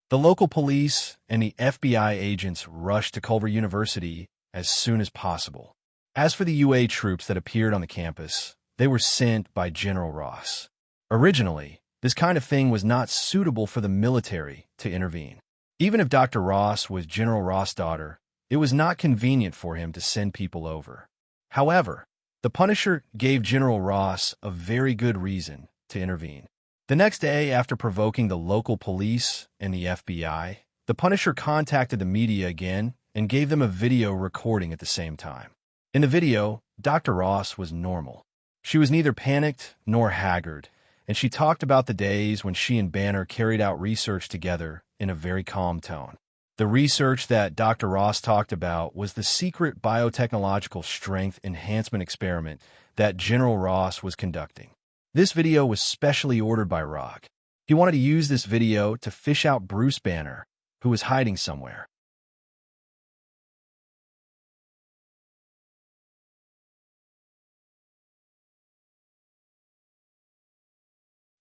The local police and the FBI agents rushed to Culver University as soon as possible. As for the UA troops that appeared on the campus, they were sent by General Ross. Originally, this kind of thing was not suitable for the military to intervene. Even if Dr. Ross was General Ross' daughter, it was not convenient for him to send people over. However, the Punisher gave General Ross a very good reason to intervene. The next day, after provoking the local police and the FBI, the Punisher contacted the media again and gave them a video recording at the same time. In the video, Dr. Ross was normal. She was neither panicked nor haggard, and she talked about the days when she and Banner carried out research together in a very calm tone. The research that Dr. Ross talked about was the secret biotechnological strength enhancement experiment that General Ross was conducting. This video was specially ordered by Rog. He wanted to use this video to fish out Bruce Banner, who was hiding somewhere.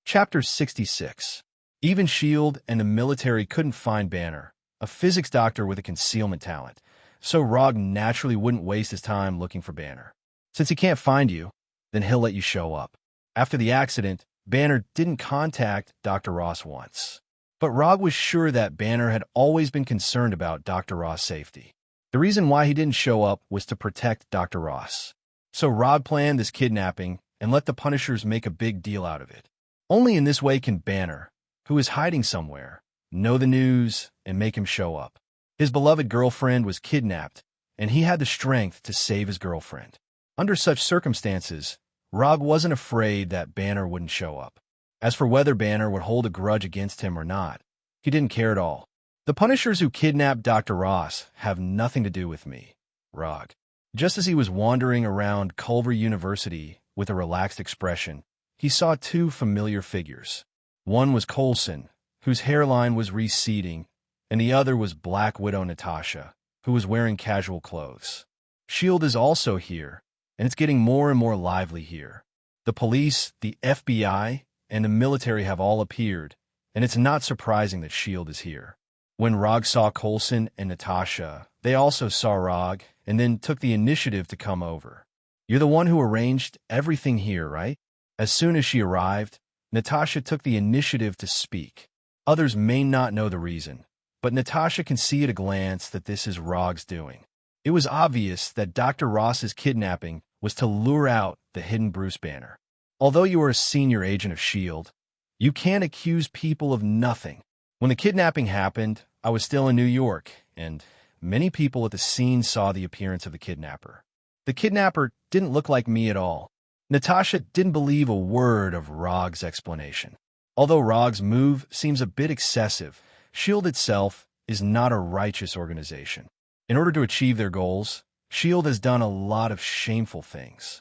Chapter 66. Even S.H.I.E.L.D. and the military couldn't find Banner, a physics doctor with a concealment talent, so Rog naturally wouldn't waste his time looking for Banner. Since he can't find you, then he'll let you show up. After the accident, Banner didn't contact Dr. Ross once. But Rog was sure that Banner had always been concerned about Dr. Ross' safety. The reason why he didn't show up was to protect Dr. Ross. So Rog planned this kidnapping and let the Punishers make a big deal out of it. Only in this way can Banner, who is hiding somewhere, know the news and make him show up. His beloved girlfriend was kidnapped, and he had the strength to save his girlfriend. Under such circumstances, Rog wasn't afraid that Banner wouldn't show up. As for whether Banner would hold a grudge against him or not, he didn't care at all. The Punishers who kidnapped Dr. Ross have nothing to do with me, Rog. Just as he was wandering around Culver University with a relaxed expression, he saw two familiar figures. One was Coulson, whose hairline was receding, and the other was Black Widow Natasha, who was wearing casual clothes. S.H.I.E.L.D. is also here, and it's getting more and more lively here. The police, the FBI, and the military have all appeared, and it's not surprising that S.H.I.E.L.D. is here. When Rog saw Coulson and Natasha, they also saw Rog and then took the initiative to come over. You're the one who arranged everything here, right? As soon as she arrived, Natasha took the initiative to speak. Others may not know the reason, but Natasha can see at a glance that this is Rog's doing. It was obvious that Dr. Ross's kidnapping was to lure out the hidden Bruce Banner. Although you are a senior agent of S.H.I.E.L.D., you can't accuse people of nothing. When the kidnapping happened, I was still in New York, and many people at the scene saw the appearance of the kidnapper. The kidnapper didn't look like me at all. Natasha didn't believe a word of Rog's explanation. Although Rog's move seems a bit excessive, S.H.I.E.L.D. itself is not a righteous organization. In order to achieve their goals, S.H.I.E.L.D. has done a lot of shameful things.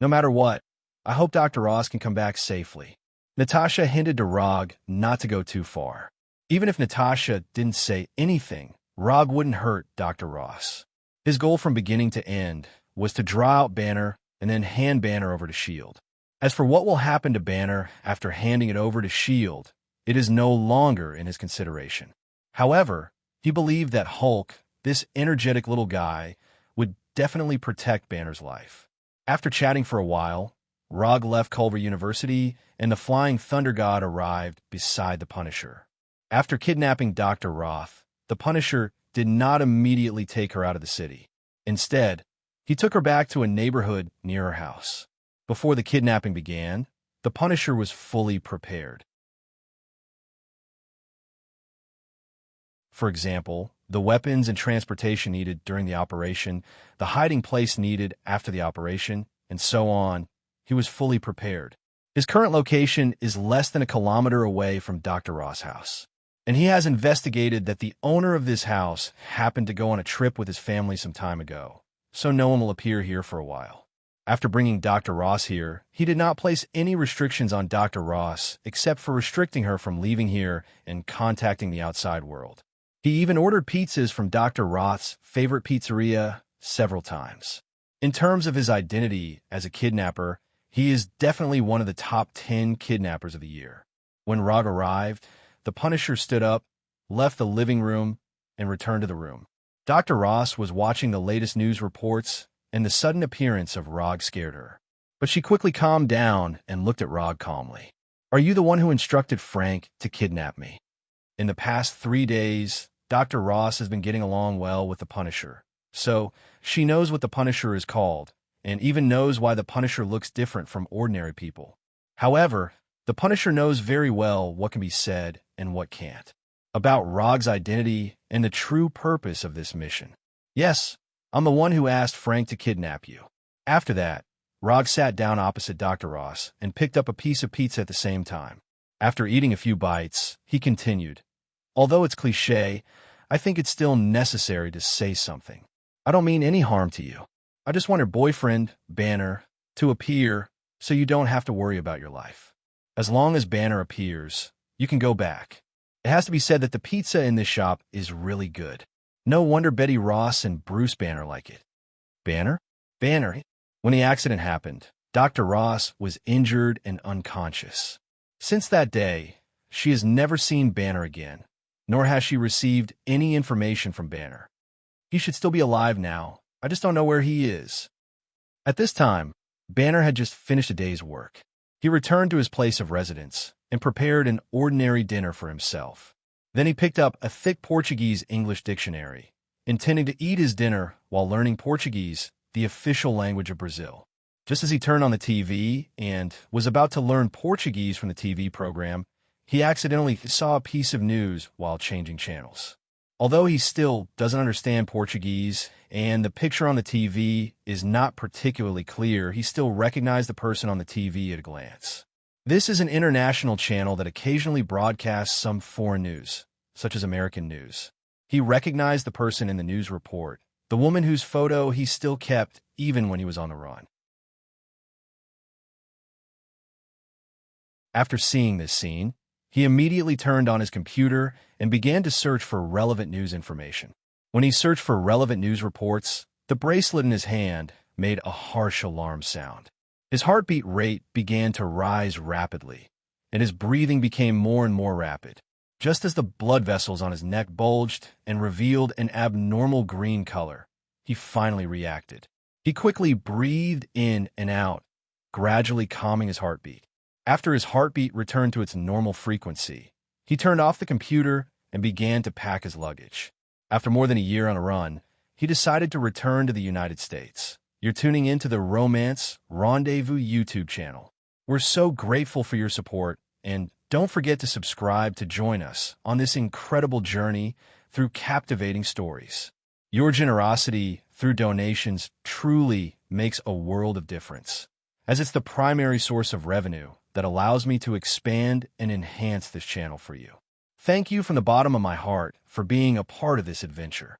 No matter what, I hope Dr. Ross can come back safely. Natasha hinted to Rog not to go too far. Even if Natasha didn't say anything, Rog wouldn't hurt Dr. Ross. His goal from beginning to end was to draw out Banner and then hand Banner over to S.H.I.E.L.D. As for what will happen to Banner after handing it over to S.H.I.E.L.D., it is no longer in his consideration. However, he believed that Hulk, this energetic little guy, would definitely protect Banner's life. After chatting for a while, Rog left Culver University, and the Flying Thunder God arrived beside the Punisher. After kidnapping Dr. Roth, the Punisher did not immediately take her out of the city. Instead, he took her back to a neighborhood near her house. Before the kidnapping began, the Punisher was fully prepared. For example, the weapons and transportation needed during the operation, the hiding place needed after the operation, and so on. He was fully prepared. His current location is less than a kilometer away from Dr. Ross' house. And he has investigated that the owner of this house happened to go on a trip with his family some time ago, so no one will appear here for a while. After bringing Dr. Ross here, he did not place any restrictions on Dr. Ross except for restricting her from leaving here and contacting the outside world. He even ordered pizzas from Dr. Roth's favorite pizzeria several times. In terms of his identity as a kidnapper, he is definitely one of the top 10 kidnappers of the year. When Rog arrived, the Punisher stood up, left the living room, and returned to the room. Dr. Ross was watching the latest news reports, and the sudden appearance of Rog scared her. But she quickly calmed down and looked at Rog calmly. "Are you the one who instructed Frank to kidnap me?" In the past 3 days, Dr. Ross has been getting along well with the Punisher, so she knows what the Punisher is called, and even knows why the Punisher looks different from ordinary people. However, the Punisher knows very well what can be said and what can't. About Rog's identity and the true purpose of this mission. "Yes, I'm the one who asked Frank to kidnap you." After that, Rog sat down opposite Dr. Ross and picked up a piece of pizza at the same time. After eating a few bites, he continued, "Although it's cliché, I think it's still necessary to say something. I don't mean any harm to you. I just want your boyfriend, Banner, to appear so you don't have to worry about your life. As long as Banner appears, you can go back. It has to be said that the pizza in this shop is really good. No wonder Betty Ross and Bruce Banner like it." Banner? Banner. When the accident happened, Dr. Ross was injured and unconscious. Since that day, she has never seen Banner again, nor has she received any information from Banner. He should still be alive now. I just don't know where he is. At this time, Banner had just finished a day's work. He returned to his place of residence and prepared an ordinary dinner for himself. Then he picked up a thick Portuguese-English dictionary intending to eat his dinner while learning Portuguese, the official language of Brazil. Just as he turned on the TV and was about to learn Portuguese from the TV program, he accidentally saw a piece of news while changing channels. Although he still doesn't understand Portuguese and the picture on the TV is not particularly clear, he still recognized the person on the TV at a glance. This is an international channel that occasionally broadcasts some foreign news, such as American news. He recognized the person in the news report, the woman whose photo he still kept even when he was on the run. After seeing this scene, he immediately turned on his computer and began to search for relevant news information. When he searched for relevant news reports, the bracelet in his hand made a harsh alarm sound. His heartbeat rate began to rise rapidly, and his breathing became more and more rapid. Just as the blood vessels on his neck bulged and revealed an abnormal green color, he finally reacted. He quickly breathed in and out, gradually calming his heartbeat. After his heartbeat returned to its normal frequency, he turned off the computer and began to pack his luggage. After more than a year on a run, he decided to return to the United States. You're tuning into the Romance Rendezvous YouTube channel. We're so grateful for your support, and don't forget to subscribe to join us on this incredible journey through captivating stories. Your generosity through donations truly makes a world of difference, as it's the primary source of revenue that allows me to expand and enhance this channel for you. Thank you from the bottom of my heart for being a part of this adventure.